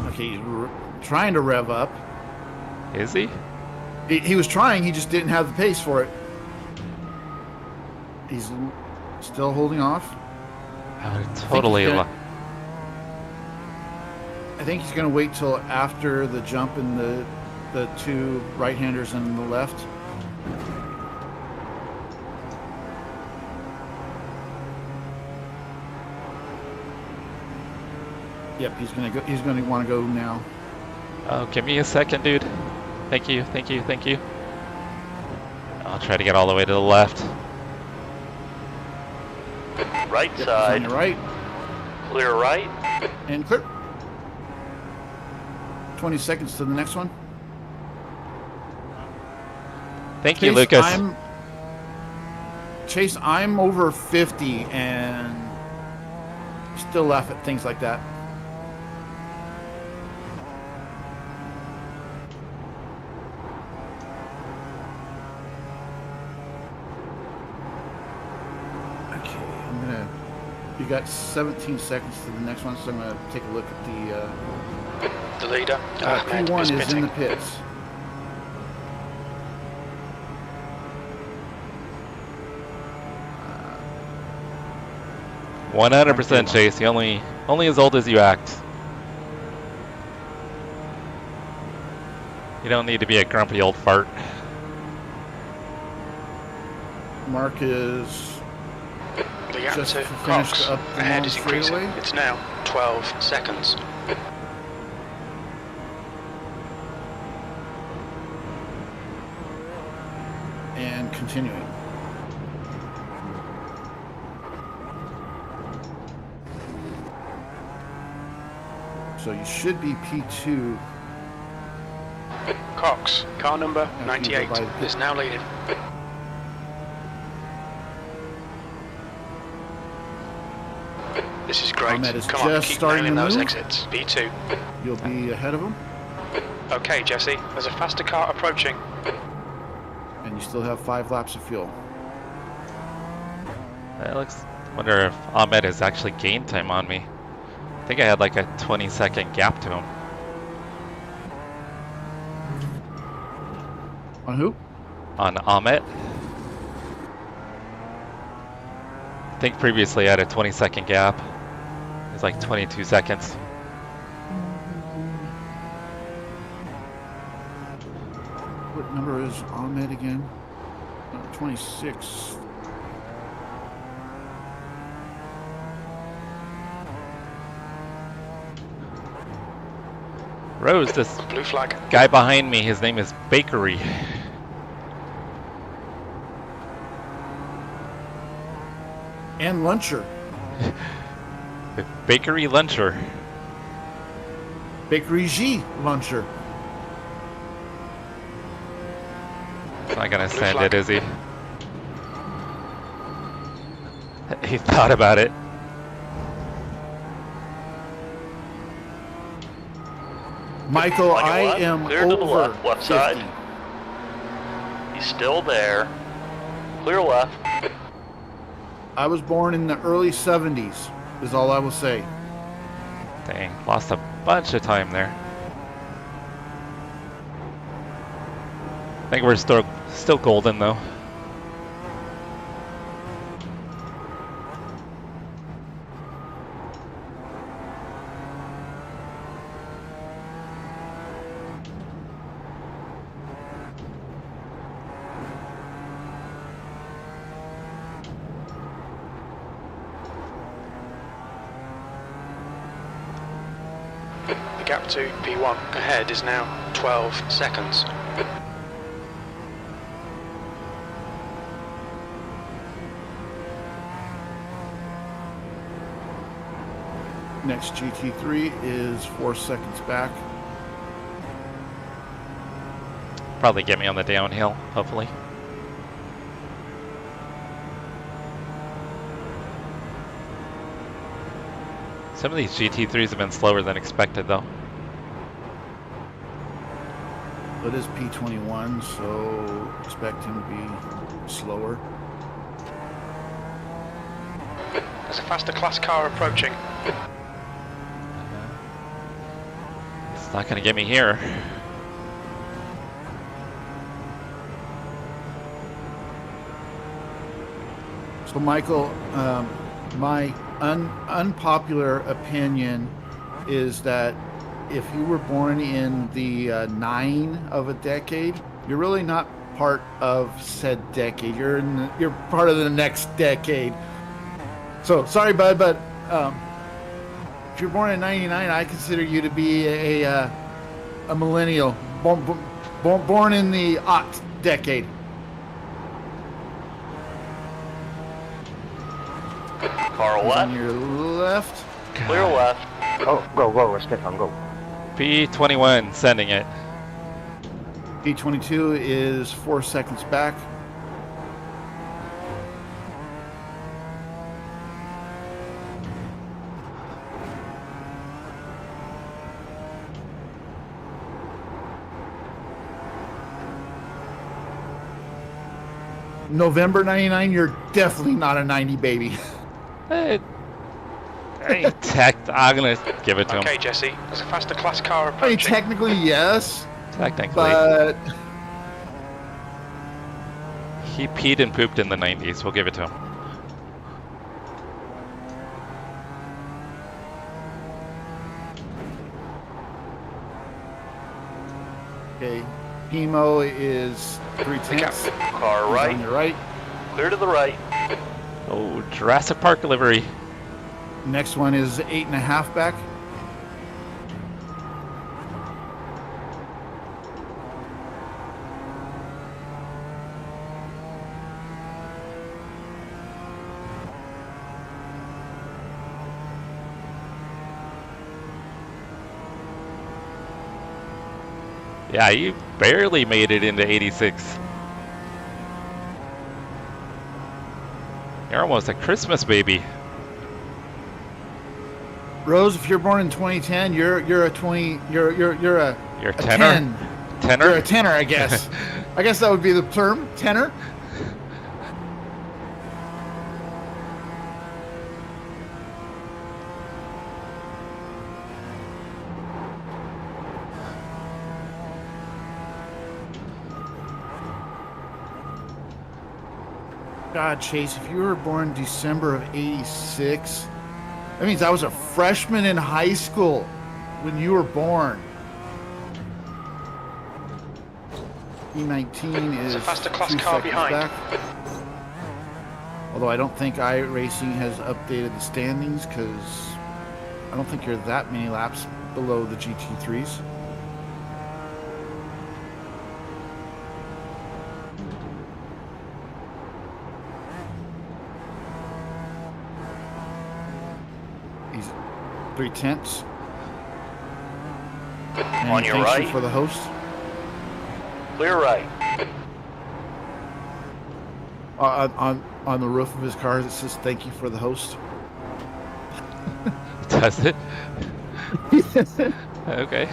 Okay, he's trying to rev up. Is he? He was trying, he just didn't have the pace for it. He's still holding off. Oh, totally. I think he's going to wait till after the jump in the two right-handers and the left. Yep, he's going to go. He's going to want to go now. Oh, give me a second, dude. Thank you, thank you, thank you. I'll try to get all the way to the left. Right Yep, side. on your right Clear right. and clear. 20 seconds to the next one. Thank you, Lucas. Chase, I'm over 50 and still laugh at things like that. Okay, you got 17 seconds to the next one, so I'm gonna take a look at The leader, Ahmed, P1 is is in pitting. the pits. Uh, 100% Chase. You only as old as you act. You don't need to be a grumpy old fart. Mark is The gap Just to finished Cox up the ahead long is increasing. straightaway. It's now 12 seconds. And continuing. So you should be P2. Cox, car number you 98, go by the- is now leading. This is great. Ahmed is Come on, just keep starting nailing to those move. exits. P2. You'll be ahead of him, Okay, Jesse, there's a faster car approaching. and you still have 5 laps of fuel. It looks. Wonder if Ahmed has actually gained time on me. I think I had like a 20-second gap to him. On who? On Ahmed. I think previously I had a 20-second gap. It was like 22 seconds. What number is Ahmed again? 26. Rose, this Blue flag. guy behind me, his name is Bakery. And Luncher. Bakery Luncher. Bakery G Luncher. He's not gonna Blue send flag. it, is he? He thought about it. Michael, On your I left, am clear to the over left, left 50. side. He's still there. Clear left. I was born in the early 70s, is all I will say. Dang, lost a bunch of time there. I think we're still golden though. The gap to P1 ahead is now 12 seconds. Next GT3 is 4 seconds back. Probably get me on the downhill, hopefully. Some of these GT3s have been slower than expected though. It is P21, so expect him to be slower. There's a faster class car approaching. It's not gonna get me here. So Michael, my unpopular opinion is that if you were born in the 9 of a decade, you're really not part of said decade. You're part of the next decade. So sorry, bud, but if you're born in '99, I consider you to be a millennial, born in the aught decade. Car On left. your left. Clear left. Go, Stefan, go. P21 sending it. P22 is 4 seconds back. November 99, you're definitely not a 90 baby. I'm gonna give it to him. Okay, Jesse, there's a faster class car I mean, approaching. technically, yes, Technically. but He peed and pooped in the 90s. We'll give it to him. okay. Pimo is 3/10. Car On right. your right. Clear to the right. Oh, Jurassic Park livery. Next one is 8.5 back. Yeah, you barely made it into 86. You're almost a Christmas baby. Rose, if you're born in 2010, you're a 20. You're a You're a a tenor. 10. Tenor. You're a tenor, I guess. I guess that would be the term, tenor. God, Chase, if you were born December of 86, that means I was a freshman in high school when you were born. E19 is a faster class 2 car seconds behind. back. Although I don't think iRacing has updated the standings because I don't think you're that many laps below the GT3s. He's 3/10. On your right. For the host. Clear right. On the roof of his car, it says "Thank you for the host." Does it? Okay.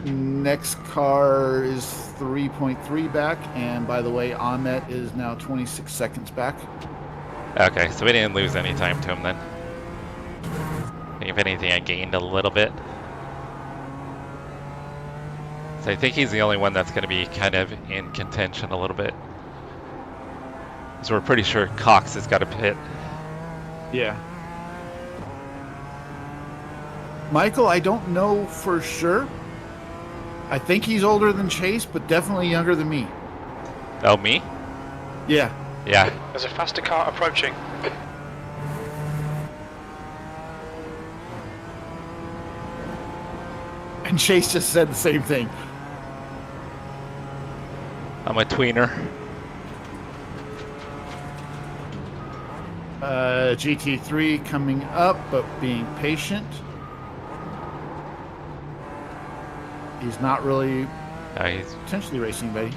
Next car is 3.3 back, and by the way, Ahmet is now 26 seconds back. Okay, so we didn't lose any time to him then. If anything, I gained a little bit. So I think he's the only one that's going to be kind of in contention a little bit. So we're pretty sure Cox has got a pit. Yeah. Michael, I don't know for sure. I think he's older than Chase, but definitely younger than me. Oh, me? Yeah. Yeah. There's a faster car approaching. And Chase just said the same thing. I'm a tweener. GT3 coming up, but being patient. He's not really He's potentially racing, buddy.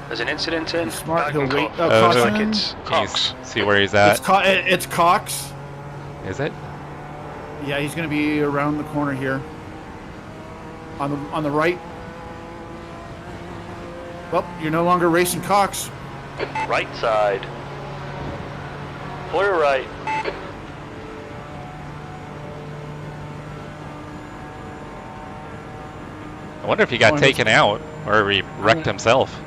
There's an incident in. He's smart. He'll wait. Oh, Caution. Like it's Can you Cox. see where he's at? It's Cox. Is it? Yeah, he's going to be around the corner here. On the right. Well, you're no longer racing Cox. Right side. Clear right. I wonder if he got taken out or he wrecked himself.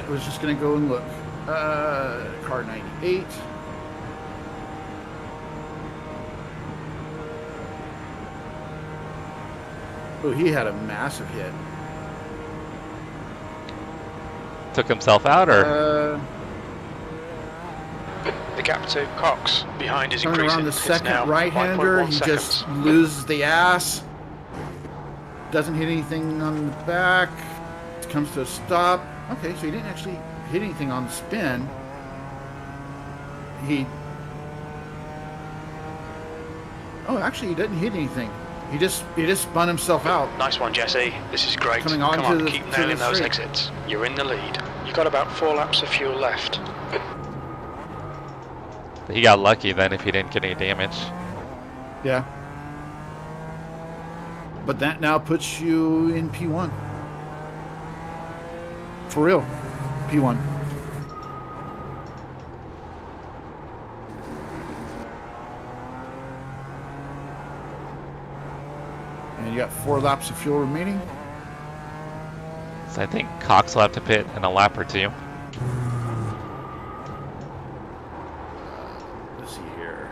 Was just going to go and look. Car 98. Oh, he had a massive hit. Took himself out or? The gap to Cox behind is Turning increasing. around the It's second now right-hander, 5.1 he seconds. just loses the ass. Doesn't hit anything on the back. Comes to a stop. Okay, so he didn't actually hit anything on the spin. Actually, he didn't hit anything. He just spun himself out. Nice one, Jesse. This is great. Coming Come on on, to the- keep to nailing the those straight. exits. You're in the lead. You've got about 4 laps of fuel left. He got lucky then if he didn't get any damage. Yeah. But that now puts you in P1. For real. P1. And you got 4 laps of fuel remaining. So I think Cox will have to pit in a lap or two. Let's see here.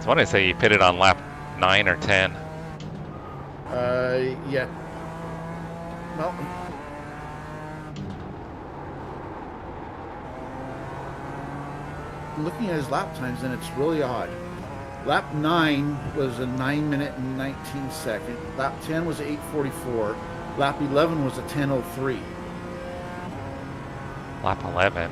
I want to say he pitted on lap 9 or 10. Yeah. Well, looking at his lap times, then it's really odd. Lap 9 was a 9 minute and 19 second. Lap 10 was 8:44. Lap 11 was a 10:03. Lap 11.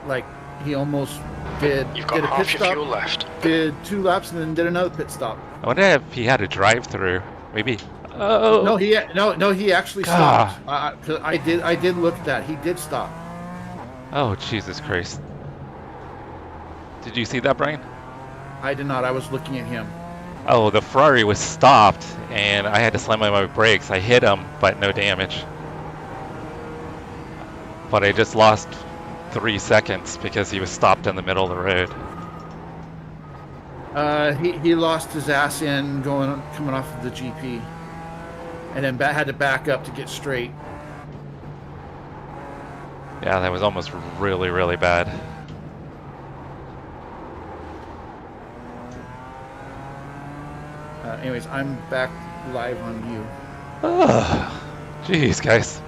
Like he almost did. You've got did a half pit your stop, fuel left. did 2 laps, and then did another pit stop. I wonder if he had a drive-through. Maybe. Oh. No, he actually stopped. I did look at that. He did stop. Oh, Jesus Christ. Did you see that, Brian? I did not. I was looking at him. Oh, the Ferrari was stopped, and I had to slam on my brakes. I hit him, but no damage. But I just lost 3 seconds because he was stopped in the middle of the road. He lost his ass in coming off of the GP, and then had to back up to get straight. Yeah, that was almost really, really bad. Anyways, I'm back live on you. Jeez, guys.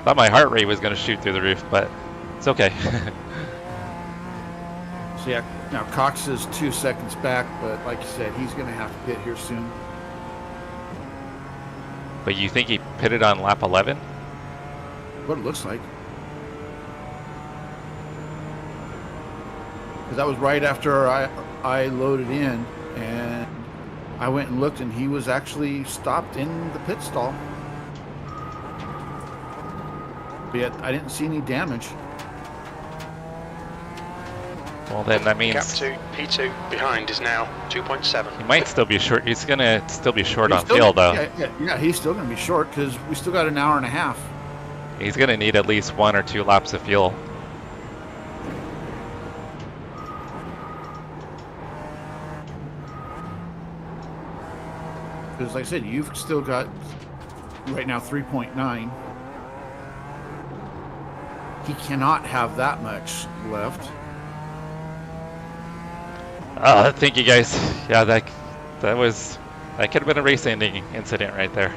Thought my heart rate was going to shoot through the roof, but it's okay. So yeah, now Cox is 2 seconds back, but like you said, he's going to have to pit here soon. But you think he pitted on lap 11? What it looks like. Because that was right after I loaded in, and I went and looked, and he was actually stopped in the pit stall. But yet I didn't see any damage. Well, then that means Gap to P2 behind is now 2.7. he might still be short. He's going to still be short on fuel, though. Yeah, he's still going to be short because we still got an hour and a half. He's going to need at least 1 or 2 laps of fuel. Because like I said, you've still got right now 3.9. He cannot have that much left. Thank you, guys. Yeah, that could have been a race-ending incident right there.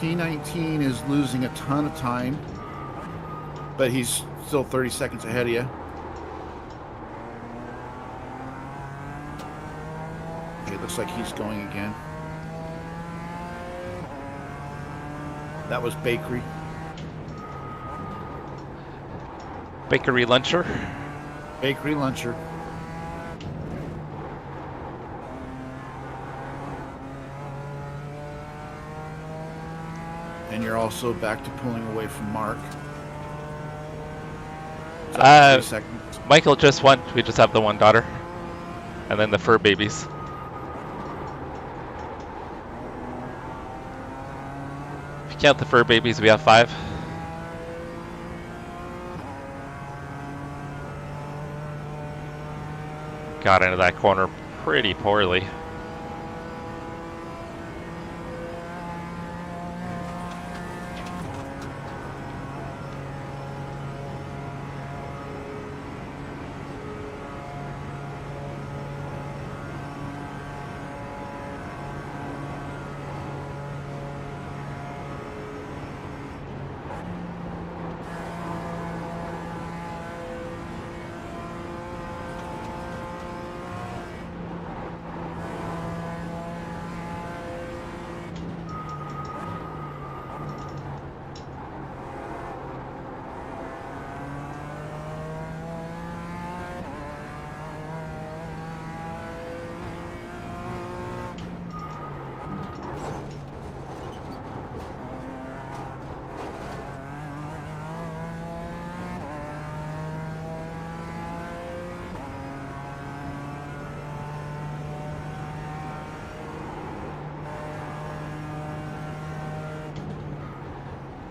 P19 is losing a ton of time, but he's still 30 seconds ahead of you. Okay, looks like he's going again. That was Bakery. Bakery Luncher. Bakery Luncher. And you're also back to pulling away from Mark. 3 seconds. Michael just won. We just have the one daughter. And then the fur babies. If you count the fur babies, we have 5. Got into that corner pretty poorly.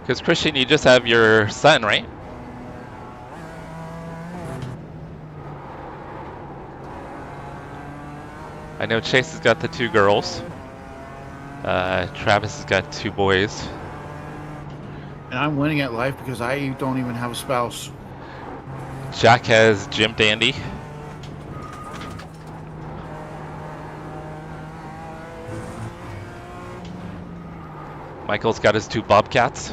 Because Christian, you just have your son, right? I know Chase has got the 2 girls. Travis has got 2 boys. And I'm winning at life because I don't even have a spouse. Jack has Jim Dandy. Michael's got his 2 Bobcats.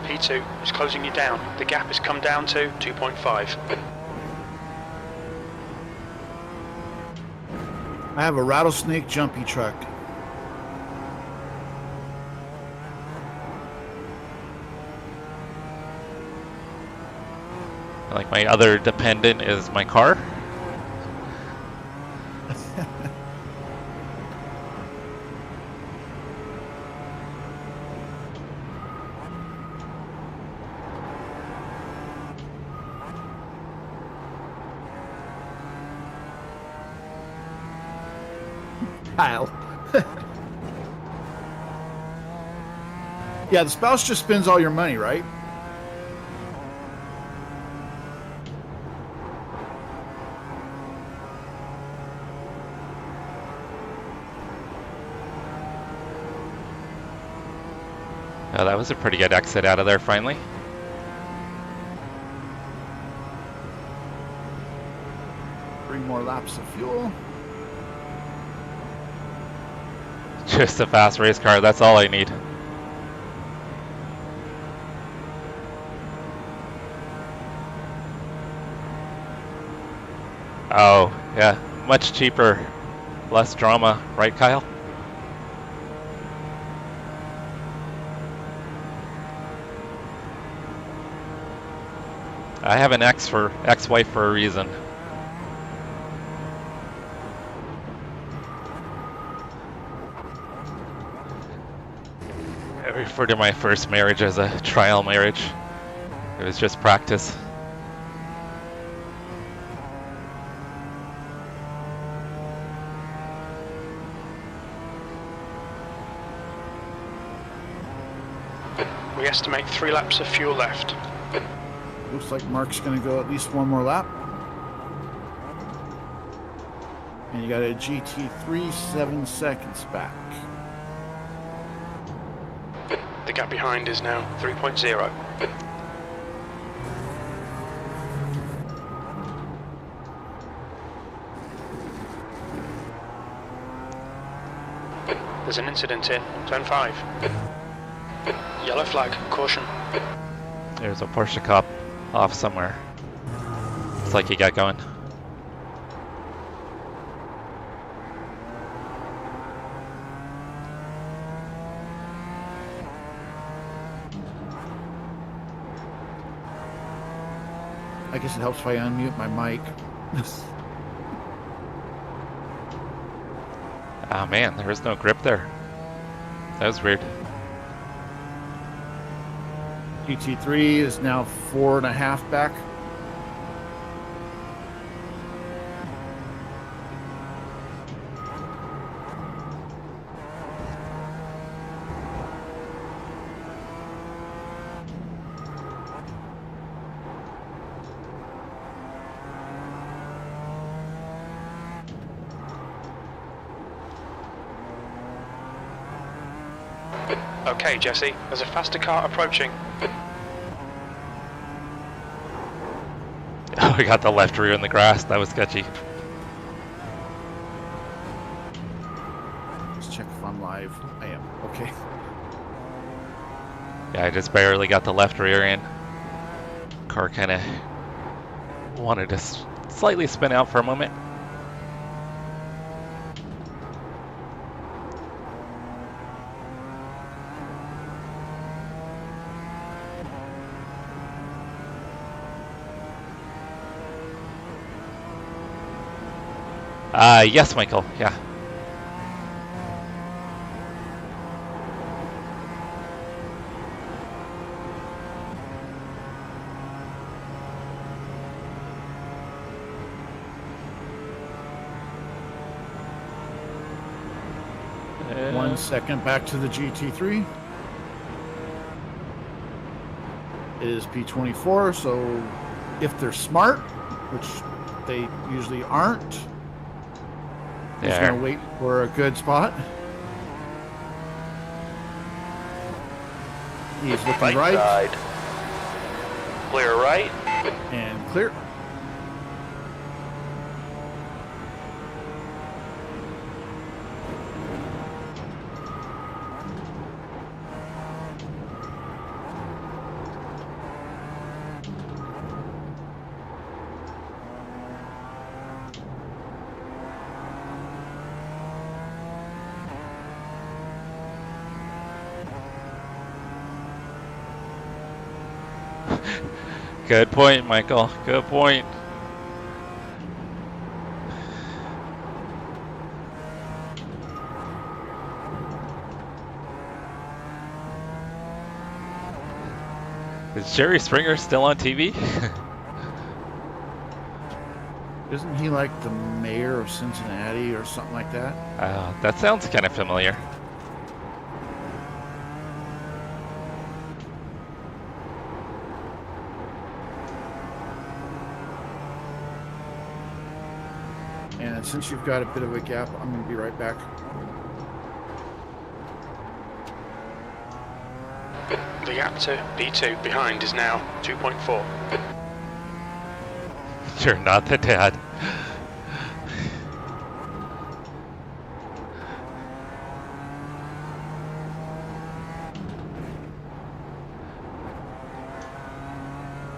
P2 is closing you down. The gap has come down to 2.5. I have a rattlesnake jumpy truck. Like my other dependent is my car. Kyle. Yeah, the spouse just spends all your money, right? Oh, that was a pretty good exit out of there finally. Three more laps of fuel. Just a fast race car, that's all I need. Oh, yeah, much cheaper, less drama, right, Kyle? I have an ex-wife for a reason. I refer to my first marriage as a trial marriage. It was just practice. We estimate 3 laps of fuel left. Looks like Mark's going to go at least one more lap. And you got a GT3 7 seconds back. The gap behind is now 3.0. There's an incident in turn 5. Yellow flag, caution. There's a Porsche Cup off somewhere. Looks like he got going. I guess it helps if I unmute my mic. Oh man, there was no grip there. That was weird. GT3 is now 4.5 back. Okay, Jesse, there's a faster car approaching. Oh, we got the left rear in the grass. That was sketchy. Let's check if I'm live. I am. Okay. Yeah, I just barely got the left rear in. Car kind of wanted to slightly spin out for a moment. Yes, Michael, yeah. 1 second back to the GT3. It is P24, so if they're smart, which they usually aren't, just going to wait for a good spot. He's looking right. Side. Clear right. And clear. Good point, Michael. Good point. Is Jerry Springer still on TV? Isn't he like the mayor of Cincinnati or something like that? That sounds kind of familiar. And since you've got a bit of a gap, I'm going to be right back. The gap to P2 behind is now 2.4. You're not the dad.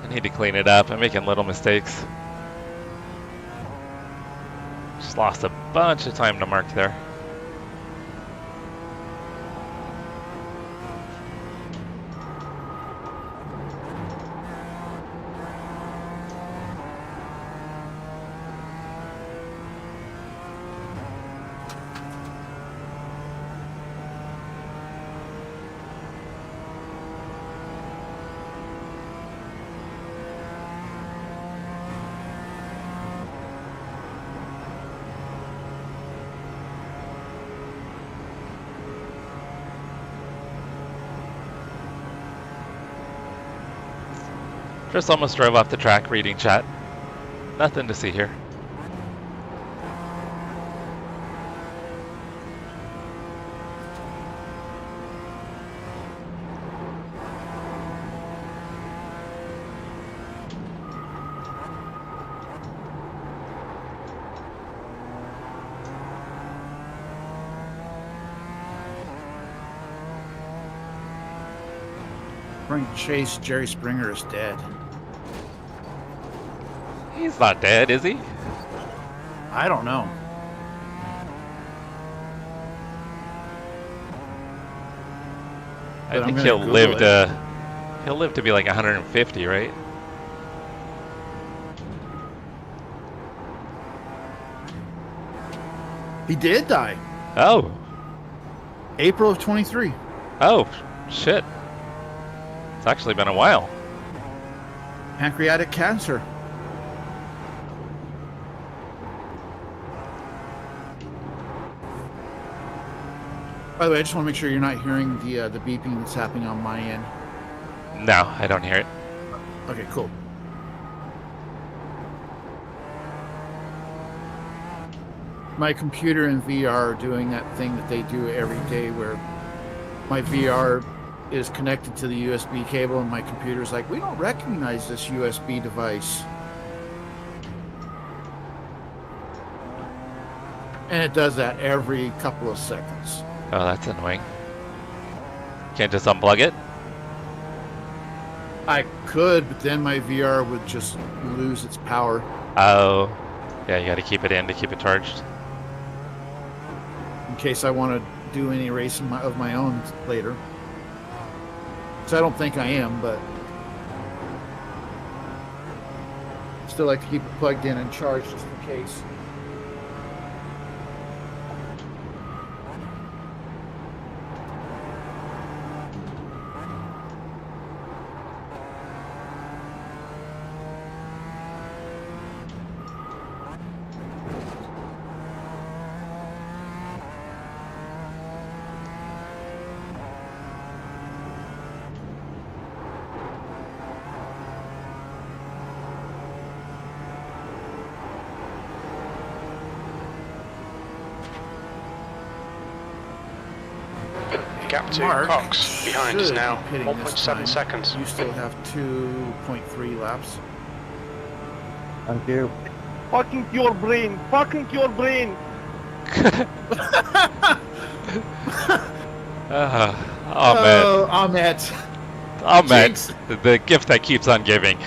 I need to clean it up. I'm making little mistakes. Just lost a bunch of time to mark there. Just almost drove off the track reading chat. Nothing to see here. Frank Chase, Jerry Springer is dead. He's not dead, is he? I don't know. I think he'll live to be like 150, right? He did die. Oh. April of 23. Oh, shit. It's actually been a while. Pancreatic cancer. By the way, I just want to make sure you're not hearing the beeping that's happening on my end. No, I don't hear it. Okay, cool. My computer and VR are doing that thing that they do every day where my VR is connected to the USB cable and my computer's like, we don't recognize this USB device. And it does that every couple of seconds. Oh, that's annoying. Can't just unplug it? I could, but then my VR would just lose its power. Oh. Yeah, you gotta keep it in to keep it charged. In case I want to do any racing of my own later. So I don't think I am, but still like to keep it plugged in and charged just in case. gap to Mark Cox behind is should now be pitting this 1.7 time. seconds. You still have 2.3 laps. Thank you. Fucking your brain. Fucking your brain. Oh, Ahmet. Ahmet, the gift that keeps on giving.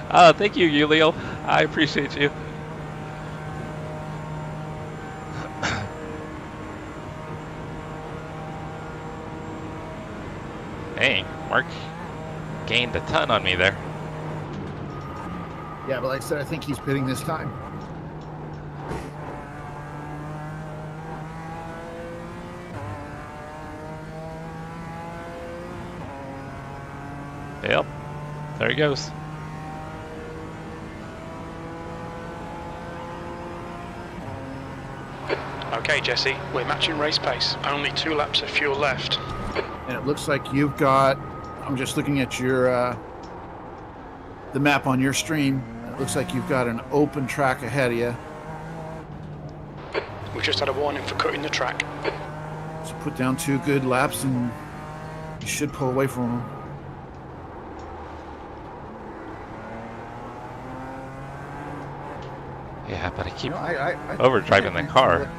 Thank you, Julio. I appreciate you. Dang, Mark gained a ton on me there. Yeah, but like I said, I think he's pitting this time. Yep, there he goes. Okay, Jesse, we're matching race pace. Only 2 laps of fuel left. And it looks like you've got, I'm just looking at your, the map on your stream. It looks like you've got an open track ahead of you. We just had a warning for cutting the track. So put down 2 good laps and you should pull away from them. Yeah, but I keep You know, I overdriving the car.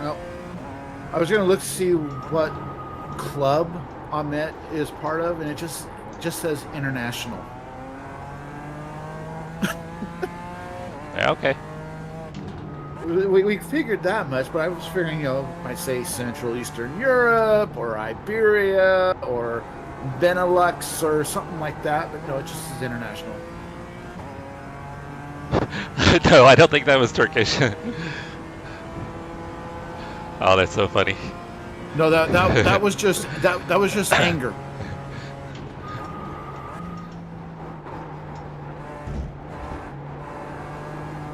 Well, I was gonna look to see what club Ahmet is part of, and it just says international. Yeah, okay. We figured that much, but I was figuring, you know, I say Central Eastern Europe or Iberia or Benelux or something like that, but no, it just says international. No, I don't think that was Turkish. Oh, that's so funny. No, that was just that was just anger.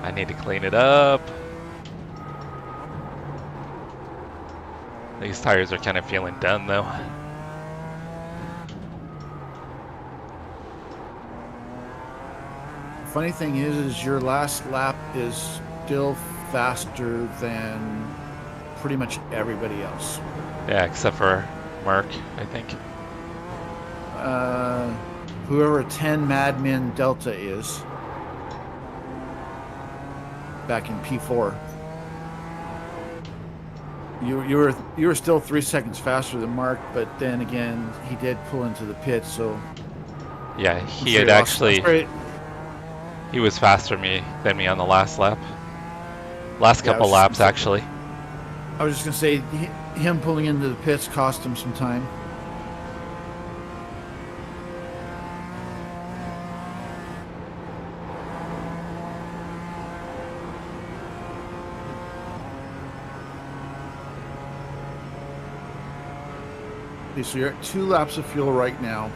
I need to clean it up. These tires are kind of feeling done though. Funny thing is your last lap is still faster than pretty much everybody else. Yeah, except for Mark, I think. Whoever 10 Madmen Delta is back in P4. You were still 3 seconds faster than Mark, but then again he did pull into the pit, so Yeah, he had actually. He was faster than me on the last lap. Last couple laps, actually. I was just gonna say, him pulling into the pits cost him some time. Okay, so you're at 2 laps of fuel right now.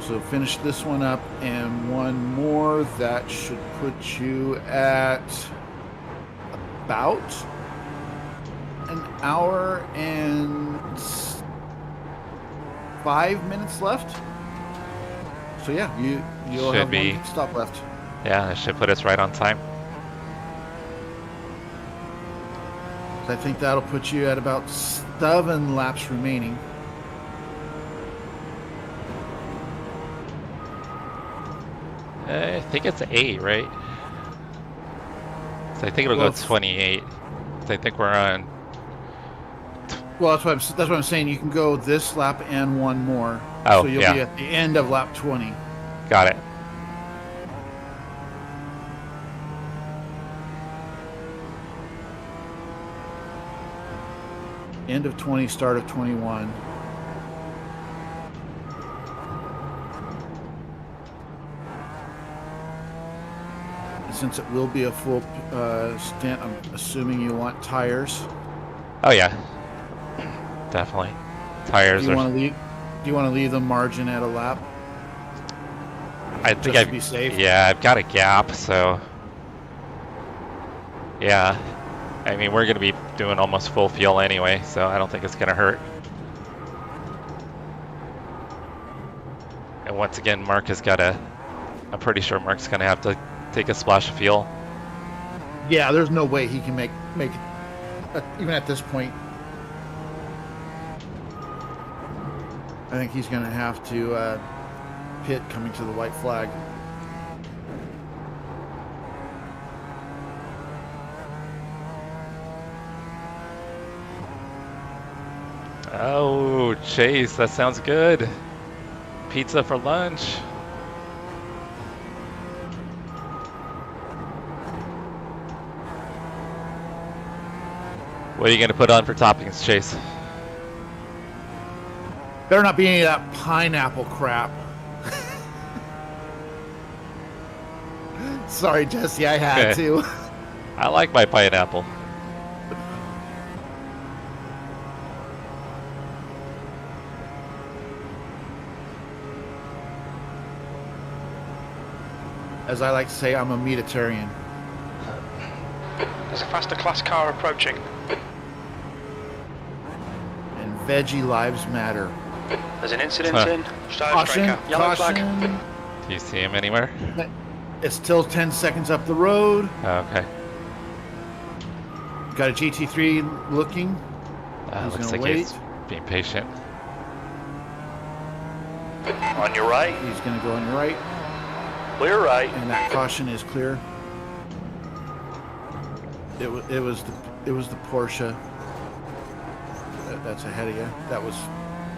So finish this one up and 1 more. That should put you at about an hour and 5 minutes left. So yeah, you'll have 1 stop left. Yeah, that should put us right on time. I think that'll put you at about 7 laps remaining. I think it's 8, right? So I think it'll go 28. So I think we're on. Well, that's what I'm saying. You can go this lap and 1 more. Oh, so you'll be at the end of lap 20. Got it. End of 20, start of 21. Since it will be a full stint, I'm assuming you want tires. Oh yeah, definitely. Tires Do you want to leave the margin at a lap? I think I'd be safe. Yeah, I've got a gap, so yeah. I mean, we're gonna be doing almost full fuel anyway, so I don't think it's gonna hurt. And once again, Mark has got I'm pretty sure Mark's gonna have to take a splash of fuel. Yeah, there's no way he can make even at this point. I think he's going to have to pit coming to the white flag. Oh, Chase, that sounds good. Pizza for lunch. What are you going to put on for toppings, Chase? Better not be any of that pineapple crap. Sorry, Jesse, I had to. I like my pineapple. As I like to say, I'm a meatitarian. There's a faster class car approaching. And veggie lives matter. There's an incident in. Caution, Yellow flag. Do you see him anywhere? It's still 10 seconds up the road. Okay. Got a GT3 looking. He's Looks gonna like wait. he's being patient. On your right. He's going to go on your right. Clear right. And that caution is clear. It was the Porsche that's ahead of you. That was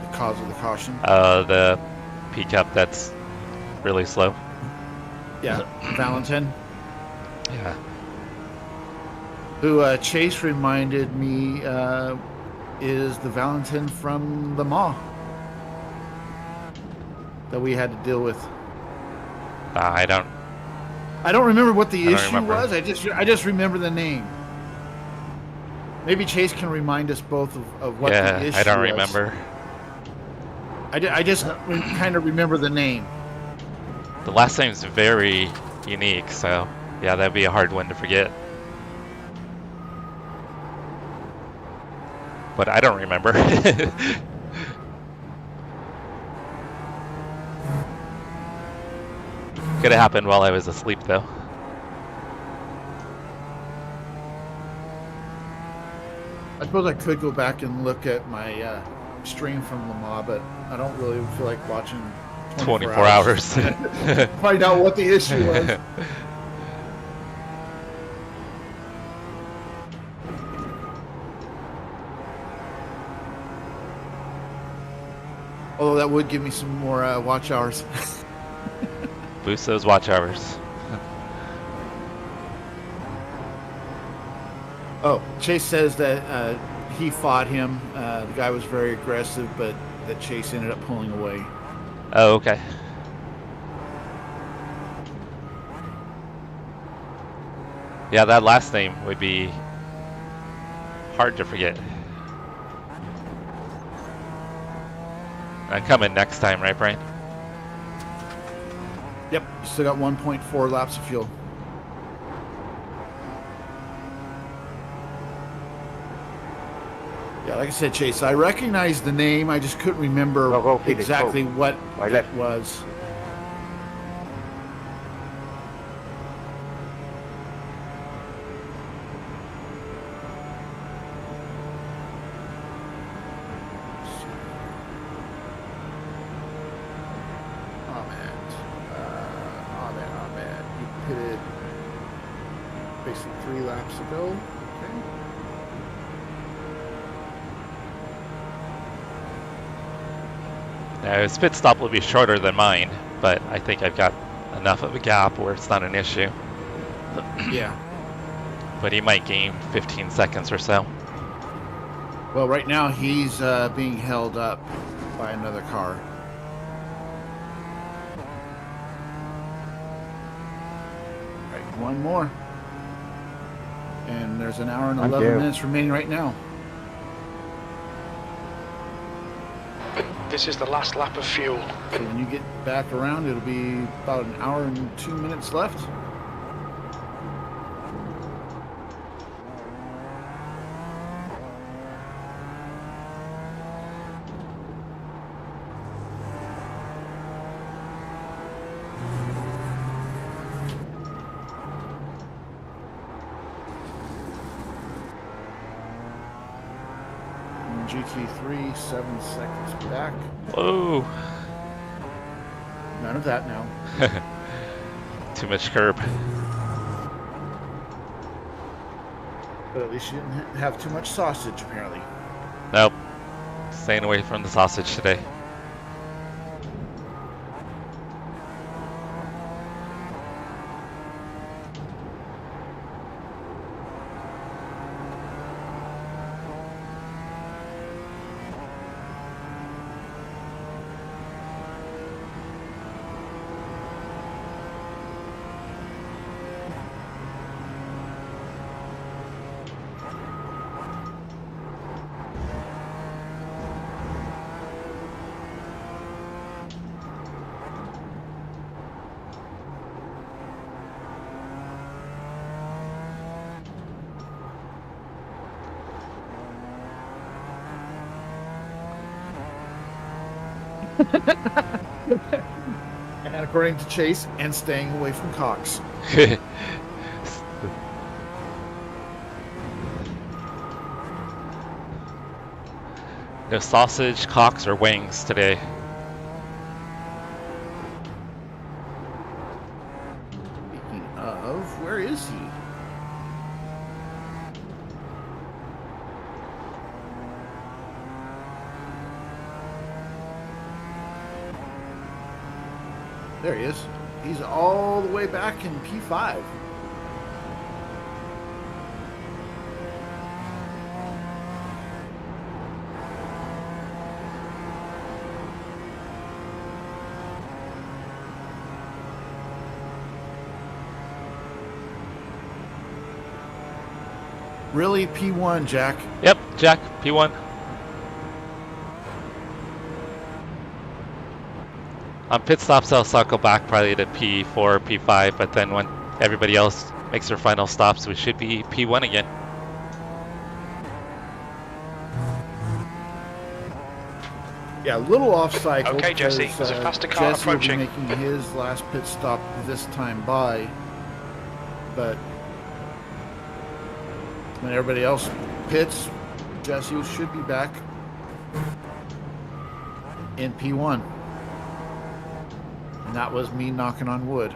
the cause of the caution. The pickup that's really slow. Yeah, Valentin, Yeah. who Chase reminded me is the Valentin from the Mall that we had to deal with. I don't remember what the issue remember. was. I just remember the name. Maybe Chase can remind us both of what the issue was. I don't remember. I just kind of remember the name. The last name's very unique, so yeah, that'd be a hard one to forget. But I don't remember. Could have happened while I was asleep, though. I suppose I could go back and look at my stream from Le Mans, but I don't really feel like watching 24 hours. Find out what the issue was. Although that would give me some more watch hours. Boost those watch hours. Oh, Chase says that he fought him. The guy was very aggressive, but that Chase ended up pulling away. Oh, okay. Yeah, that last name would be hard to forget. I'm coming next time, right, Brian? Yep, you still got 1.4 laps of fuel. Yeah, like I said, Chase, I recognize the name. I just couldn't remember Go, Felix, exactly go. what Right it left. was. Ahmed. You pitted basically 3 laps ago. Okay. Now, his pit stop will be shorter than mine, but I think I've got enough of a gap where it's not an issue. Yeah. But he might gain 15 seconds or so. Well, right now he's being held up by another car. Right, one more. And there's an hour and 11 minutes remaining right now. This is the last lap of fuel. So when you get back around, it'll be about an hour and 2 minutes left. GT3, 7 seconds back. Whoa. None of that now. Too much curb. But at least you didn't have too much sausage, apparently. Nope. Staying away from the sausage today. And according to Chase, and staying away from Cox. No sausage, cocks, or wings today. Speaking of, where is he? There he is. He's all the way back in P5. Really, P1, Jack? Yep, Jack, P1. On pit stops, I'll cycle back probably to P4, P5, but then when everybody else makes their final stops, we should be P1 again. Yeah, a little off cycle. Okay, Jesse, because, there's a faster car Jesse will be approaching. making his last pit stop this time by, but when everybody else pits, Jesse should be back in P1. And that was me knocking on wood.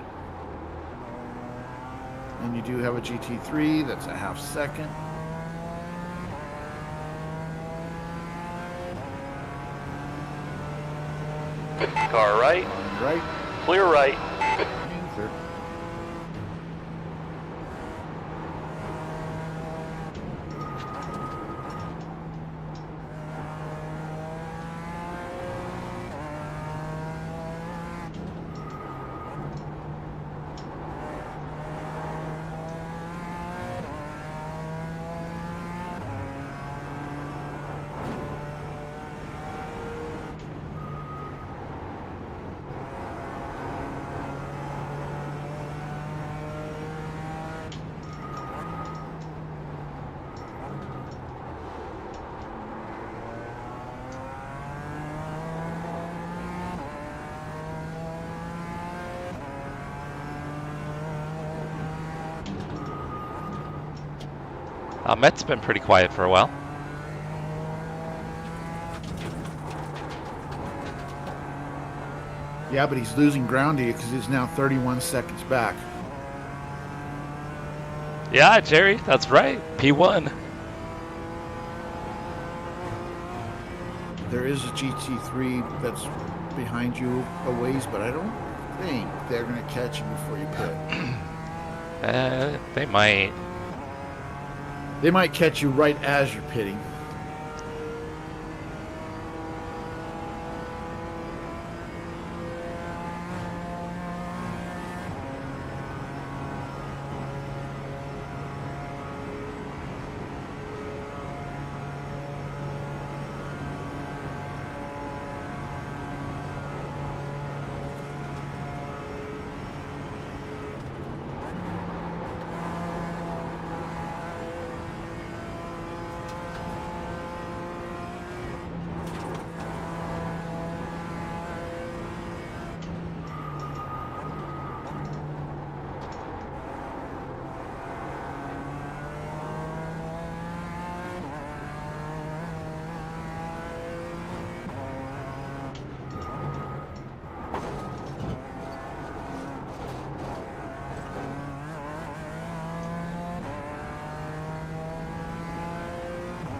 And you do have a GT3, that's a half second. Car right, Right, clear right. and clear. Met's been pretty quiet for a while. Yeah, but he's losing ground to you because he's now 31 seconds back. Yeah, Jerry, that's right. P1. There is a GT3 that's behind you a ways, but I don't think they're going to catch you before you pit. They might. They might catch you right as you're pitting.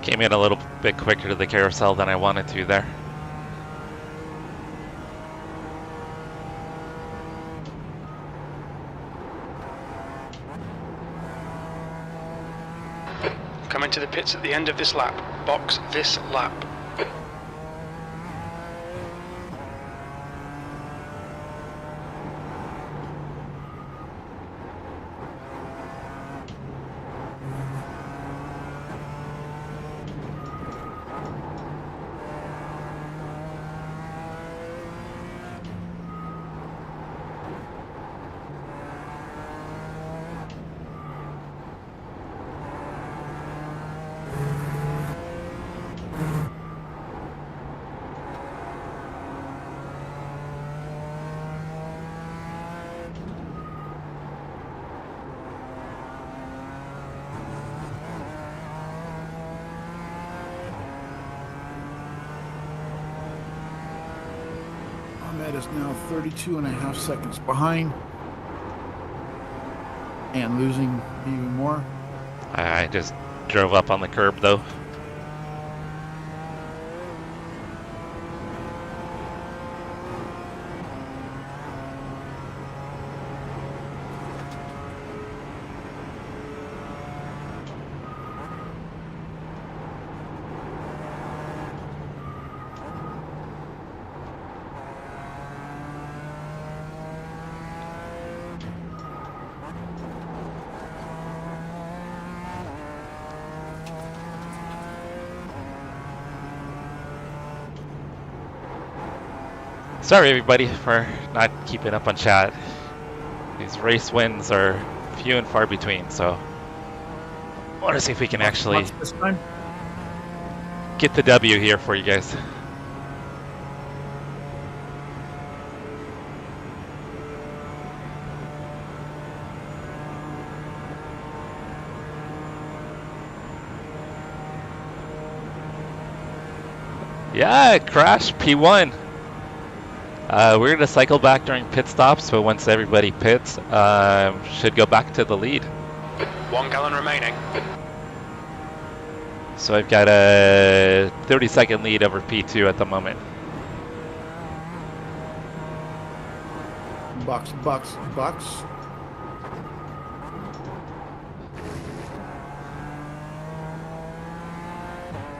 Came in a little bit quicker to the carousel than I wanted to there. Come into the pits at the end of this lap. Box this lap. Ahmed is now 32.5 seconds behind and losing even more. I just drove up on the curb though. Sorry everybody for not keeping up on chat. These race wins are few and far between, so I want to see if we can actually This time? get the W here for you guys. Yeah, crash P1. We're going to cycle back during pit stops, but once everybody pits, should go back to the lead. 1 gallon remaining. So I've got a 30-second lead over P2 at the moment. Box.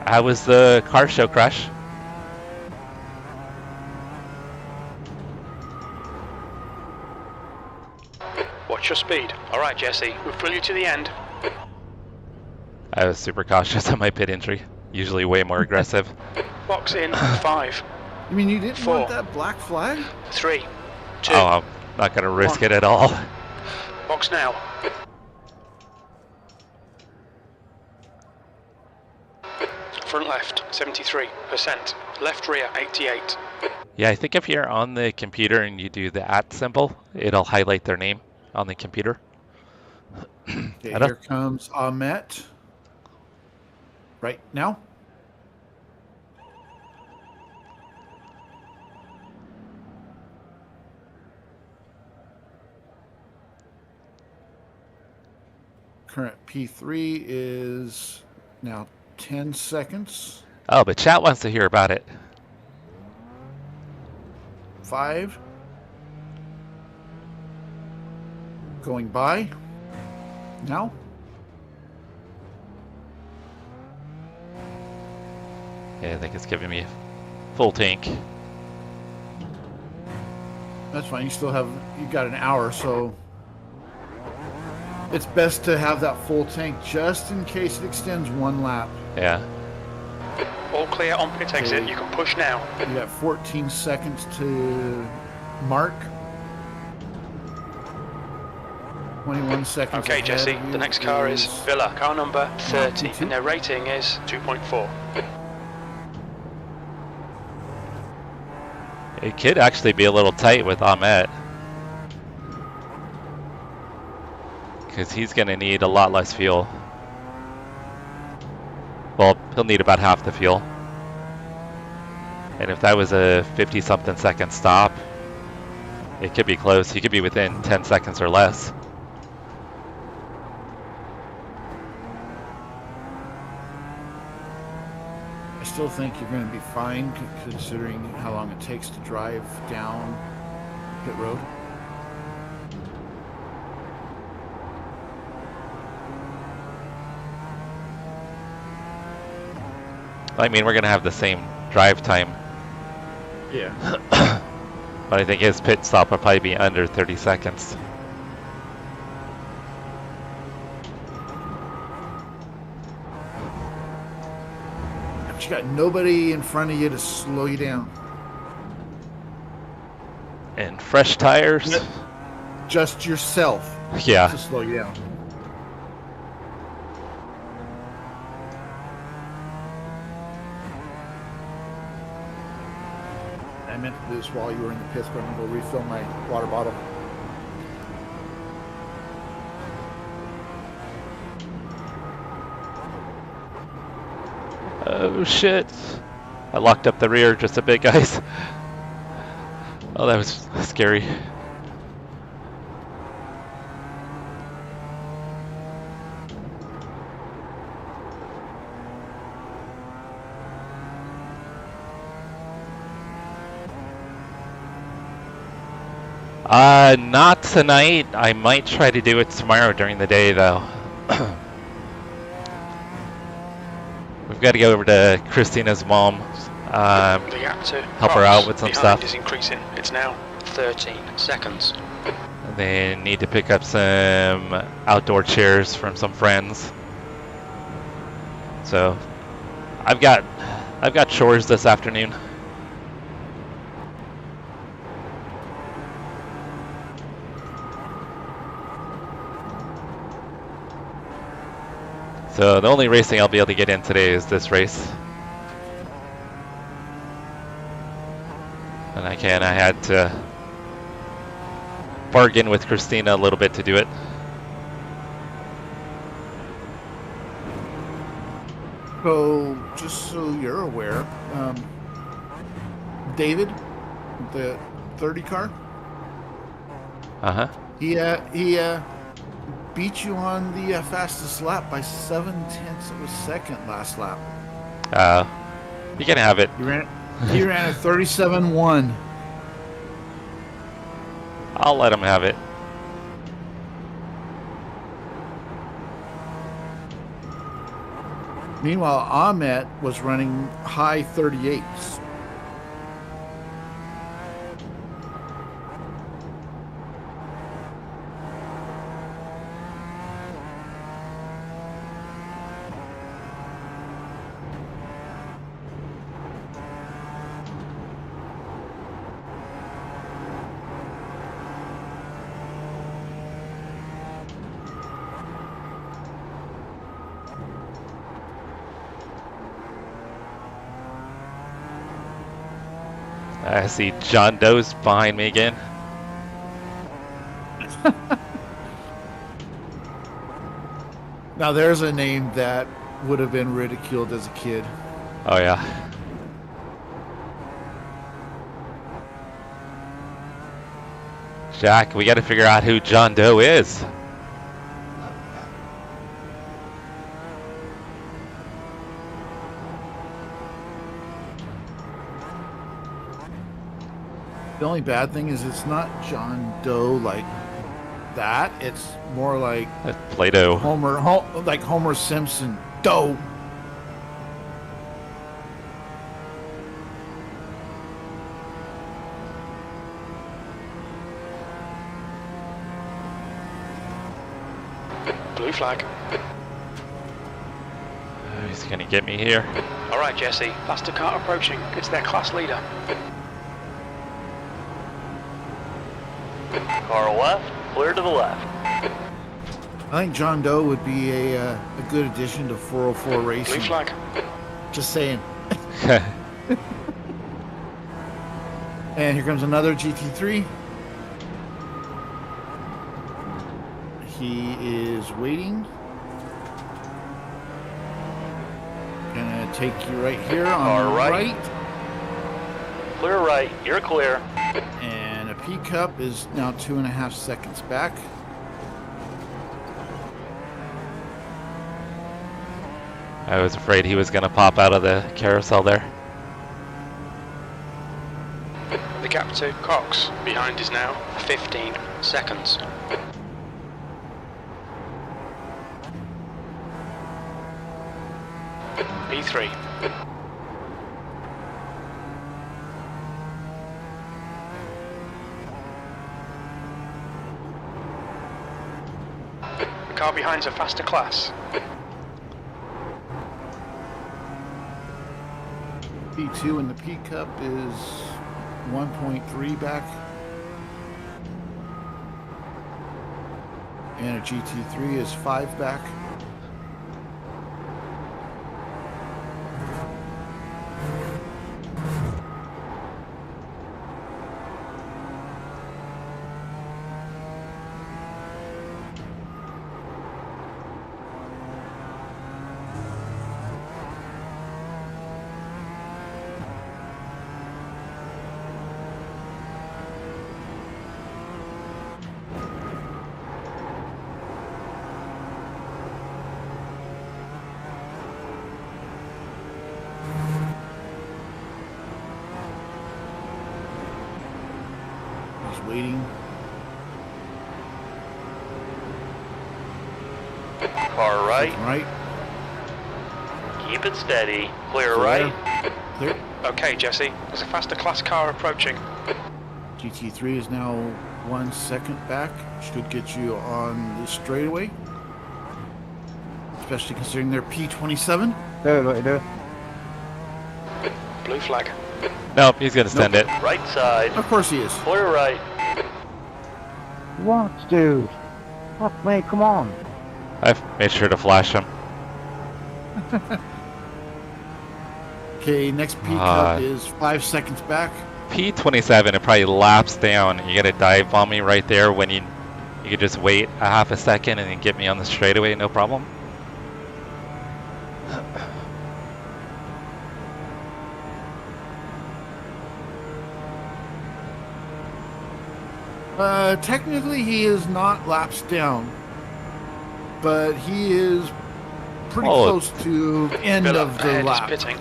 How was the car show, Crash? Watch your speed. All right, Jesse, we'll pull you to the end. I was super cautious on my pit entry. Usually way more aggressive. Box in 5, You mean you didn't 4. want that black flag? 3, 2. Oh, I'm not going to risk it at all. Box now. Front left, 73%. Left rear, 88. Yeah, I think if you're on the computer and you do the @ symbol, it'll highlight their name on the computer. Okay, I don't- here comes Ahmed. Right now. Current P3 is now 10 seconds. Oh, but chat wants to hear about it. 5. Going by. Now. Yeah, I think it's giving me a full tank. That's fine. You got an hour, so it's best to have that full tank just in case it extends 1 lap. Yeah. All clear on pit exit. Okay. You can push now. You got 14 seconds to mark. 21 seconds. Okay, ahead Jesse, of you the next car is Villa, car number 30, T2. and their rating is 2.4. It could actually be a little tight with Ahmed. Because he's going to need a lot less fuel. Well, he'll need about half the fuel. And if that was a 50-something second stop, it could be close. He could be within 10 seconds or less. still think you're going to be fine considering how long it takes to drive down pit road. I mean, we're going to have the same drive time. Yeah. But I think his pit stop will probably be under 30 seconds. But you got nobody in front of you to slow you down. And fresh tires. Just yourself Yeah. to slow you down. I meant to do this while you were in the pits, but I'm going to go refill my water bottle. Oh shit. I locked up the rear just a bit, guys. Oh, that was scary. Not tonight. I might try to do it tomorrow during the day, though. We've got to go over to Christina's mom, The gap to help her out with some behind stuff. is increasing. It's now 13 seconds. And then need to pick up some outdoor chairs from some friends. So I've got chores this afternoon. So the only racing I'll be able to get in today is this race. And I had to bargain with Christina a little bit to do it. So, just so you're aware, David, the 30 car, he beat you on the fastest lap by 0.7 of a second last lap. You can have it. He ran a 37.1. I'll let him have it. Meanwhile, Ahmet was running high 38s. I see John Doe's behind me again. Now there's a name that would have been ridiculed as a kid. Oh yeah. Jack, we got to figure out who John Doe is. The only bad thing is it's not John Doe like that. It's more like Play-Doh. like Homer Simpson Doe. Blue flag. Oh, he's gonna get me here. All right, Jesse. Faster car approaching. It's their class leader. Car left, clear to the left. I think John Doe would be a good addition to 404 racing. Blue flag. Just saying. And here comes another GT3. He is waiting. Gonna take you right here on Car the right. right. Clear right, you're clear. And a P Cup is now 2.5 seconds back. I was afraid he was going to pop out of the carousel there. The gap to Cox behind is now 15 seconds. P3. The car behind's a faster class. P2 in the P Cup is 1.3 back. And a GT3 is 5 back. Waiting. Car right. Right. Keep it steady. Clear right. Clear. Okay, Jesse, there's a faster class car approaching. GT3 is now 1 second back. Should get you on the straightaway. Especially considering they're P27. Do what you do. Blue flag. Nope, he's going to send it. Right side. Of course he is. Clear right. What, dude? Fuck me, come on. I've made sure to flash him. Okay, next P Cup is 5 seconds back. P27, it probably laps down. You got to dive bomb me right there when you could just wait a half a second and then get me on the straightaway, no problem. Technically he is not laps down, but he is pretty close to end of the lap. Pitting.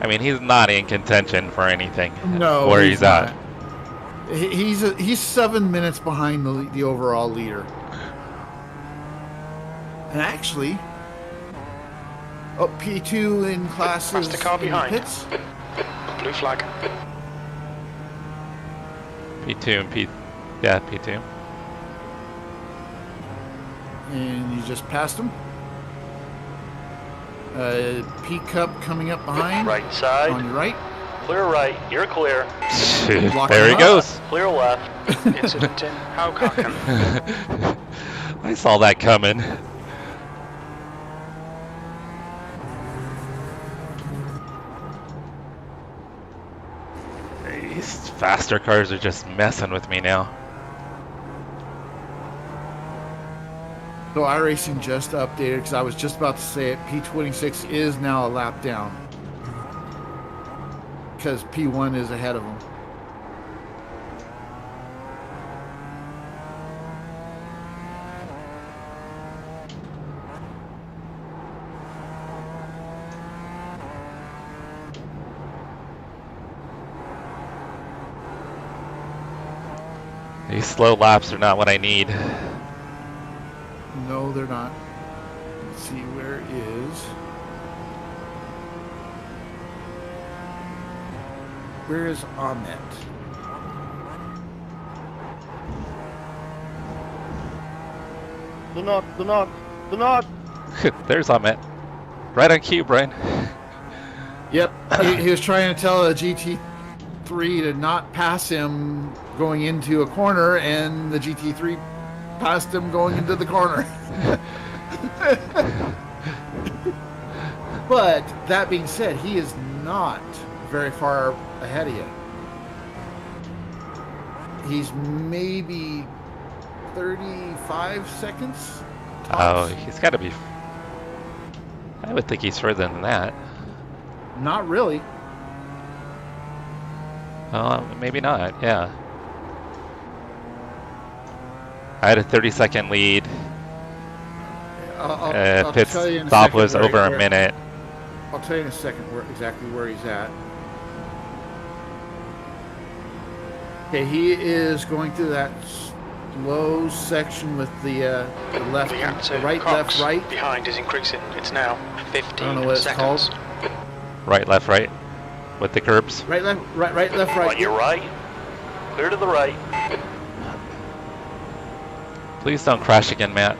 I mean, he's not in contention for anything. No, where he's not. at. He's 7 minutes behind the overall leader. And actually, P2 in classes Faster car behind. pits. Blue flag. P2 and yeah, P2. And you just passed him. P Cup coming up behind. Right side. On your right. Clear right. You're clear. There he goes. Clear left. Incident in Haukaken. I saw that coming. These faster cars are just messing with me now. So iRacing just updated, because I was just about to say it, P26 is now a lap down. Because P1 is ahead of him. These slow laps are not what I need. No, they're not. Let's see, where is Ahmet? Do not. There's Ahmet. Right on cue, Brian. Yep, he was trying to tell a GT3 to not pass him going into a corner, and the GT3 passed him going into the corner. But that being said, he is not very far ahead of you. He's maybe 35 seconds tops. Oh, he's got to be. I would think he's further than that. Not really. Well, maybe not. Yeah. I had a 30-second lead. I'll Pit tell you in a stop second was where- over a where- minute. I'll tell you in a second exactly where he's at. Okay, he is going through that slow section with the left, The gap to right, Cox left, right. behind is increasing. It's now 15 I don't know what it's seconds. called. Right, left, right. With the curbs. Right, left, right, left, right. On your right. Clear to the right. Please don't crash again, Matt.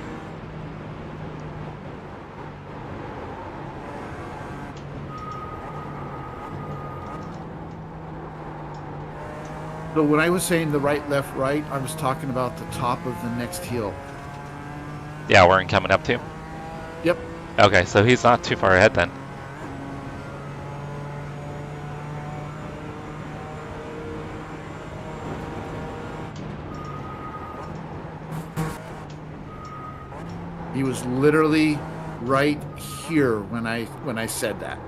So when I was saying the right, left, right, I was talking about the top of the next hill. Yeah, where I'm coming up to. Yep. Okay, so he's not too far ahead then. He was literally right here when I said that.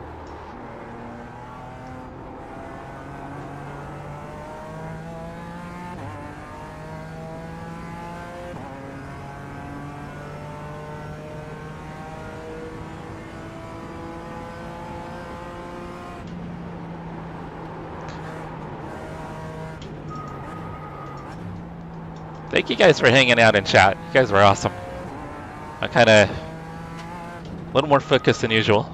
Thank you guys for hanging out in chat. You guys were awesome. I'm kind of a little more focused than usual.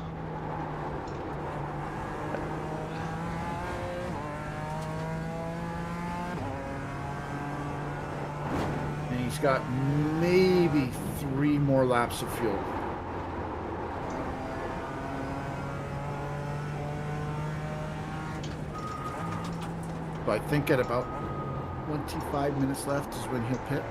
And he's got maybe 3 more laps of fuel. So I think at about 25 minutes left is when he'll pit.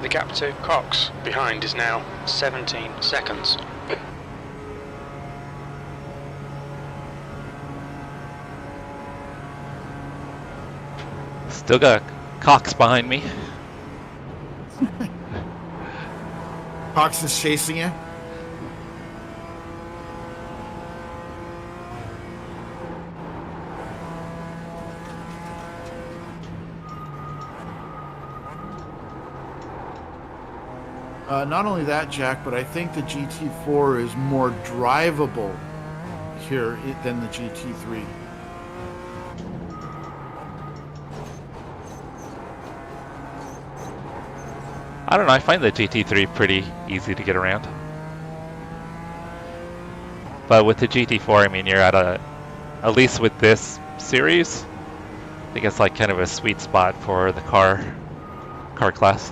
The gap to Cox behind is now 17 seconds. Still got Cox behind me. Cox is chasing you. Not only that, Jack, but I think the GT4 is more drivable here than the GT3. I don't know, I find the GT3 pretty easy to get around. But with the GT4, I mean, you're at least with this series, I think it's like kind of a sweet spot for the car class.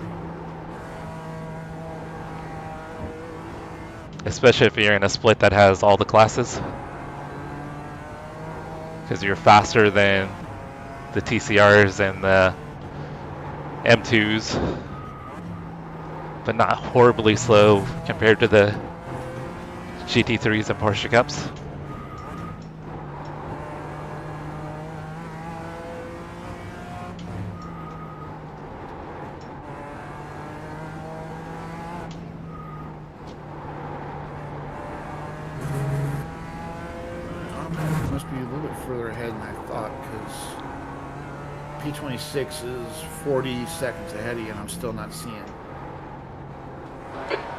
Especially if you're in a split that has all the classes. Because you're faster than the TCRs and the M2s. But not horribly slow compared to the GT3s and Porsche Cups. Must be a little bit further ahead than I thought, because P26 is 40 seconds ahead of you and I'm still not seeing.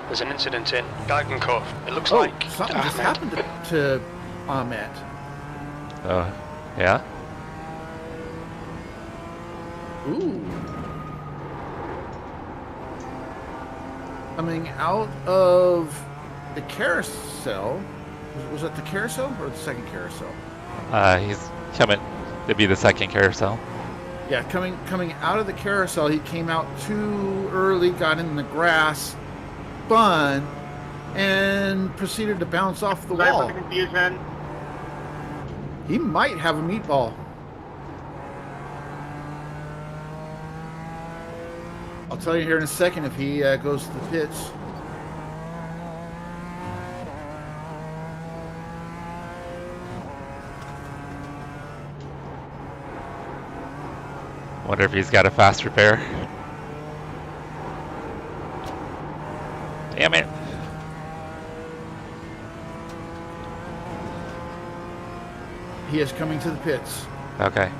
There's an incident in Geigenkopf. It looks Oh, like something just Ahmed. happened to Ahmed. Oh, yeah? Ooh. Coming out of the carousel Was that the carousel or the second carousel? He's coming to be the second carousel. Yeah, coming out of the carousel, he came out too early, got in the grass, spun, and proceeded to bounce off the wall. Confusion. He might have a meatball. I'll tell you here in a second if he goes to the pits. Wonder if he's got a fast repair. Damn it. He is coming to the pits. Okay.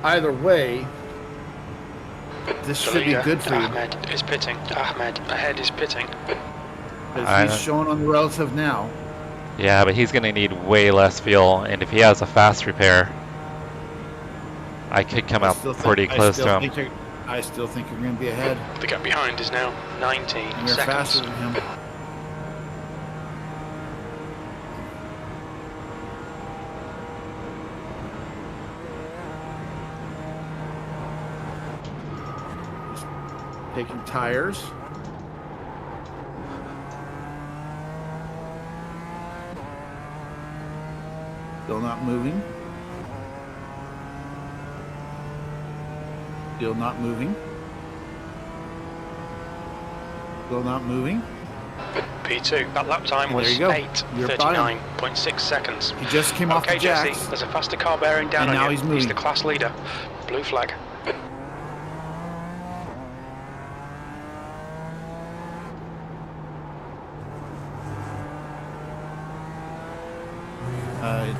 Either way, this should be good for you. Ahmed is pitting. Ahmed ahead is pitting. As he's showing on the relative now. Yeah, but he's going to need way less fuel, and if he has a fast repair, I could come out pretty close to him. I still think you're going to be ahead. The gap behind is now 19 You're seconds. faster than him. Taking tires. Still not moving. Still not moving. Still not moving. P2, that lap time And was there you go. 8:39.6 seconds. He just came off Okay, the Jesse, jacks. there's a faster car bearing down And on now you. he's moving. He's the class leader. Blue flag.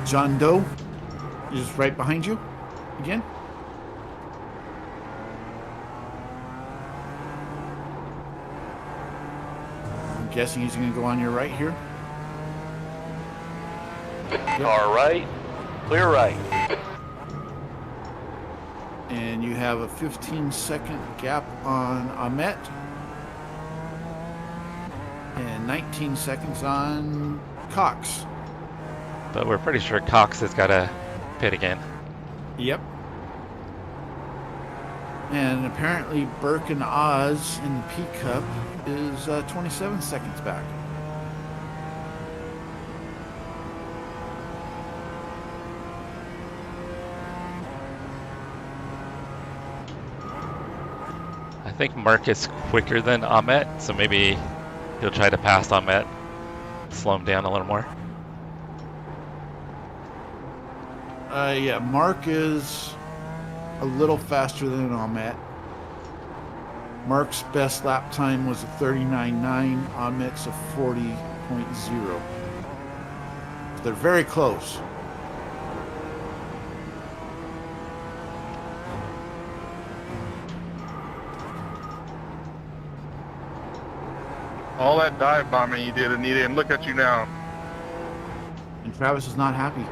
John Doe is right behind you again. I'm guessing he's going to go on your right here. Car right, clear right. And you have a 15-second gap on Ahmet. And 19 seconds on Cox. But we're pretty sure Cox has got to pit again. Yep. And apparently Burke and Oz in the P Cup is 27 seconds back. I think Mark is quicker than Ahmet, so maybe he'll try to pass Ahmet, slow him down a little more. Yeah, Mark is a little faster than Ahmet. Mark's best lap time was a 39.9. Ahmet's a 40.0. They're very close. All that dive bombing you did, Anita, and look at you now. And Travis is not happy.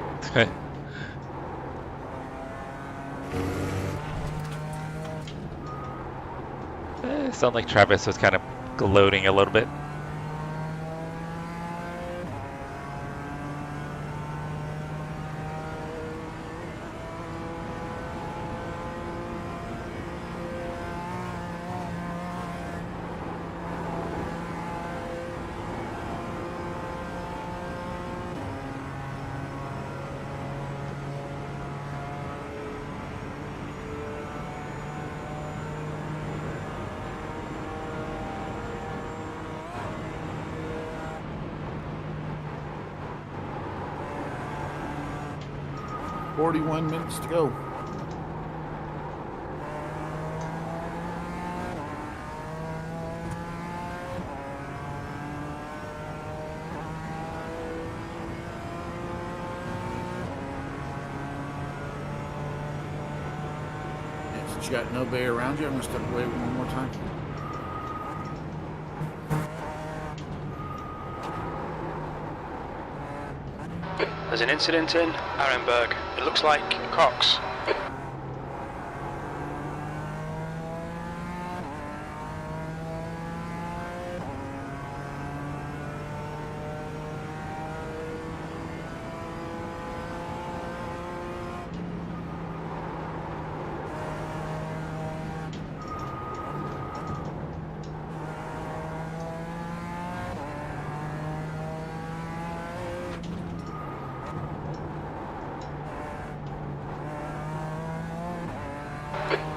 It sounded like Travis was kind of gloating a little bit. .41 minutes to go. Since you got no bay around you, I'm going to step away one more time. There's an incident in Arenberg. It looks like Cox.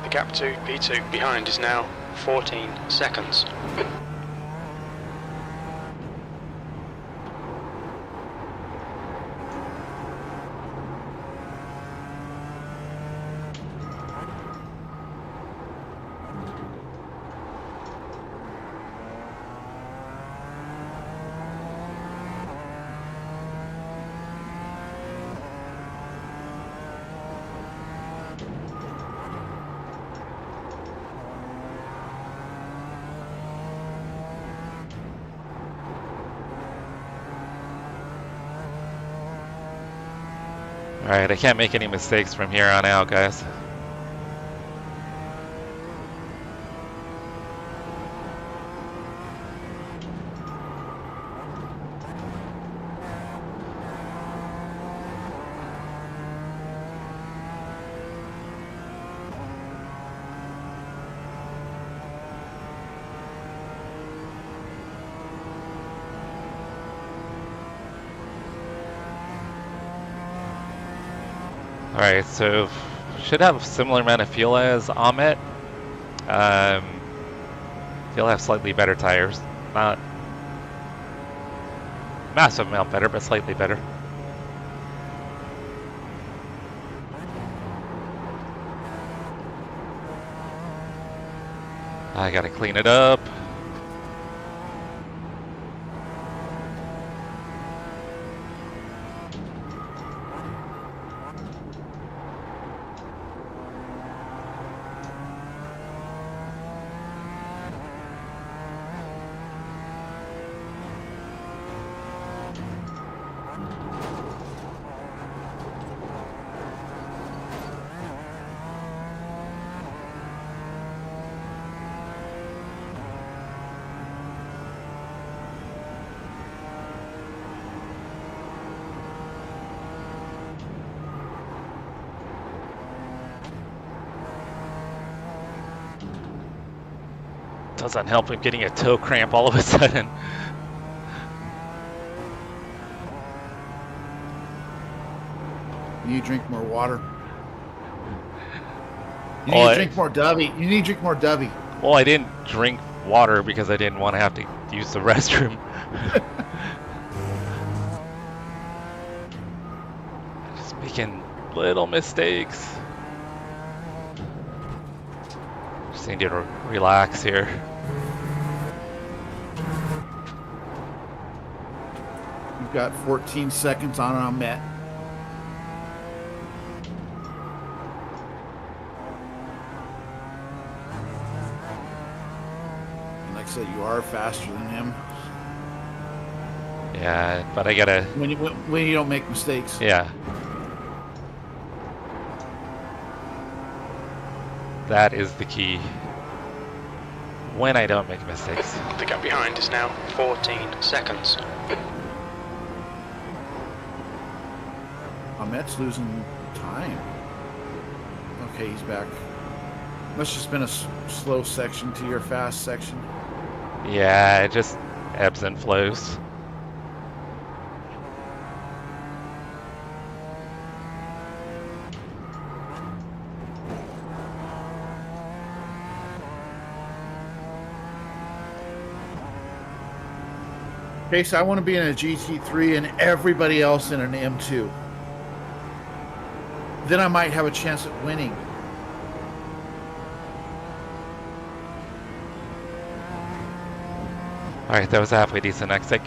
The gap to P2 behind is now 14 seconds. Alright, I can't make any mistakes from here on out, guys. Alright, so should have a similar amount of fuel as Ahmet. He'll have slightly better tires. Not massive amount better, but slightly better. I gotta clean it up. Doesn't help him getting a toe cramp all of a sudden. You need to drink more water. You need to drink more Dubby. You need to drink more Dubby. Well, I didn't drink water because I didn't want to have to use the restroom. Just making little mistakes. Just need to relax here. You've got 14 seconds on Ahmet. And like I said, you are faster than him. Yeah, but I gotta... When you don't make mistakes. Yeah. That is the key. When I don't make mistakes. The gap behind is now 14 seconds. Ahmet's losing time. Okay, he's back. Must just been a slow section to your fast section. Yeah, it just ebbs and flows. Okay, so I want to be in a GT3 and everybody else in an M2. Then I might have a chance at winning. Alright, that was a halfway decent exit.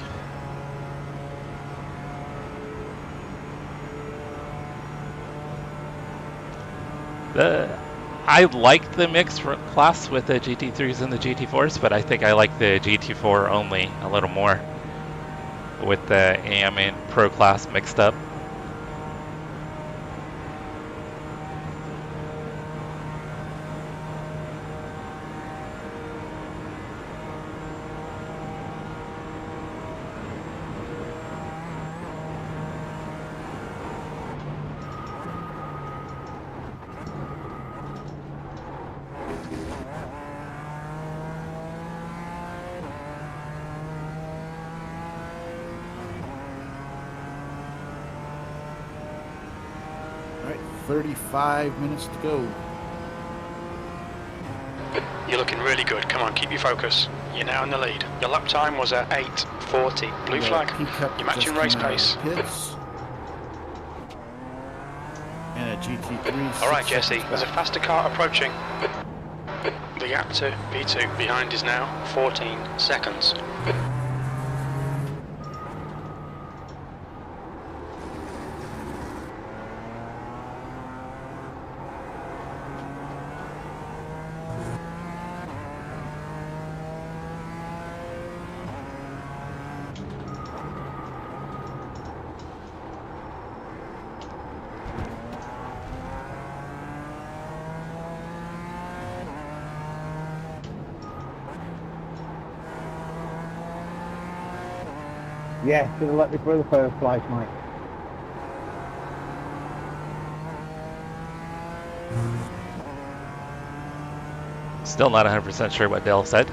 I like the mixed class with the GT3s and the GT4s, but I think I like the GT4 only a little more with the AM and Pro class mixed up. All right, 35 minutes to go. You're looking really good. Come on, keep your focus. You're now in the lead. Your lap time was at 8:40. Blue flag. You're matching race pace. Pits. And a GT3. All right, Jesse. There's a faster car approaching. The gap to P2 behind is now 14 seconds. Yeah, should have let me through the first place, mate. Still not 100% sure what Dale said.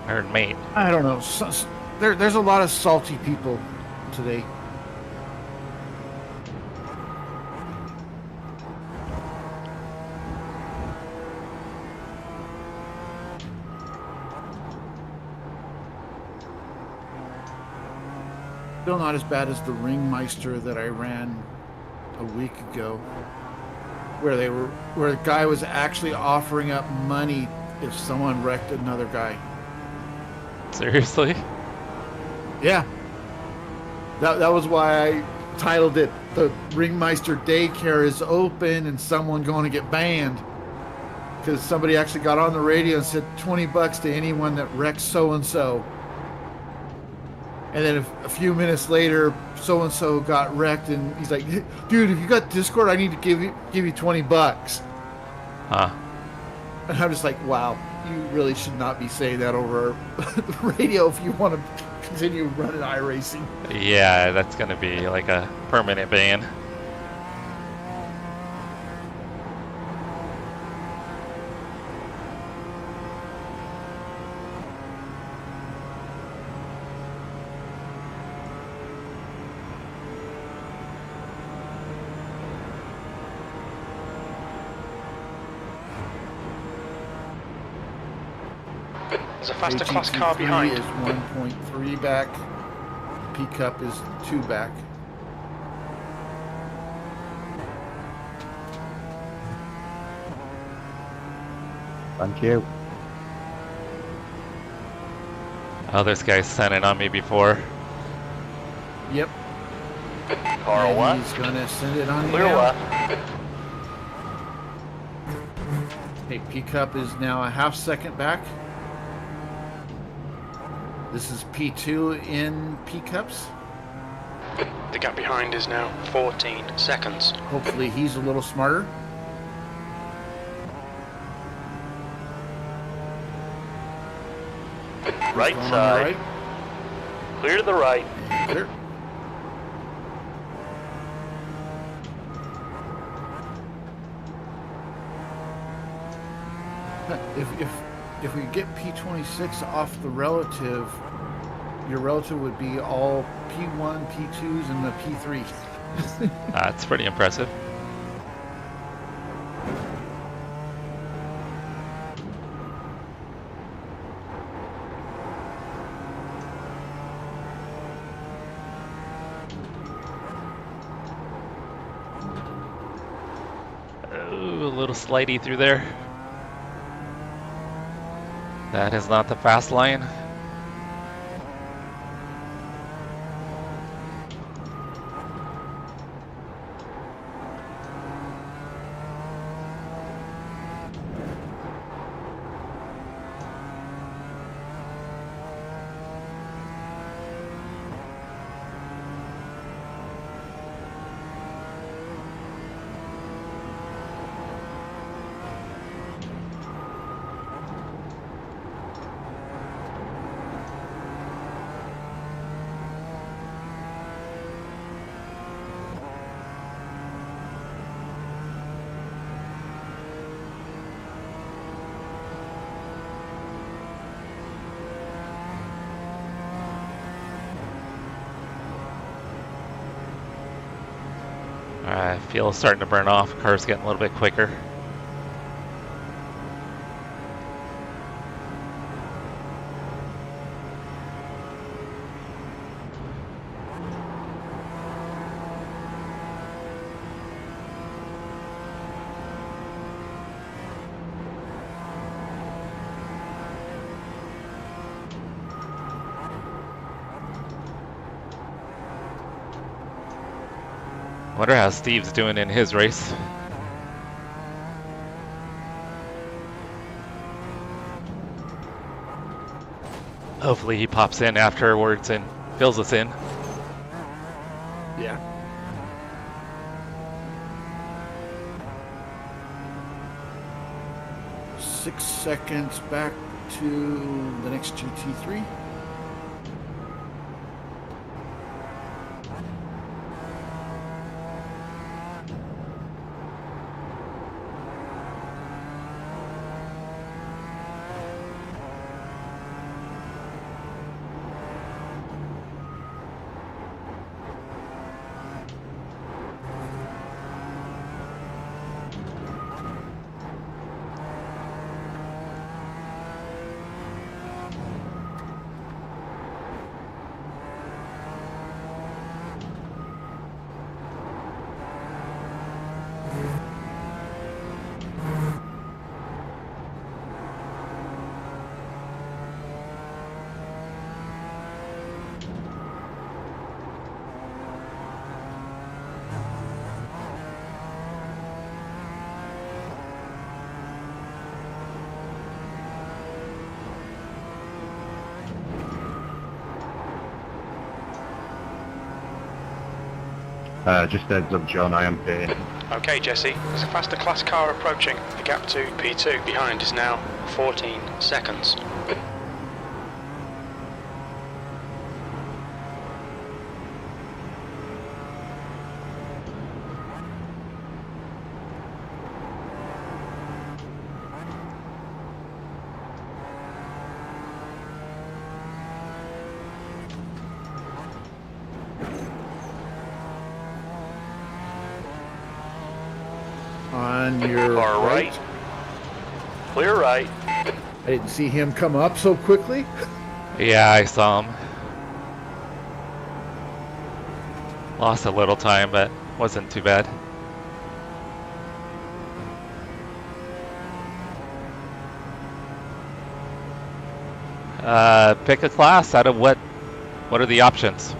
I heard mate. I don't know. There's a lot of salty people today. Still not as bad as the Ringmeister that I ran a week ago, where the guy was actually offering up money if someone wrecked another guy. Seriously? Yeah. That was why I titled it "The Ringmeister Daycare is Open and Someone Going to Get Banned," because somebody actually got on the radio and said $20 to anyone that wrecks so and so. And then a few minutes later, so-and-so got wrecked, and he's like, dude, if you got Discord, I need to give you $20. Huh. And I'm just like, wow, you really should not be saying that over the radio if you want to continue running iRacing. Yeah, that's gonna be like a permanent ban. There's a faster class car behind. is 1.3 back. P-Cup is 2 back. Thank you. Oh, this guy's signing on me before. Yep. Car And one. he's gonna send it on Clear you. left. Okay, P-Cup is now a half second back. This is P2 in P-Cups. The gap behind is now 14 seconds. Hopefully he's a little smarter. Right Going on the side. Clear to the right. right. Clear. If we get P26 off the relative, your relative would be all P1, P2s, and the P3. That's pretty impressive. Ooh, a little slidey through there. That is not the fast line. Fuel's starting to burn off. Car's getting a little bit quicker. Wonder how Steve's doing in his race. Hopefully he pops in afterwards and fills us in. Yeah. Six seconds back to the next GT3. Just heads up, John, I am here. Okay, Jesse, there's a faster class car approaching. The gap to P2 behind is now 14 seconds. On your Far right. Clear right. I didn't see him come up so quickly. Yeah, I saw him. Lost a little time, but wasn't too bad. Pick a class out of what are the options?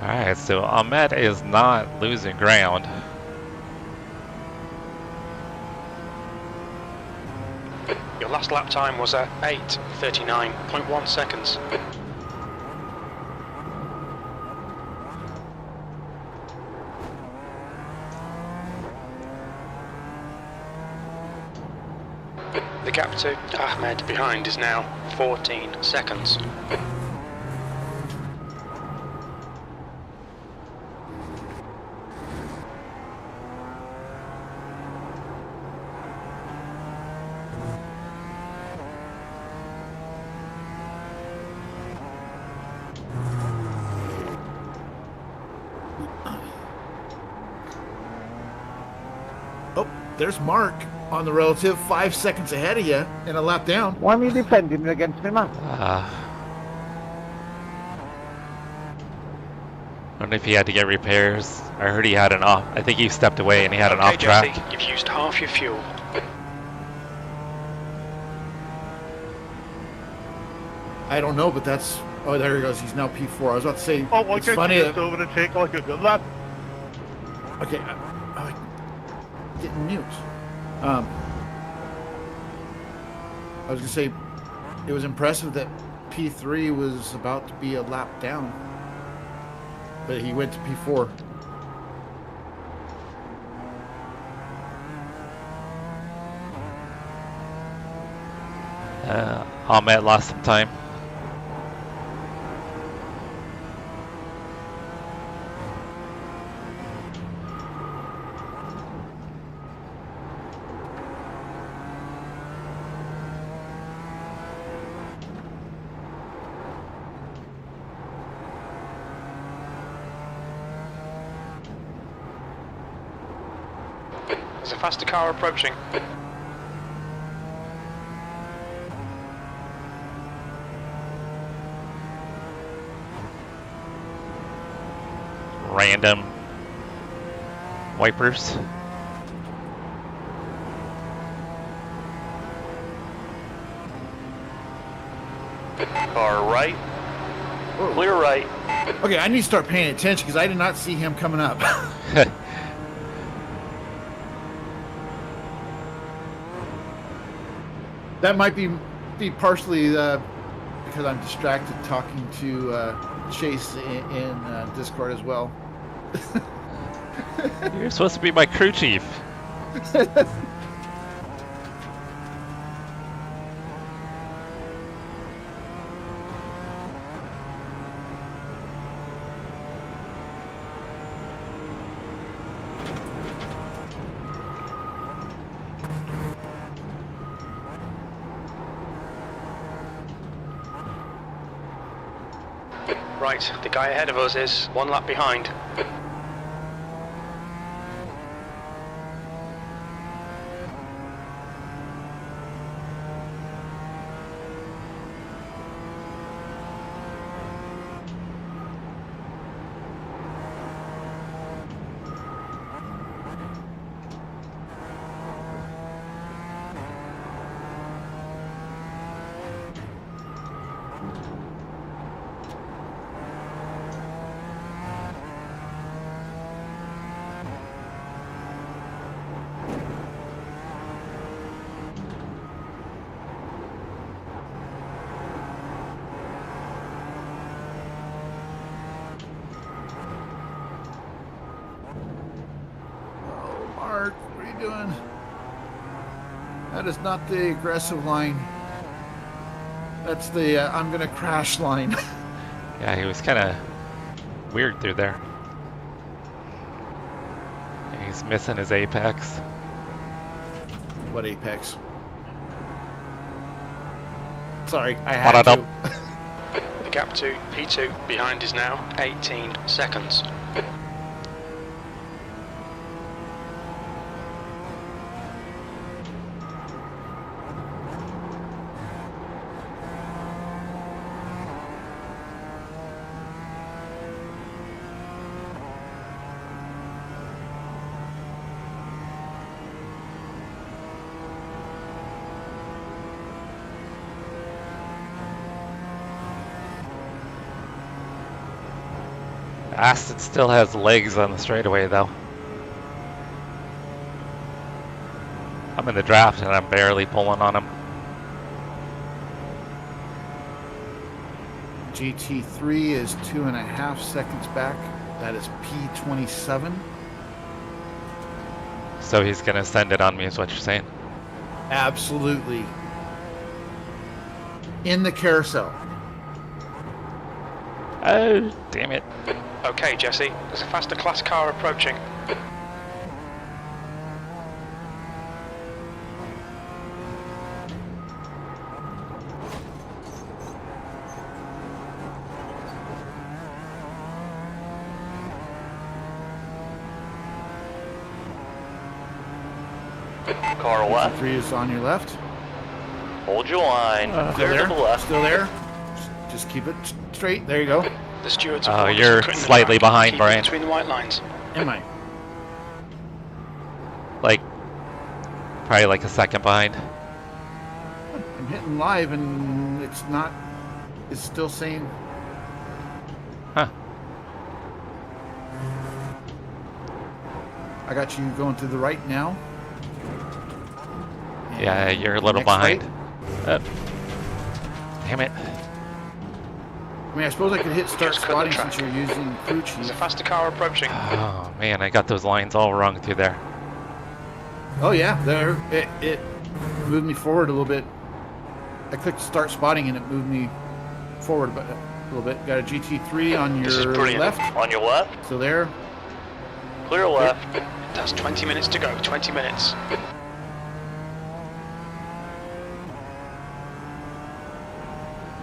Alright, so Ahmed is not losing ground. Your last lap time was at 8:39.1 seconds. The gap to Ahmed behind is now 14 seconds. Oh, there's Mark on the relative 5 seconds ahead of you and a lap down. Why are you defending against me, man? I wonder if he had to get repairs. I heard he had an off. I think he stepped away and he had an off track. Jesse, you've used half your fuel. I don't know, but that's... Oh, there he goes. He's now P4. I was about to say, Oh, why it's can't funny you that... get over to take like a good lap? Okay, I didn't mute. I was gonna say, it was impressive that P3 was about to be a lap down, but he went to P4. Ahmed lost some time. There's a faster car approaching. Random wipers. Car right. Whoa. Clear right. Okay, I need to start paying attention because I did not see him coming up. That might be partially because I'm distracted talking to Chase in Discord as well. You're supposed to be my crew chief. Right, the guy ahead of us is 1 lap behind. Mark, what are you doing? That is not the aggressive line. That's the I'm gonna crash line. Yeah, he was kind of weird through there. He's missing his apex. What apex? Sorry, I had What to. up? The gap to P2 behind is now 18 seconds. Aston still has legs on the straightaway though. I'm in the draft and I'm barely pulling on him. GT3 is 2.5 seconds back. That is P27. So he's gonna send it on me is what you're saying? Absolutely. In the carousel. Oh, damn it. Okay, Jesse, there's a faster class car approaching. Car left. 3 is on your left. Hold your line. Still Clear there? to the left. Still there? Just keep it straight. There you go. The stewards Oh, have warned us you're to cut in the slightly track, behind, keep it Brian. between the white lines. Am I? Like, probably like a second behind. I'm hitting live and it's not. It's still saying. Huh. I got you going to the right now. Yeah, And you're a little next behind. right. Damn it. I mean, I suppose I could hit start Just cut the spotting track. since you're using crew There's chief. a faster car approaching. Oh man, I got those lines all wrong through there. Oh yeah, there. It moved me forward a little bit. I clicked start spotting and it moved me forward a little bit. Got a GT3 on This is your brilliant. left. On your left. So there. Clear left. That's 20 minutes to go, 20 minutes.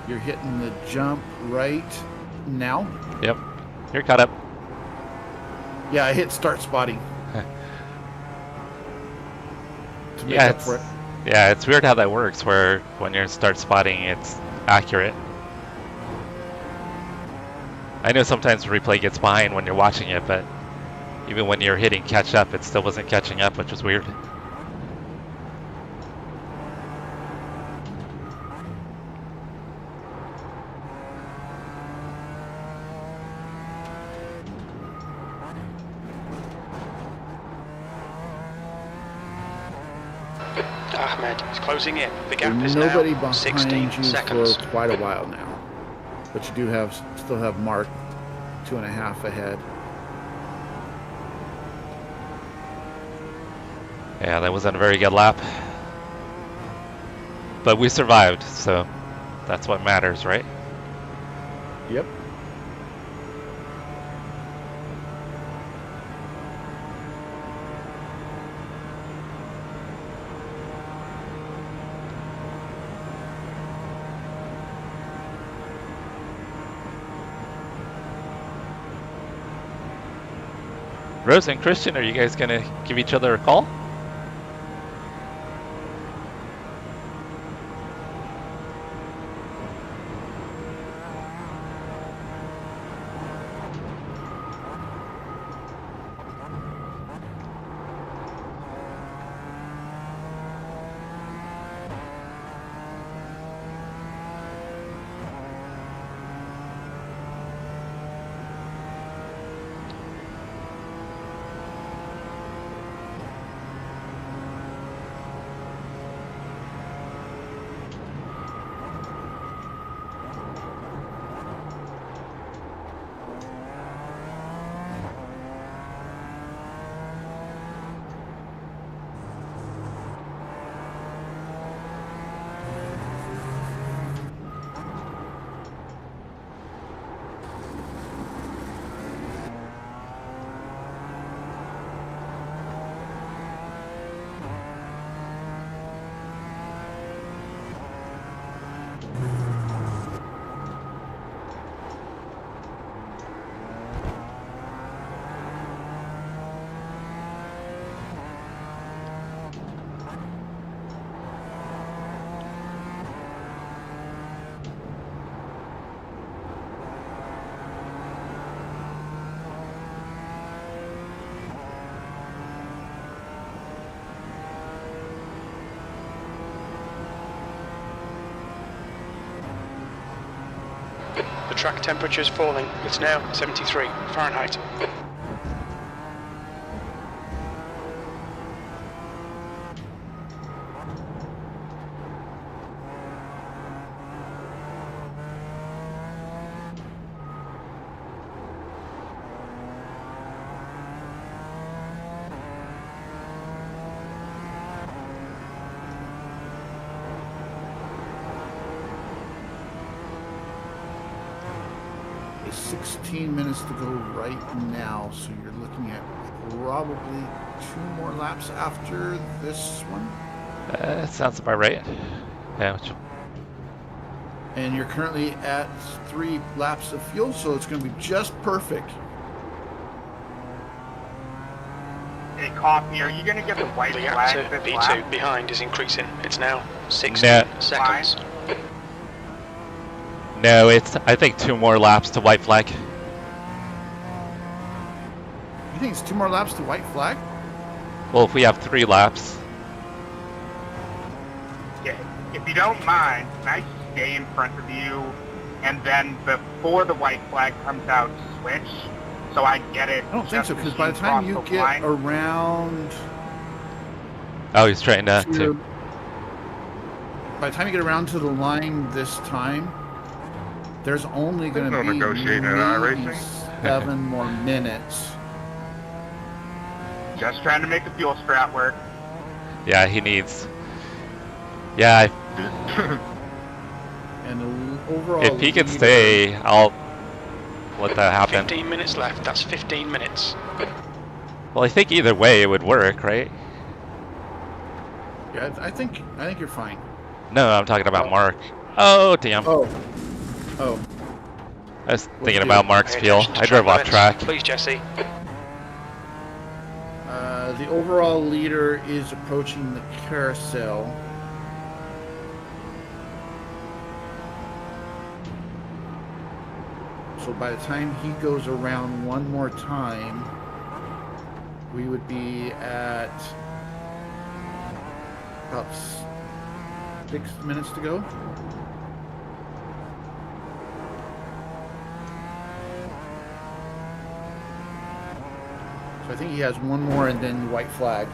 You're hitting the jump right now. Yep. You're caught up. Yeah, I hit start spotting. make Yeah, up for it. it's weird how that works, where when you start spotting, it's accurate. I know sometimes replay gets behind when you're watching it, but even when you're hitting catch up, it still wasn't catching up, which was weird. Ahmed is closing in. The gap There's is nobody now behind 16 you seconds. for quite a while now, but you do still have Mark 2.5 ahead. Yeah, that wasn't a very good lap. But we survived, so that's what matters, right? Yep. Rose and Christian, are you guys gonna give each other a call? The track temperature is falling. It's now 73 Fahrenheit. It's 16 minutes to go right now, so you're looking at probably 2 more laps after this one. That sounds about right. Yeah, And you're currently at 3 laps of fuel, so it's going to be just perfect. Hey, Coffee, are you going to get the white The gap flag to this B2 lap? behind is increasing. It's now 16 Nah. seconds. no, it's I think 2 more laps to white flag. You think it's 2 more laps to white flag? Well, if we have 3 laps, Yeah, if you don't mind, can I stay in front of you, and then before the white flag comes out, switch, so I get it? I don't think just so, as because by the time you cross the get line? around oh, he's trying to. by the time you get around to the line this time, there's only going no to be negotiating at maybe iRacing. 7 more minutes. Just trying to make the fuel strat work. Yeah, he needs. Yeah, And the overall if he can leader- stay, I'll let that happen. 15 minutes left. That's 15 minutes. Well, I think either way it would work, right? Yeah, I think you're fine. No, I'm talking about Mark. Oh, damn. Oh. I was thinking do? about Mark's Pay fuel. attention to I drove off limits. track. Please, Jesse. The overall leader is approaching the carousel. So by the time he goes around one more time, we would be at about 6 minutes to go. So I think he has one more and then white flag.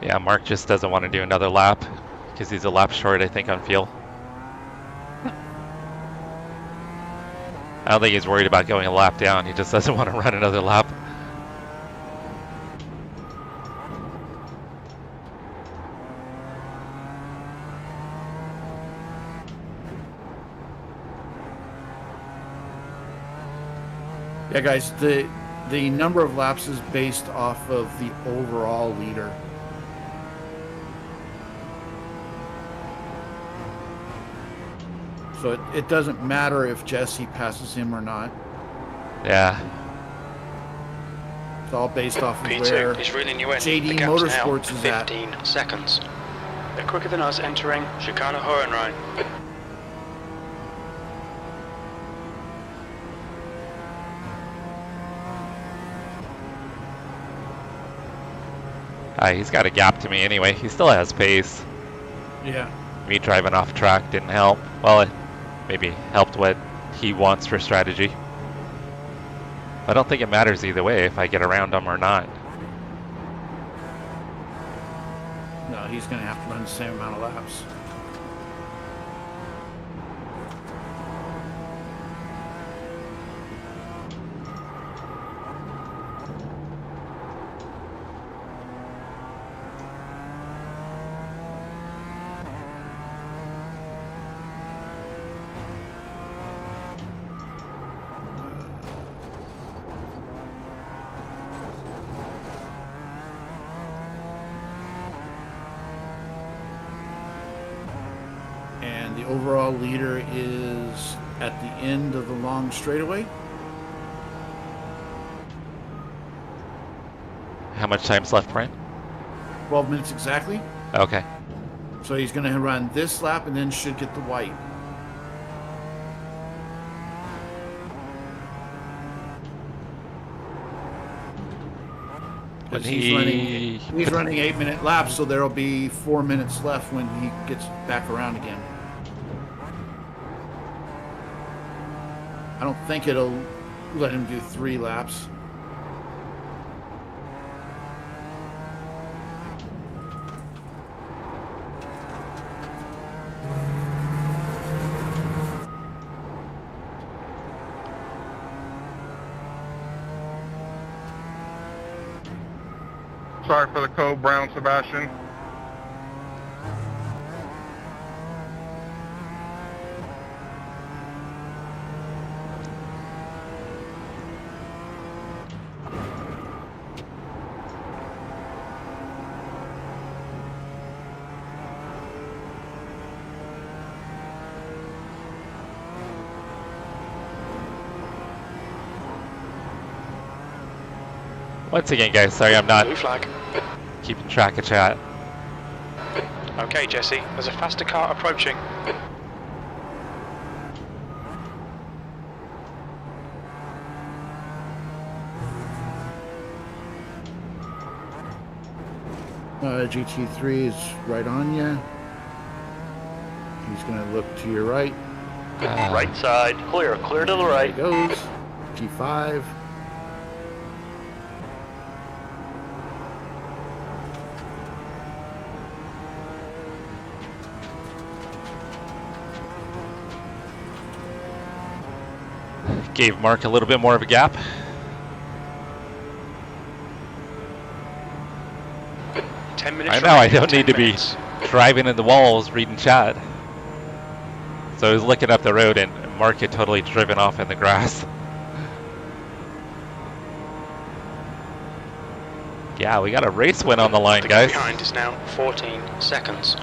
Yeah, Mark just doesn't want to do another lap because he's a lap short, I think, on fuel. I don't think he's worried about going a lap down. He just doesn't want to run another lap. Yeah, guys, the number of laps is based off of the overall leader. So it doesn't matter if Jesse passes him or not. Yeah. It's all based off of P2 where is reeling you in. JD The gap's Motorsports now is at. 15 seconds. They're quicker than us entering Chicane Hohenrhein. He's got a gap to me anyway. He still has pace. Yeah. Me driving off track didn't help. Well, it maybe helped what he wants for strategy. I don't think it matters either way if I get around him or not. No, he's going to have to run the same amount of laps. The overall leader is at the end of the long straightaway. How much time's left, Brian? 12 minutes exactly. Okay. So he's going to run this lap and then should get the white. Because he's running 8-minute laps, so there'll be 4 minutes left when he gets back around again. I don't think it'll let him do 3 laps. Sorry for the code, Brown Sebastian. Once again, guys, sorry I'm not Blue flag. keeping track of chat. Okay, Jesse, there's a faster car approaching. GT3 is right on you. He's going to look to your right. Right side, clear to the right. There he goes. G5. Gave Mark a little bit more of a gap. I know, I don't need to be driving in the walls reading chat. So I was looking up the road and Mark had totally driven off in the grass. Yeah, we got a race win on the line, The guys. gap behind is now 14 seconds.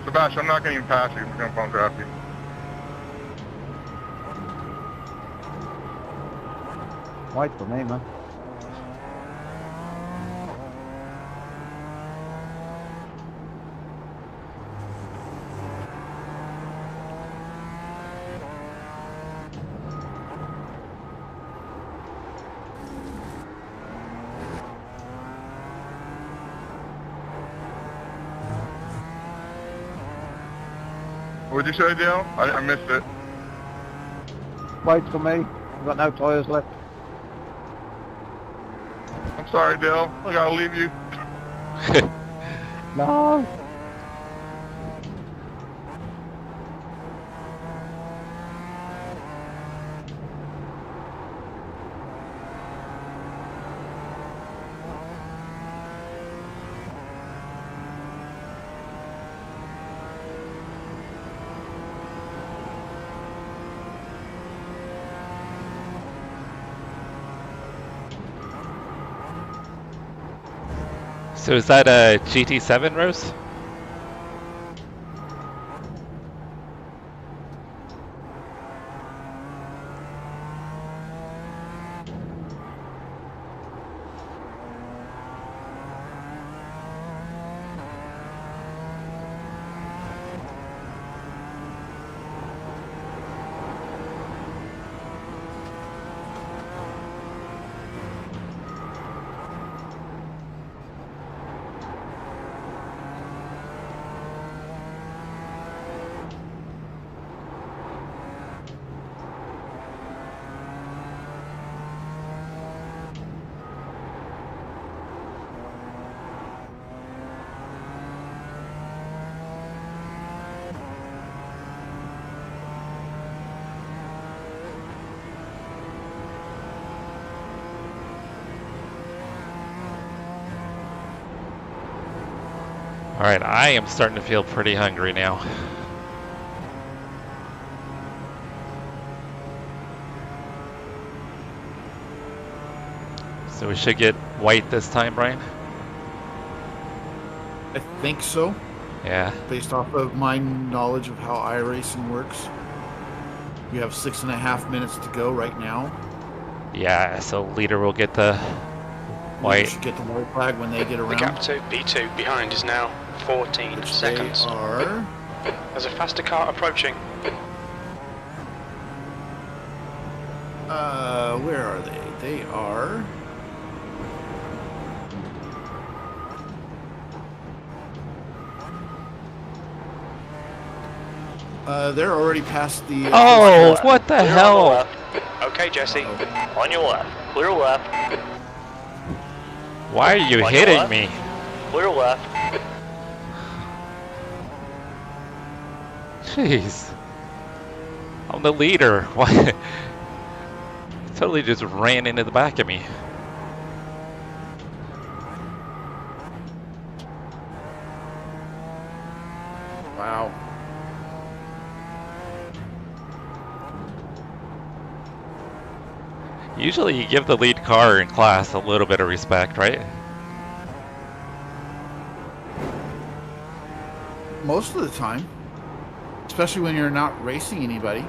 Sebastian, I'm not going to even pass you. I'm going to phone draft you. White for me, man. What'd you say, Dale? I missed it. White for me. I've got no tyres left. I'm sorry, Dale. I gotta leave you. No. So is that a GT7, Rose? Alright, I am starting to feel pretty hungry now. So we should get white this time, Brian? I think so, Yeah. based off of my knowledge of how iRacing works. You have 6.5 minutes to go right now. Yeah, so leader will get the You white. should get the white flag when they get The around. gap to B2 behind is now 14 Which seconds. They are. There's a faster car approaching. Where are they? They are. They're already past the. Oh, what the Clear on the hell? left. Okay, Jesse. On your left. Clear left. Why are you On your hitting left. me? Clear left. Jeez. I'm the leader. Why? Totally just ran into the back of me. Wow. Usually you give the lead car in class a little bit of respect, right? Most of the time. Especially when you're not racing anybody.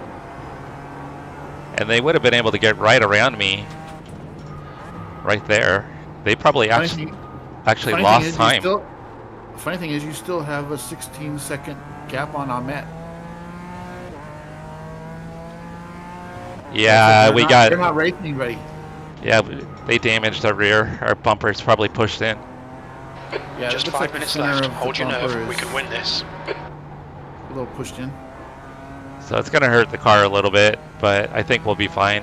And they would have been able to get right around me. Right there. They probably actually lost time. Funny thing is, you still have a 16-second gap on Ahmet. Yeah, we got. They're not racing anybody. Yeah, they damaged our rear. Our bumper's probably pushed in. Yeah, Just it looks 5 like the minutes center left. of the Hold your bumper nerve. We is can win this. a little pushed in. So it's gonna hurt the car a little bit, but I think we'll be fine.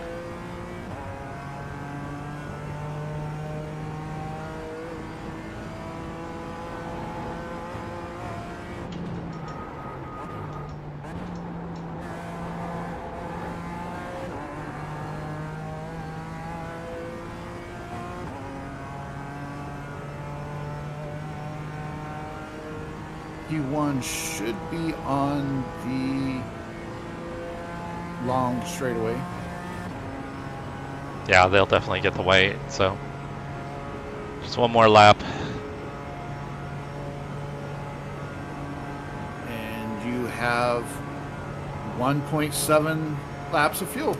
P1 should be on the long straightaway. Yeah, they'll definitely get the white, so just one more lap. have 1.7 laps of fuel.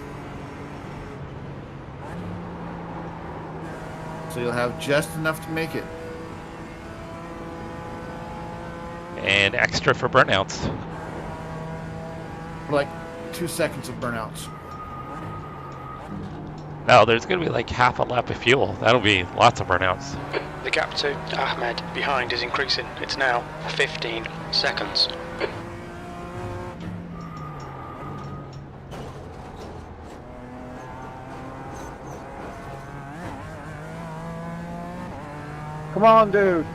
So you'll have just enough to make it. And extra for burnouts. Like 2 seconds of burnouts. No, there's going to be like half a lap of fuel. That'll be lots of burnouts. The gap to Ahmed behind is increasing. It's now 15 seconds. Come on, dude.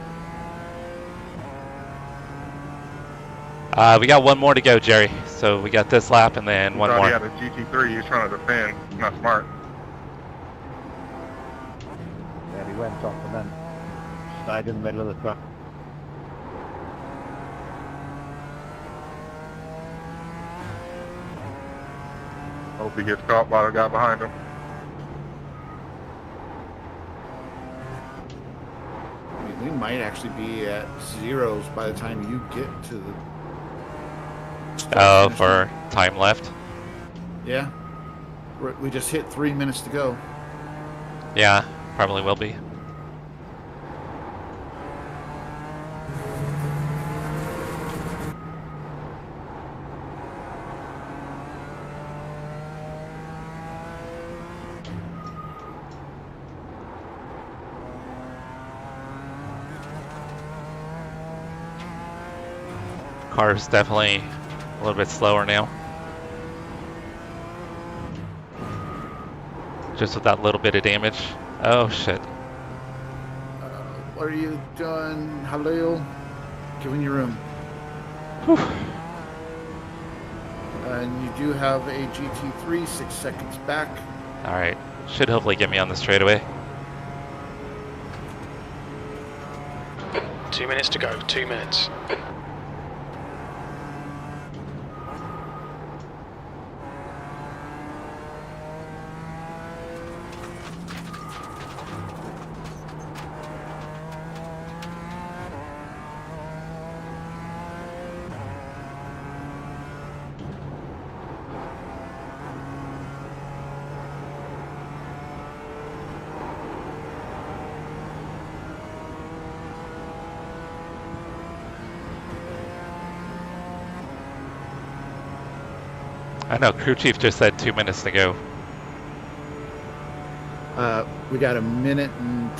We got one more to go, Jerry. So we got this lap and then one Thought more. he had a GT3. He's trying to defend. Not smart. Yeah, he went off and then stayed in the middle of the track. Hope he gets caught by the guy behind him. We might actually be at zeros by the time you get to the Oh, finish for line. time left? Yeah. We just hit 3 minutes to go. Yeah, probably will be. Car's definitely a little bit slower now. Just with that little bit of damage. Oh shit. What are you doing, Halil? Giving you room. Whew. And you do have a GT3, 6 seconds back. Alright, should hopefully get me on the straightaway. 2 minutes to go, 2 minutes. I know, crew chief just said 2 minutes to go. We got 1 minute and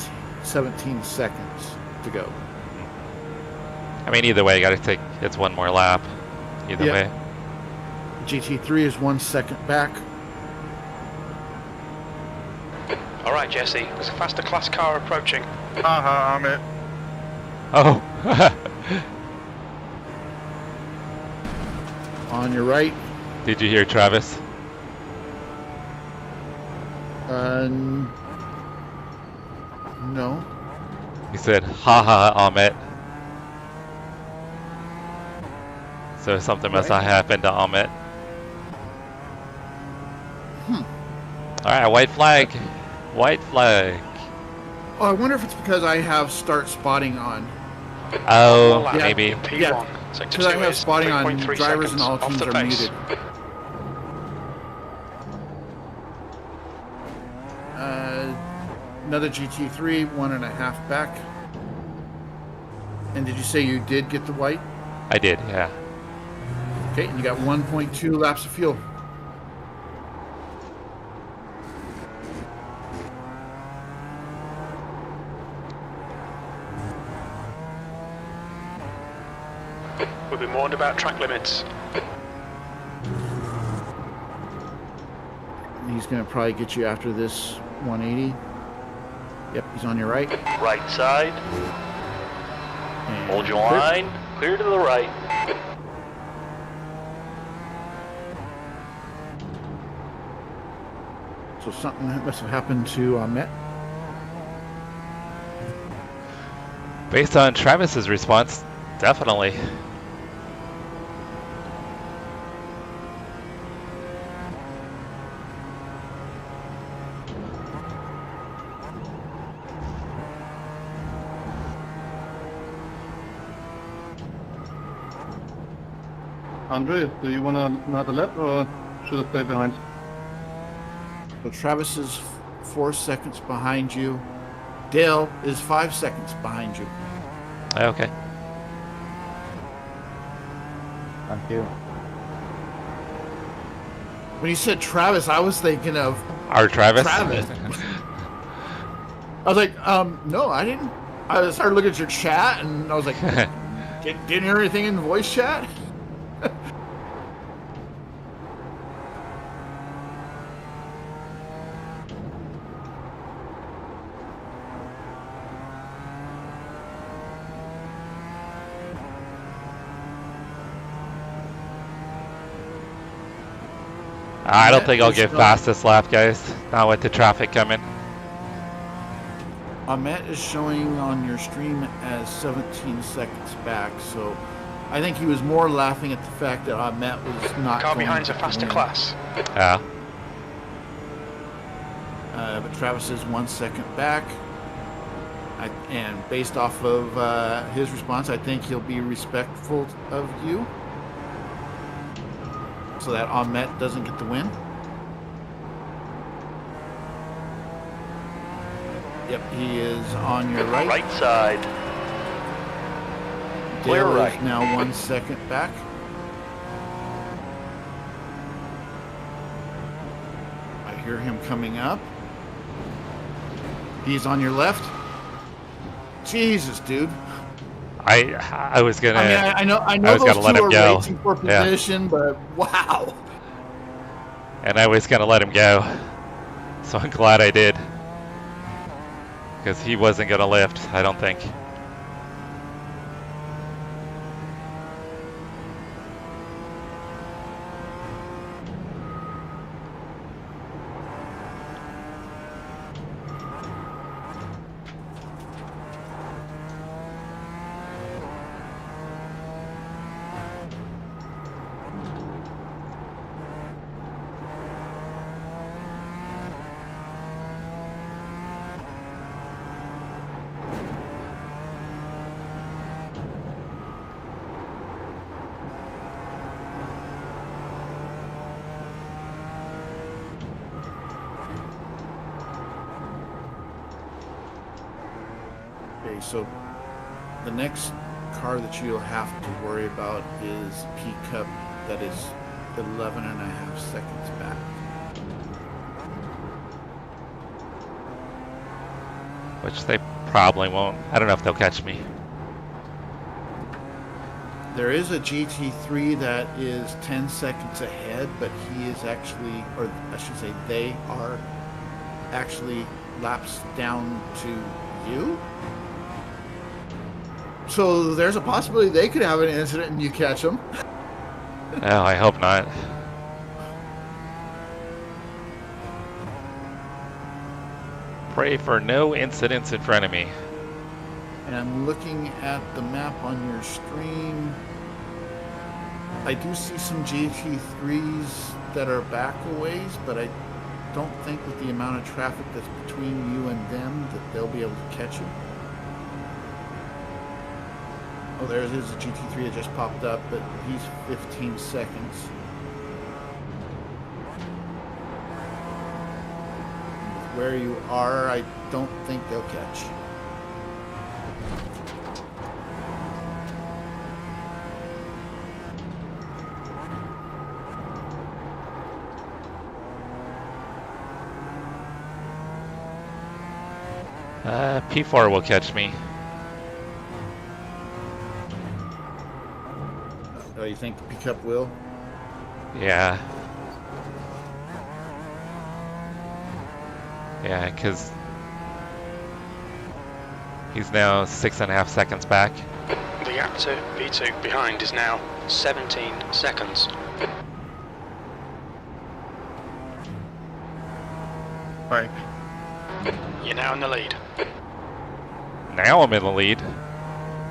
17 seconds to go. I mean, either way, it's one more lap. Either Yeah. way. GT3 is 1 second back. All right, Jesse, there's a faster class car approaching. Haha, I'm it. Oh! On your right. Did you hear Travis? No. He said, haha, Ahmet. So something must have happened to Ahmet. Alright, white flag. White flag. Oh, I wonder if it's because I have start spotting on. Oh, One lap maybe. in P1. Yeah, Sector Because I 2 have is spotting on 3.3 drivers and seconds all off teams the are pace. muted. Another GT3, 1.5 back. And did you say you did get the white? I did, yeah. Okay, and you got 1.2 laps of fuel. We've been warned about track limits. He's going to probably get you after this 180. Yep, he's on your right. Right side. And Hold your line. Clear to the right. So something must have happened to Ahmet. Based on Travis's response, definitely. Andre, do you want another lap or should I stay behind? So Travis is 4 seconds behind you. Dale is 5 seconds behind you. Okay. Thank you. When you said Travis, I was thinking of Our Travis. Travis. I was like, no, I didn't. I started looking at your chat, and I was like, didn't hear anything in the voice chat? I don't think I'll get past this lap, guys. Not with the traffic coming. Ahmet is showing on your stream as 17 seconds back, so I think he was more laughing at the fact that Ahmet was not. Car behind's a faster class. Yeah. But Travis is 1 second back. And based off of his response, I think he'll be respectful of you, so that Ahmet doesn't get the win. Yep, he is on your right. Right side. Clear Dale right. is now 1 second back. I hear him coming up. He's on your left. Jesus, dude. I was gonna. I know I was those gonna let two him are go. racing for Yeah. position, but wow. And I was gonna let him go. So I'm glad I did. Because he wasn't gonna lift, I don't think. Okay, so the next car that you'll have to worry about is P-Cup, that is 11 and a half seconds back. Which they probably won't. I don't know if they'll catch me. There is a GT3 that is 10 seconds ahead, but he is actually, or I should say they are actually laps down to you. So there's a possibility they could have an incident and you catch them. Oh, I hope not. Pray for no incidents in front of me. And I'm looking at the map on your stream. I do see some GT3s that are back a ways, but I don't think with the amount of traffic that's between you and them that they'll be able to catch you. Oh, there's a GT3 that just popped up, but he's 15 seconds. With where you are, I don't think they'll catch. P4 will catch me. Oh, you think the pickup will? Yeah. Yeah, because he's now 6.5 seconds back. The gap to V2 behind is now 17 seconds. Right. You're now in the lead. Now I'm in the lead.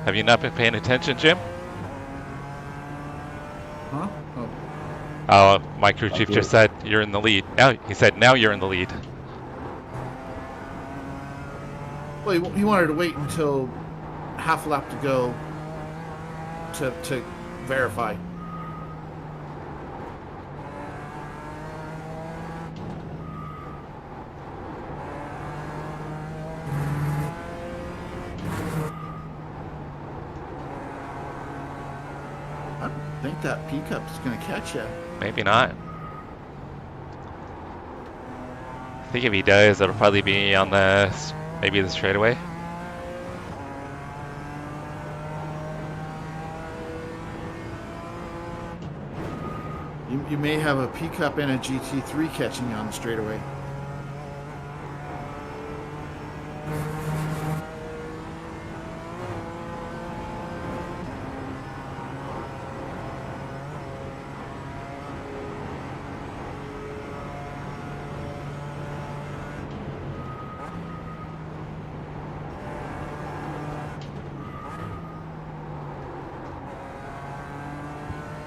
Have you not been paying attention, Jim? Huh? Oh. Oh, my crew chief just said you're in the lead. Now he said now you're in the lead. Well, he wanted to wait until half a lap to go to verify. I think that pickup is going to catch you. Maybe not. I think if he does, it'll probably be on maybe the straightaway. You may have a pickup and a GT3 catching you on the straightaway.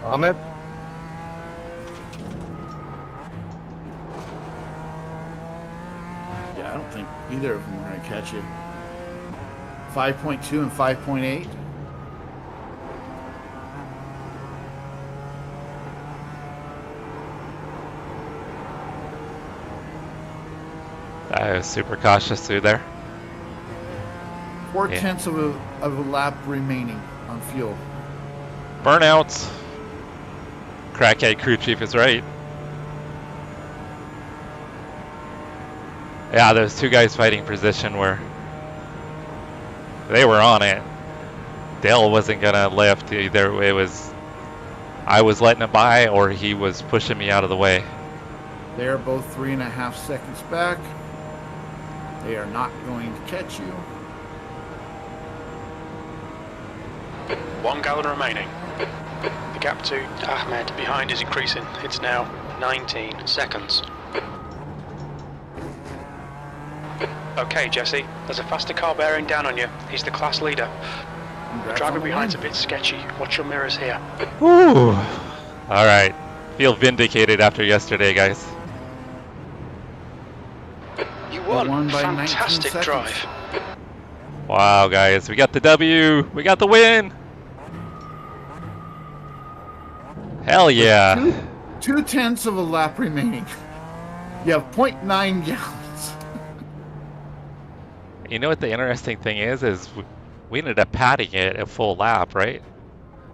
Ahmed? Yeah, I don't think either of them are going to catch you. 5.2 and 5.8. I was super cautious through there. 4/10 of a lap remaining on fuel. Burnouts. Crackhead crew chief is right. Yeah, there's two guys fighting position where they were on it. Dale wasn't gonna lift. Either it was I was letting him by or he was pushing me out of the way. They are both 3.5 seconds back. They are not going to catch you. 1 gallon remaining. The gap to Ahmed behind is increasing. It's now 19 seconds. Okay, Jesse, there's a faster car bearing down on you. He's the class leader. The driver behind's a bit sketchy. Watch your mirrors here. Woo! Alright. Feel vindicated after yesterday, guys. You won. by 19 Fantastic seconds. drive. Wow, guys, we got the W. We got the win. Hell yeah. 2/10 of a lap remaining. You have 0.9 gallons. You know what the interesting thing is we ended up padding it a full lap, right?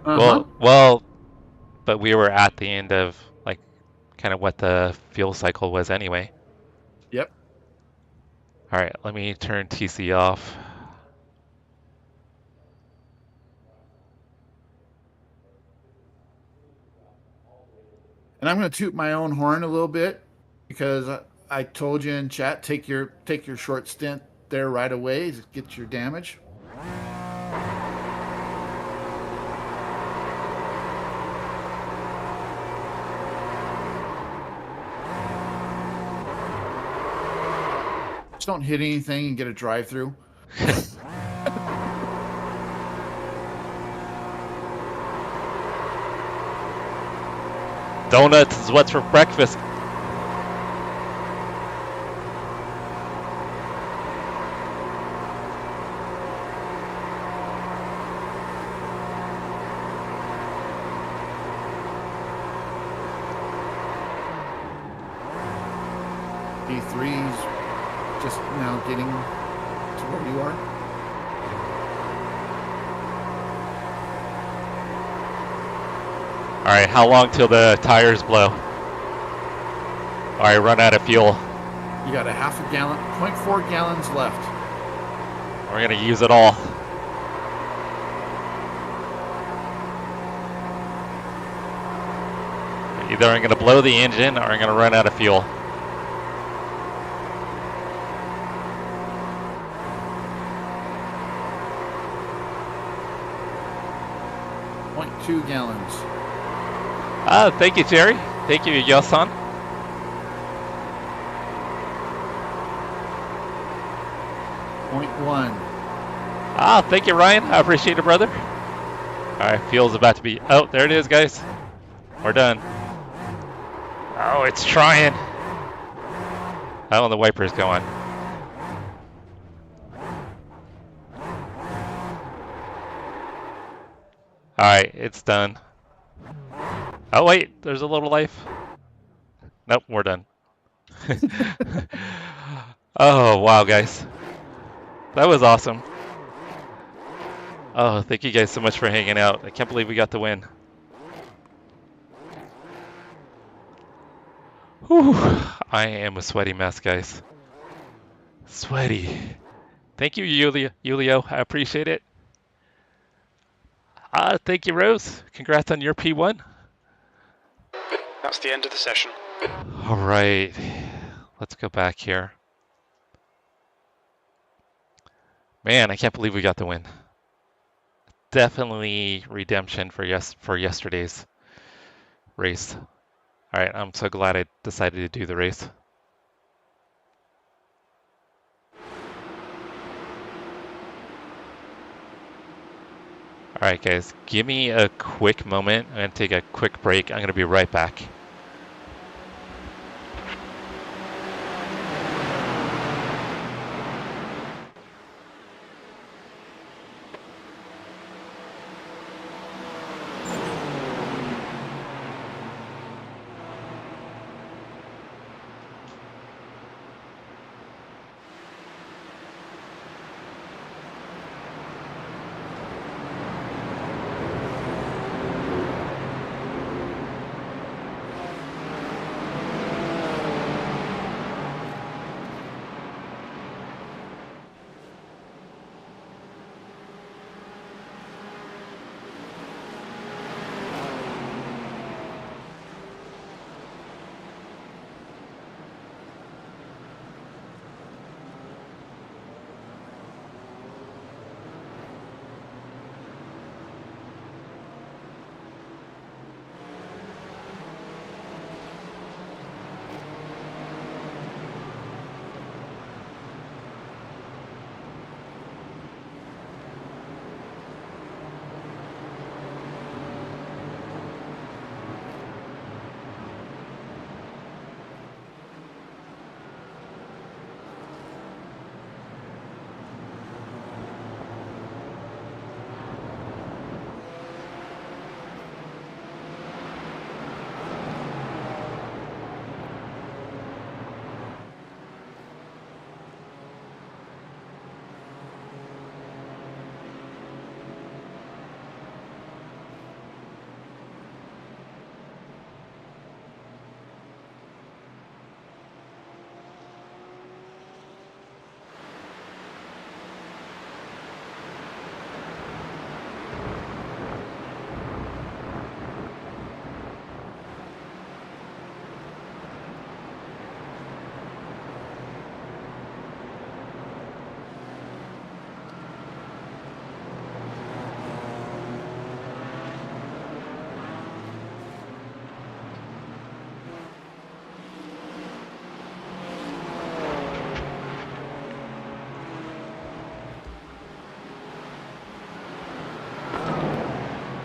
Well, but we were at the end of like kind of what the fuel cycle was anyway. Yep. All right, let me turn TC off. And I'm going to toot my own horn a little bit because I told you in chat, take your short stint there right away to get your damage. Just don't hit anything and get a drive-through. Donuts is what's for breakfast. D3's just now getting to where you are. All right, how long till the tires blow? All right, run out of fuel. You got a half a gallon, 0.4 gallons left. We're gonna use it all. Either I'm gonna blow the engine or I'm gonna run out of fuel. .2 gallons. Thank you, Jerry. Thank you, Yosan. .1. Thank you, Ryan. I appreciate it, brother. All right, fuel's about to be. Oh, there it is, guys. We're done. Oh, it's trying. Oh, the wiper's going. All right, it's done. Oh wait, there's a little life. Nope, we're done. Oh wow, guys, that was awesome. Oh, thank you guys so much for hanging out. I can't believe we got the win. Whew, I am a sweaty mess, guys. Sweaty. Thank you, Julio. I appreciate it. Thank you, Rose. Congrats on your P1. That's the end of the session. All right, let's go back here. Man, I can't believe we got the win. Definitely redemption for yesterday's race. All right, I'm so glad I decided to do the race. All right, guys, give me a quick moment. I'm gonna take a quick break. I'm gonna be right back.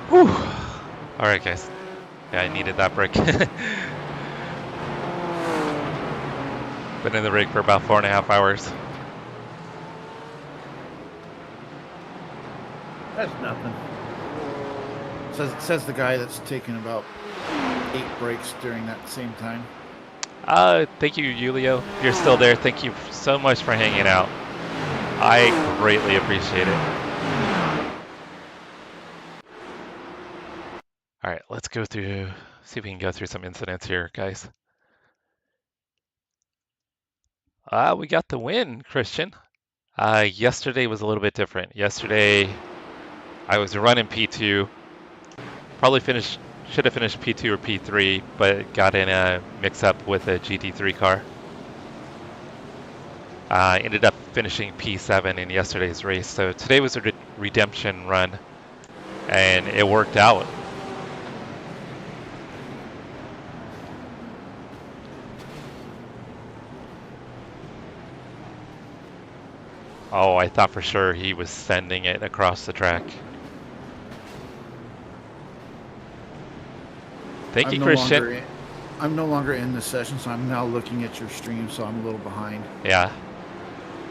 Whew. All right, guys. Yeah, I needed that break. Been in the rig for about 4.5 hours. That's nothing. Says the guy that's taken about 8 breaks during that same time. Thank you, Julio. If you're still there, thank you so much for hanging out. I greatly appreciate it. All right, let's go through, see if we can go through some incidents here, guys. We got the win, Christian. Yesterday was a little bit different. Yesterday, I was running P2. Probably should have finished P2 or P3, but got in a mix-up with a GT3 car. Ended up finishing P7 in yesterday's race. So today was a redemption run, and it worked out. Oh, I thought for sure he was sending it across the track. Thank you, Christian. I'm no longer in this session, so I'm now looking at your stream, so I'm a little behind. Yeah.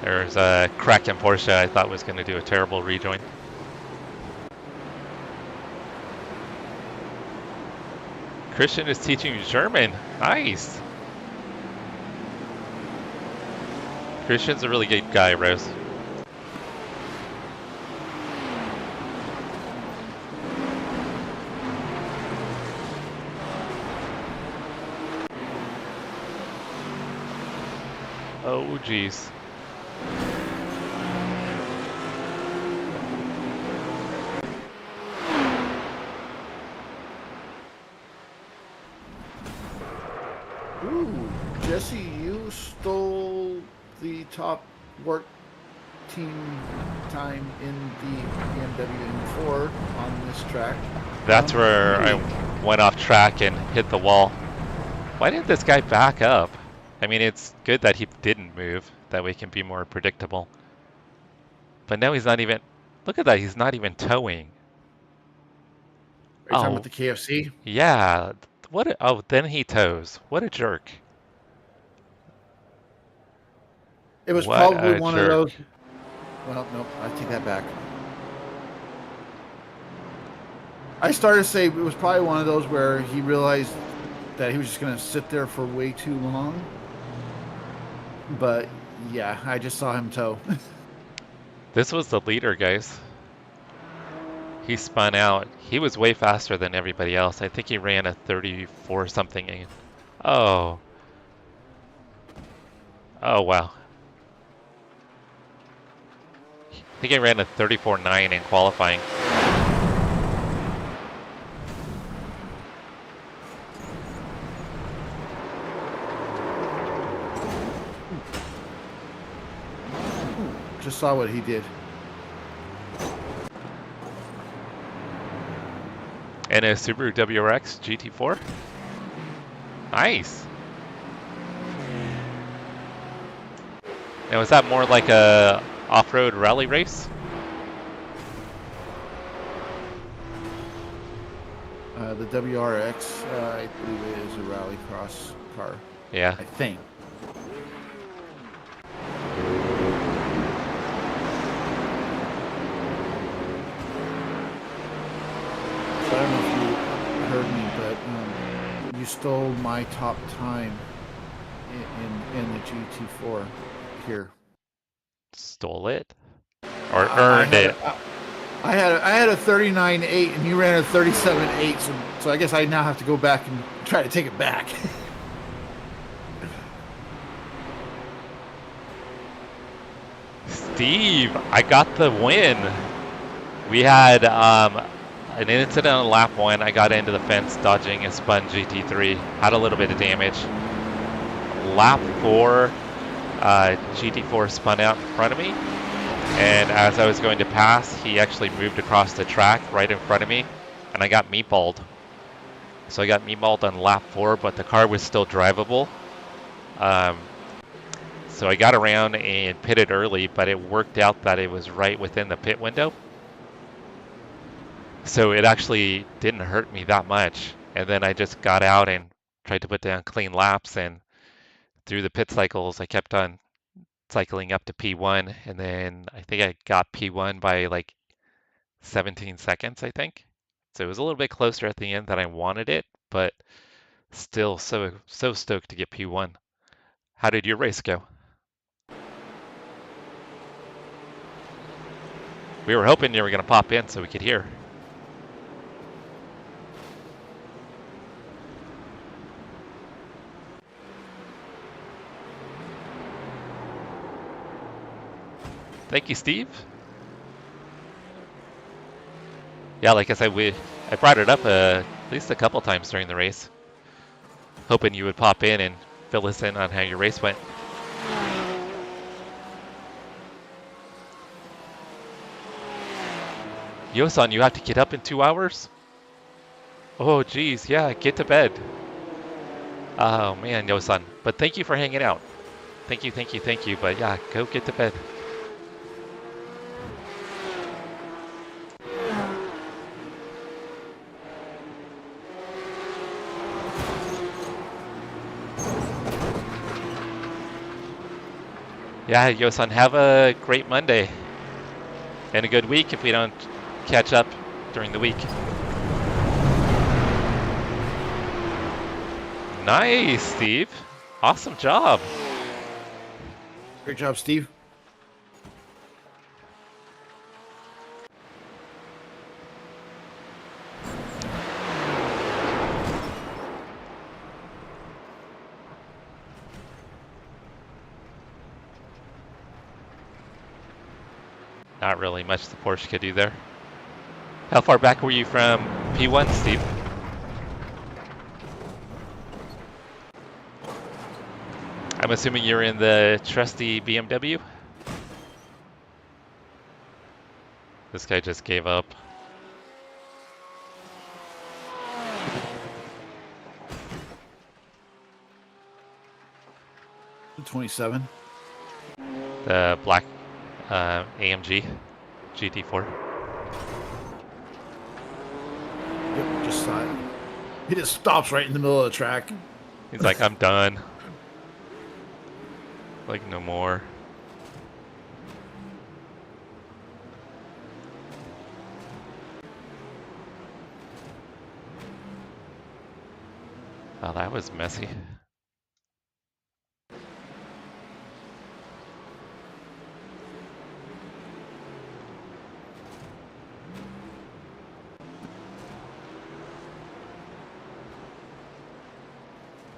There's a Kraken Porsche I thought was going to do a terrible rejoin. Christian is teaching German. Nice. Christian's a really good guy, Rose. Oh, geez. Ooh, Jesse, you stole the top work team time in the BMW M4 on this track. That's where I went off track and hit the wall. Why didn't this guy back up? I mean, it's good that he didn't move. That way he can be more predictable. But now he's not even... Look at that, he's not even towing. Are you talking about the KFC? Yeah. What? Oh, then he tows. What a jerk. It was What probably a one jerk. of those. Well, no, I take that back. I started to say it was probably one of those where he realized that he was just going to sit there for way too long. But yeah, I just saw him tow. This was the leader, guys. He spun out. He was way faster than everybody else. I think he ran a 34 something. Oh. Oh, wow. I think he ran a 34.9 in qualifying. Just saw what he did. And a Subaru WRX GT4. Nice. Now, is that more like a off-road rally race? The WRX, I believe it is a rallycross car. Yeah. I think. I don't know if you heard me, but you stole my top time in the GT4 here. Stole it? Or earned it? I had a 39.8 and you ran a 37.8, so I guess I now have to go back and try to take it back. Steve, I got the win. We had an incident on lap 1. I got into the fence dodging a spun GT3. Had a little bit of damage. Lap 4, GT4 spun out in front of me. And as I was going to pass, he actually moved across the track right in front of me. And I got meatballed. So I got meatballed on lap 4, but the car was still drivable. So I got around and pitted early, but it worked out that it was right within the pit window. So it actually didn't hurt me that much. And then I just got out and tried to put down clean laps, and through the pit cycles, I kept on cycling up to P1, and then I think I got P1 by like 17 seconds, I think. So it was a little bit closer at the end than I wanted it, but still so stoked to get P1. How did your race go? We were hoping you were going to pop in so we could hear. Thank you, Steve. Yeah, like I said, I brought it up at least a couple times during the race, hoping you would pop in and fill us in on how your race went. Yosan, you have to get up in 2 hours? Oh, geez, yeah, get to bed. Oh, man, Yosan. But thank you for hanging out. Thank you. But yeah, go get to bed. Yeah, Yosan, have a great Monday and a good week if we don't catch up during the week. Nice, Steve. Awesome job. Great job, Steve. not really much the Porsche could do there. How far back were you from P1, Steve? I'm assuming you're in the trusty BMW? This guy just gave up. The 27. The black AMG GT4. Yep, just saw it. He just stops right in the middle of the track. He's like, I'm done. Like, no more. Oh, that was messy.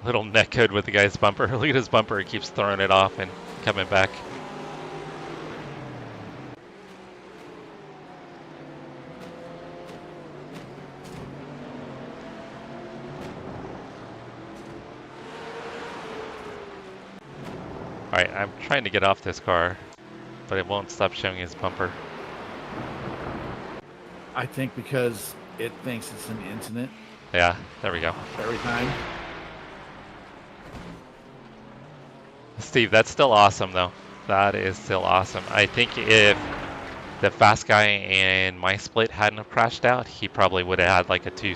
Little netcode with the guy's bumper. Look at his bumper, he keeps throwing it off and coming back. Alright, I'm trying to get off this car, but it won't stop showing his bumper. I think because it thinks it's an incident Yeah, there we go. every time. Steve, that's still awesome though. That is still awesome. I think if the fast guy in my split hadn't have crashed out, he probably would have had like a 2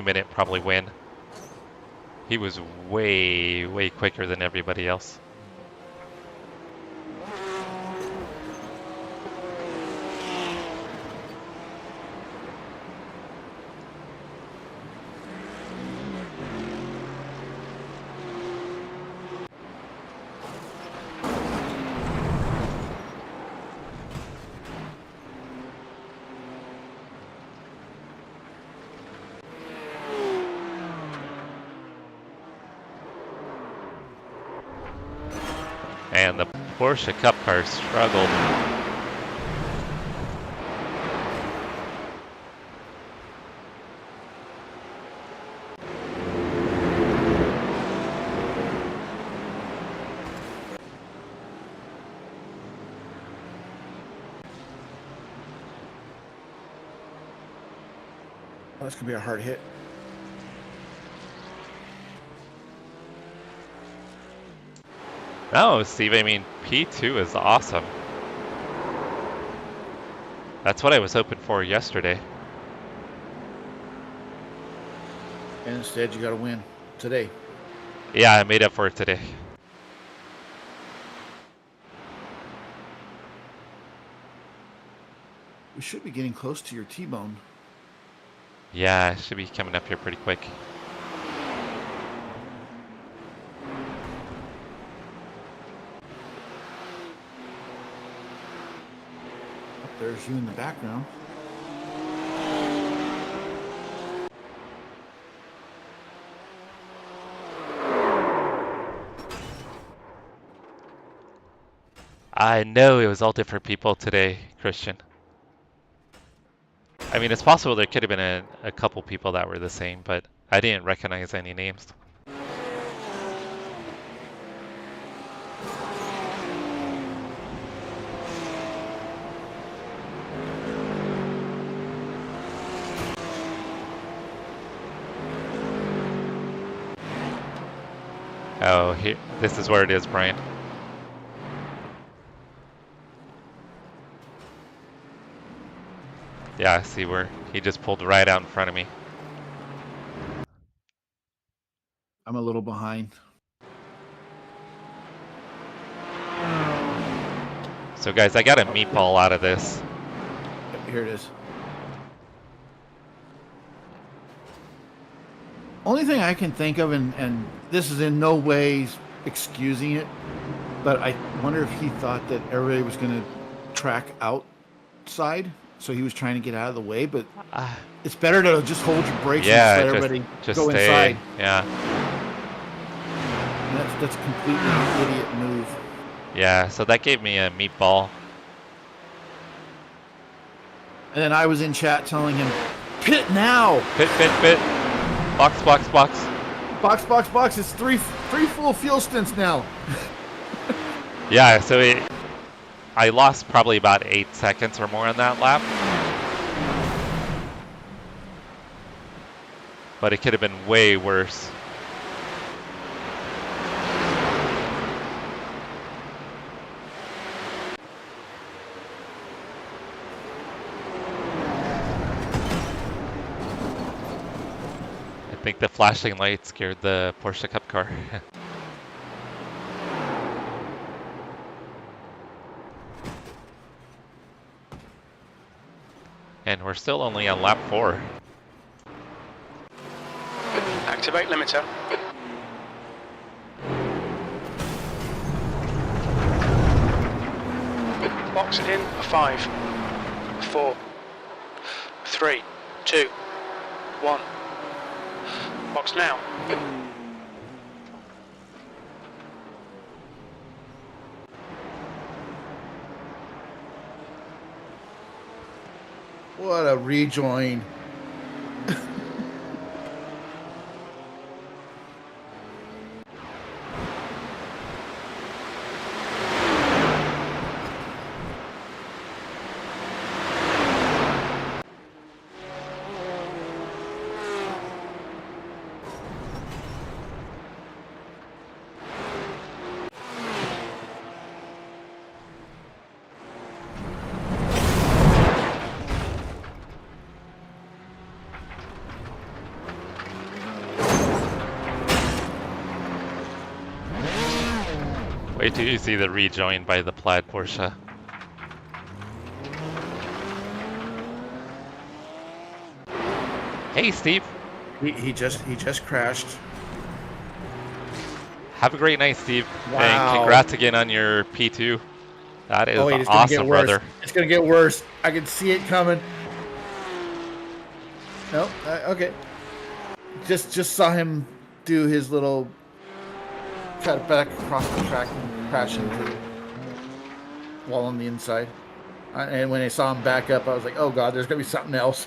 minute probably win. He was way, way quicker than everybody else. And the Porsche Cup Car struggled. Oh, this could be a hard hit. No, Steve, I mean, P2 is awesome. That's what I was hoping for yesterday. And instead, you got to win today. Yeah, I made up for it today. We should be getting close to your T-bone. Yeah, I should be coming up here pretty quick. There's you in the background. I know it was all different people today, Christian. I mean, it's possible there could have been a couple people that were the same, but I didn't recognize any names. Oh, here, this is where it is, Brian. Yeah, I see where he just pulled right out in front of me. I'm a little behind. So guys, I got a meatball out of this. Yep, here it is. Only thing I can think of, and this is in no way excusing it, but I wonder if he thought that everybody was going to track outside, so he was trying to get out of the way, but it's better to just hold your brakes and let everybody just go stay, inside. Yeah. And that's a completely idiot move. Yeah, so that gave me a meatball. And then I was in chat telling him, pit now! Pit, pit, pit. Box, box, box. Box, box, box. It's three full fuel stints now. Yeah, so I lost probably about 8 seconds or more on that lap. But it could have been way worse. I think the flashing light scared the Porsche Cup Car. And we're still only on lap 4. Activate limiter. Box it in a 5, 4, 3, 2, 1. Box now. What a rejoin. Wait till you see the rejoin by the plaid Porsche. Hey Steve. He just crashed. Have a great night, Steve. Wow. And congrats again on your P2. That is awesome, brother. It's gonna get worse. I can see it coming. Nope. Okay. Just saw him do his little cut back across the track and crash into the wall on the inside. And when I saw him back up, I was like, "Oh God, there's gonna be something else."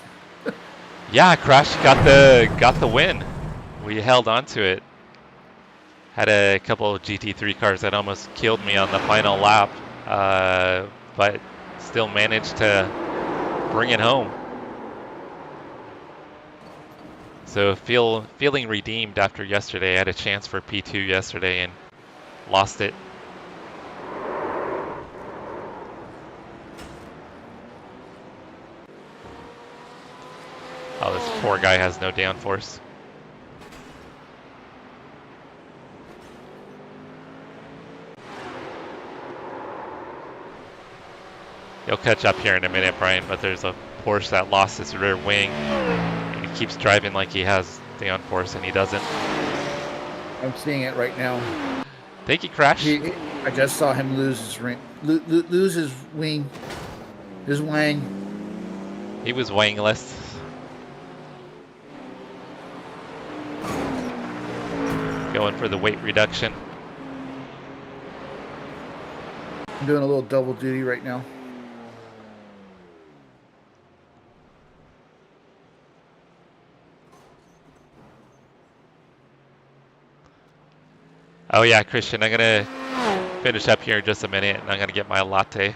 Yeah, Crash got the win. We held on to it. Had a couple of GT3 cars that almost killed me on the final lap, but still managed to bring it home. So feeling redeemed after yesterday. I had a chance for P2 yesterday and lost it. Oh, this poor guy has no downforce. He'll catch up here in a minute, Brian, but there's a Porsche that lost his rear wing. And he keeps driving like he has downforce, and he doesn't. I'm seeing it right now. Think he crashed? I just saw him lose his ring, lose his wing, his wang. He was wingless. Going for the weight reduction. I'm doing a little double duty right now. Oh yeah, Christian, I'm gonna finish up here in just a minute and I'm gonna get my latte.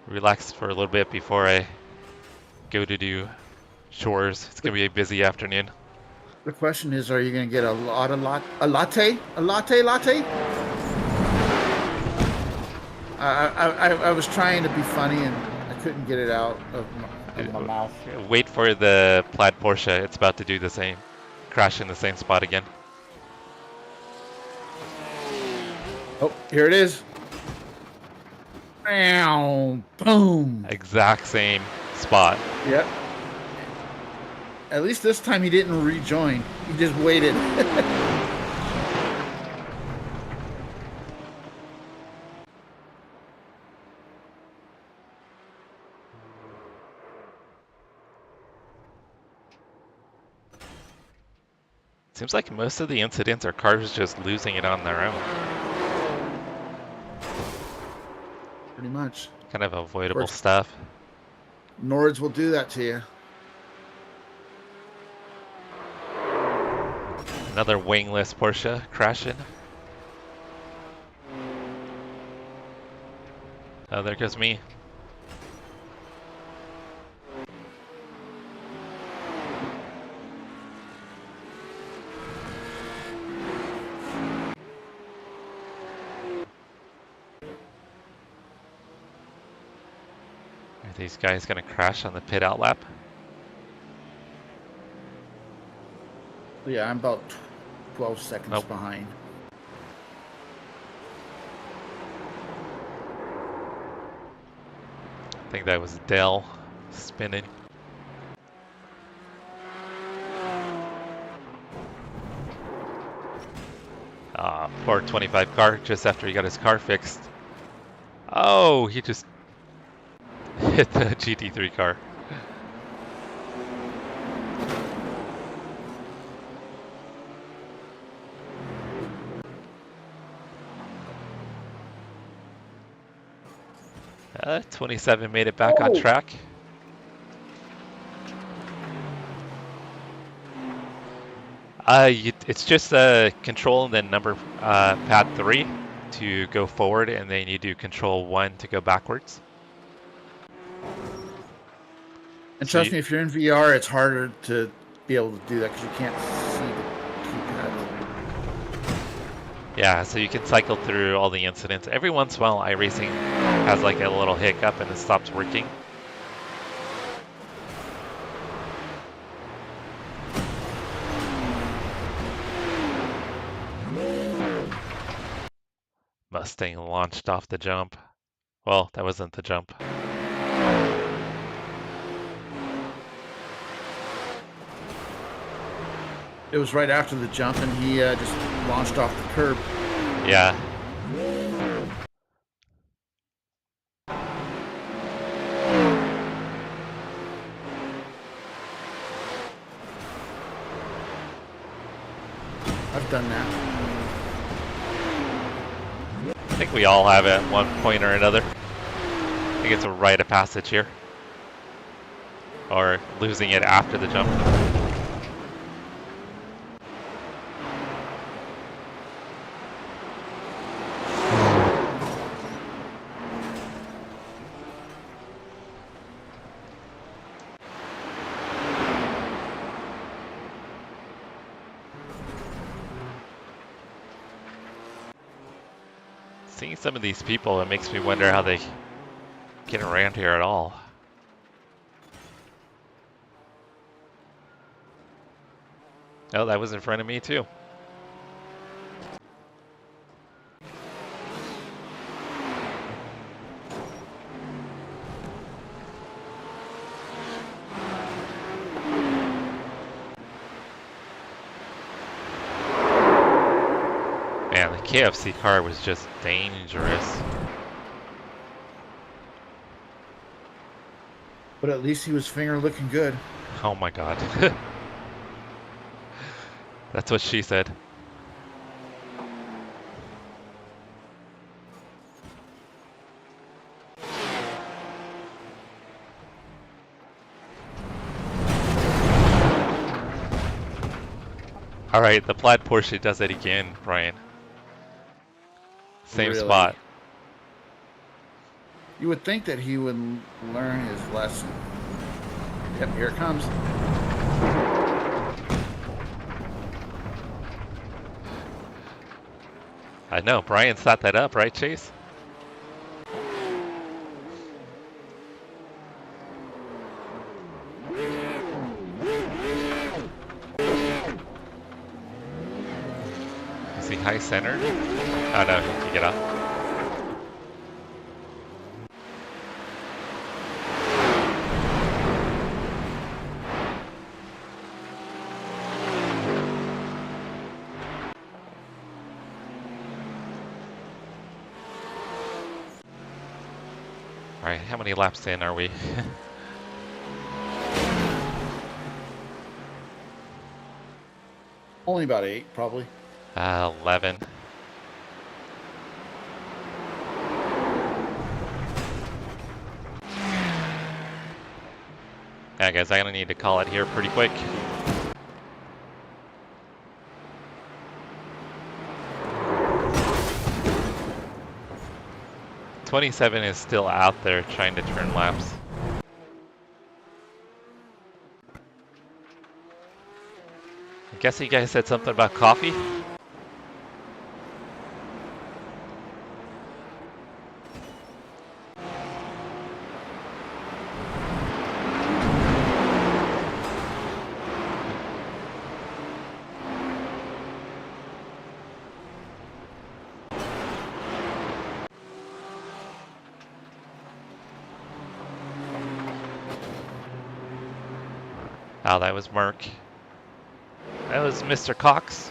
Relax for a little bit before I go to do chores. It's gonna be a busy afternoon. The question is, are you gonna get a latte? I was trying to be funny and I couldn't get it out of my mouth. Wait for the plaid Porsche. It's about to do the same. Crash in the same spot again. Oh, here it is. Boom. Exact same spot. Yep. At least this time he didn't rejoin. He just waited. Seems like most of the incidents are cars just losing it on their own. Pretty much. Kind of avoidable stuff. Nords will do that to you. Another wingless Porsche crashing. Oh, there goes me. Are these guys gonna crash on the pit out lap? Yeah, I'm about 12 seconds Nope. behind. I think that was Dell spinning. Ah, poor 25 car just after he got his car fixed. Oh, he just hit the GT3 car. Uh, 27 made it back on track. It's just control and then number pad 3 to go forward, and then you do control 1 to go backwards. And So trust me, if you're in VR, it's harder to be able to do that because you can't see the keypad. Yeah, so you can cycle through all the incidents. Every once in a while, iRacing has like a little hiccup and it stops working. Mustang launched off the jump. Well, that wasn't the jump. It was right after the jump, and he just launched off the curb. Yeah. I've done that. I think we all have it at one point or another. I think it's a rite of passage here. Or losing it after the jump. Seeing some of these people, it makes me wonder how they get around here at all. Oh, that was in front of me too. Man, the KFC car was just dangerous. But at least he was finger looking good. Oh my god. That's what she said. Alright, the plaid Porsche does it again, Brian. Same Really? spot. You would think that he would learn his lesson. Yep, here it comes. I know, Brian set that up, right, Chase? Is he high center? Oh no, he can get up. Alright, how many laps in are we? Only about 8, probably. 11. Yeah, guys, I'm gonna need to call it here pretty quick. '27 is still out there trying to turn laps. I guess you guys said something about coffee? Oh, that was Mark. That was Mr. Cox.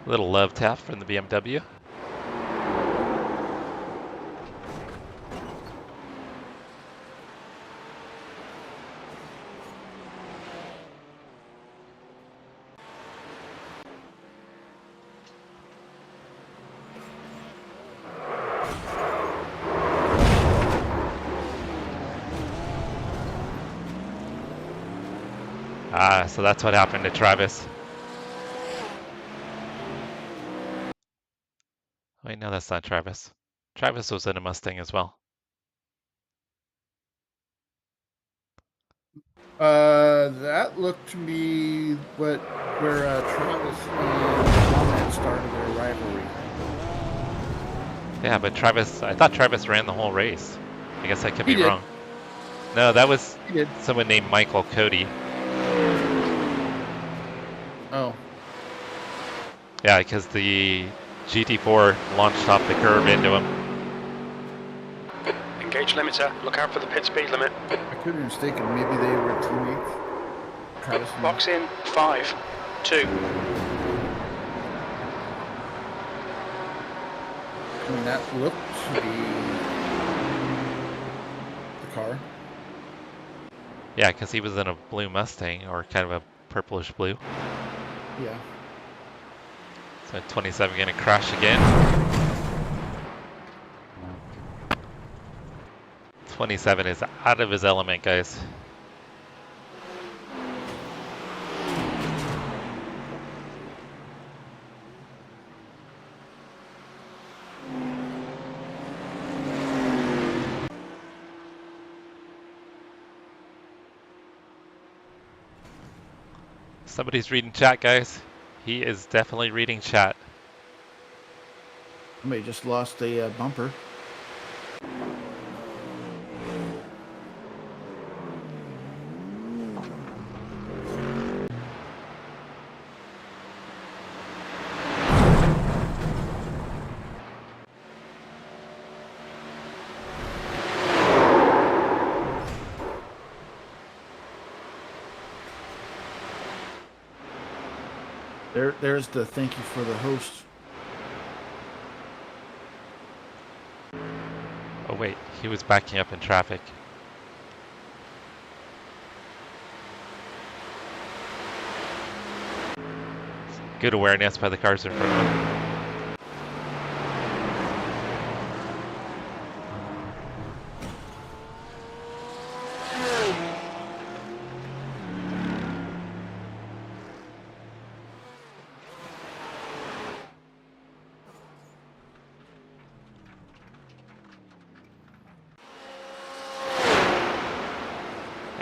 Little love tap from the BMW. Ah, so that's what happened to Travis. Wait, no, that's not Travis. Travis was in a Mustang as well. That looked to me where Travis and Ahmed started their rivalry. Yeah, but Travis, I thought Travis ran the whole race. I guess I could be He did. wrong. No, that was He did. someone named Michael Cody. Oh. Yeah, because the GT4 launched off the curb into him. Engage limiter. Look out for the pit speed limit. I could be mistaken. Maybe they were teammates. Travis and Box in. 5, 2. I mean, that looked to be the car. Yeah, because he was in a blue Mustang, or kind of a purplish blue. Yeah. So 27 gonna crash again. 27 is out of his element, guys. Somebody's reading chat, guys. He is definitely reading chat. Somebody just lost a bumper. There's the thank you for the host. Oh wait, he was backing up in traffic. Good awareness by the cars in front of him.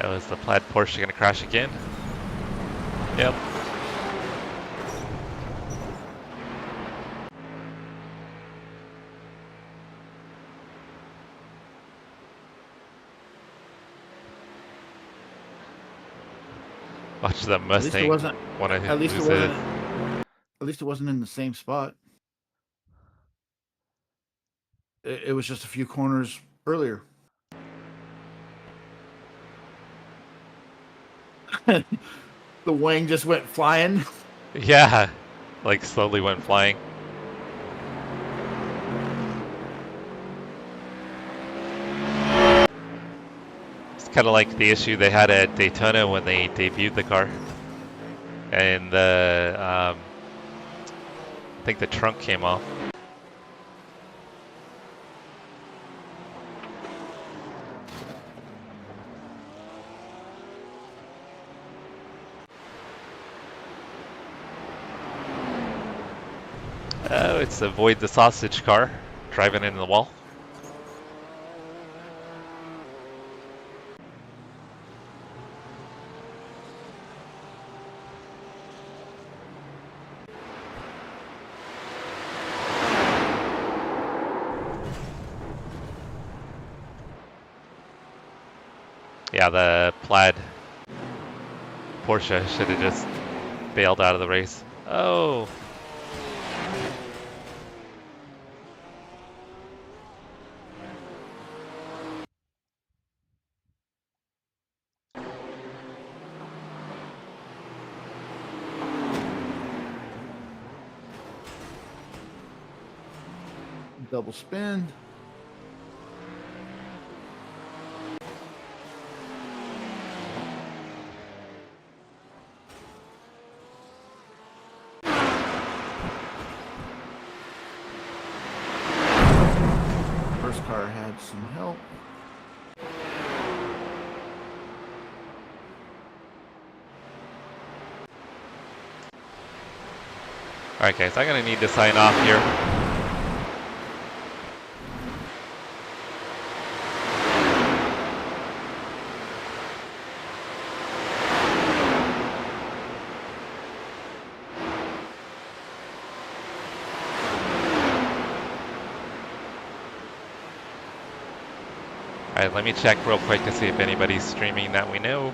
Oh, is the plaid Porsche gonna crash again? Yep. Watch the Mustang. At least it wasn't in the same spot. It was just a few corners earlier. The wing just went flying. Yeah, like slowly went flying. kind of like the issue they had at Daytona when they debuted the car, and I think the trunk came off. Oh, it's avoid the sausage car driving into the wall. Yeah, the plaid Porsche should have just bailed out of the race. Oh. Double spin. First car had some help. Alright guys, I'm gonna need to sign off here. Alright, let me check real quick to see if anybody's streaming that we know.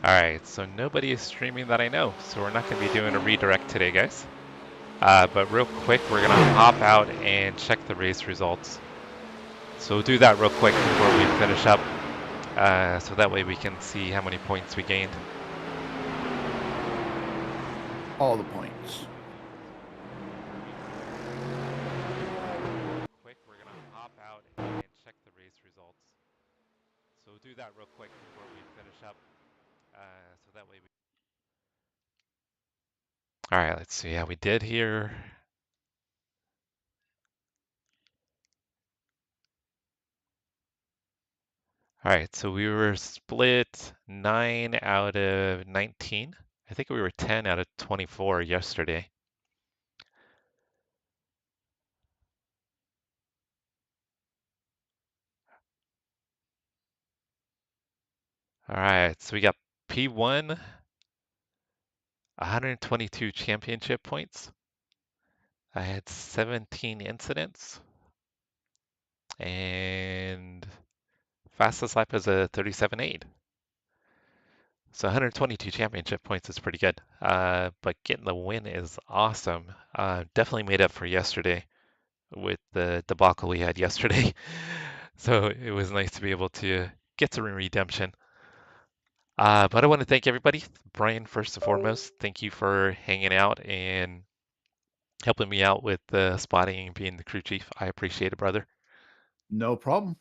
Alright, so nobody is streaming that I know, so we're not going to be doing a redirect today, guys. But real quick, we're going to hop out and check the race results. So we'll do that real quick before we finish up, so that way we can see how many points we gained. All the points. Quick, we're going to hop out and check the race results. So we'll do that real quick before we finish up. So that way we... Alright, let's see how we did here. Alright, so we were split 9 out of 19. I think we were 10 out of 24 yesterday. Alright, so we got P1, 122 championship points. I had 17 incidents. And fastest lap is a 37.8. So 122 championship points is pretty good. But getting the win is awesome. Definitely made up for yesterday with the debacle we had yesterday. So it was nice to be able to get some redemption. But I want to thank everybody. Brian, first and foremost, thank you for hanging out and helping me out with the spotting and being the crew chief. I appreciate it, brother. No problem.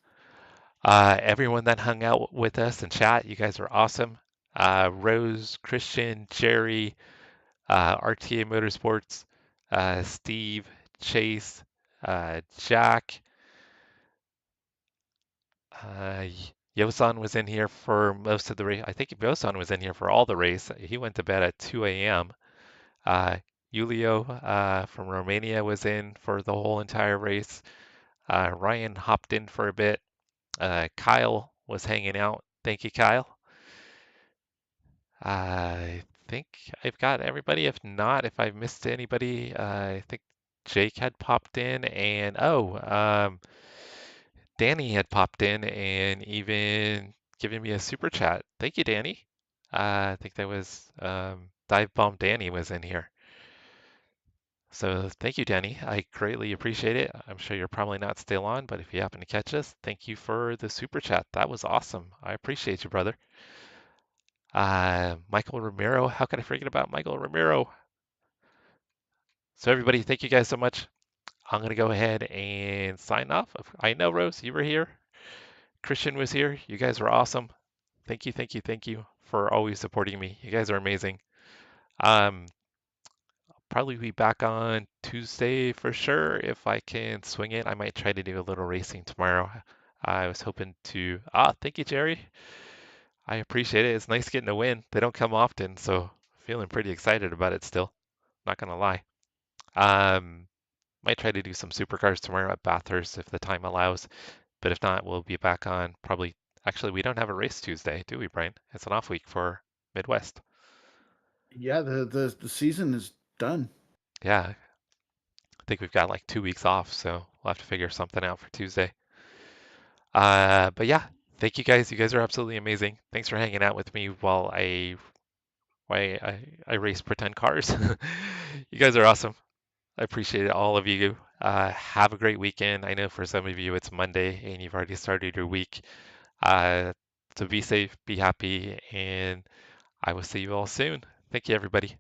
Everyone that hung out with us and chat, you guys are awesome. Rose, Christian, Jerry, RTA Motorsports, Steve, Chase, Jack, Yosan was in here for most of the race. I think Yosan was in here for all the race. He went to bed at 2 a.m. Julio from Romania was in for the whole entire race. Ryan hopped in for a bit. Kyle was hanging out. Thank you, Kyle. I think I've got everybody. If not, if I missed anybody, I think Jake had popped in, and Danny had popped in and even given me a super chat. Thank you, Danny. I think that was Dive Bomb Danny was in here. So thank you, Danny. I greatly appreciate it. I'm sure you're probably not still on, but if you happen to catch us, thank you for the super chat. That was awesome. I appreciate you, brother. Michael Romero, how could I forget about Michael Romero? So everybody, thank you guys so much. I'm going to go ahead and sign off. I know, Rose, you were here. Christian was here. You guys were awesome. Thank you, thank you, thank you for always supporting me. You guys are amazing. I'll probably be back on Tuesday for sure. If I can swing it, I might try to do a little racing tomorrow. I was hoping to. Thank you, Jerry. I appreciate it. It's nice getting a win. They don't come often, so feeling pretty excited about it still. Not gonna lie. Might try to do some supercars tomorrow at Bathurst if the time allows. But if not, we'll be back on probably. Actually, we don't have a race Tuesday, do we, Brian? It's an off week for Midwest. Yeah, the season is done. Yeah, I think we've got like 2 weeks off, so we'll have to figure something out for Tuesday. But yeah, thank you guys. You guys are absolutely amazing. Thanks for hanging out with me while I race pretend cars. You guys are awesome. I appreciate it, all of you. Have a great weekend. I know for some of you it's Monday and you've already started your week. So be safe, be happy, and I will see you all soon. Thank you, everybody.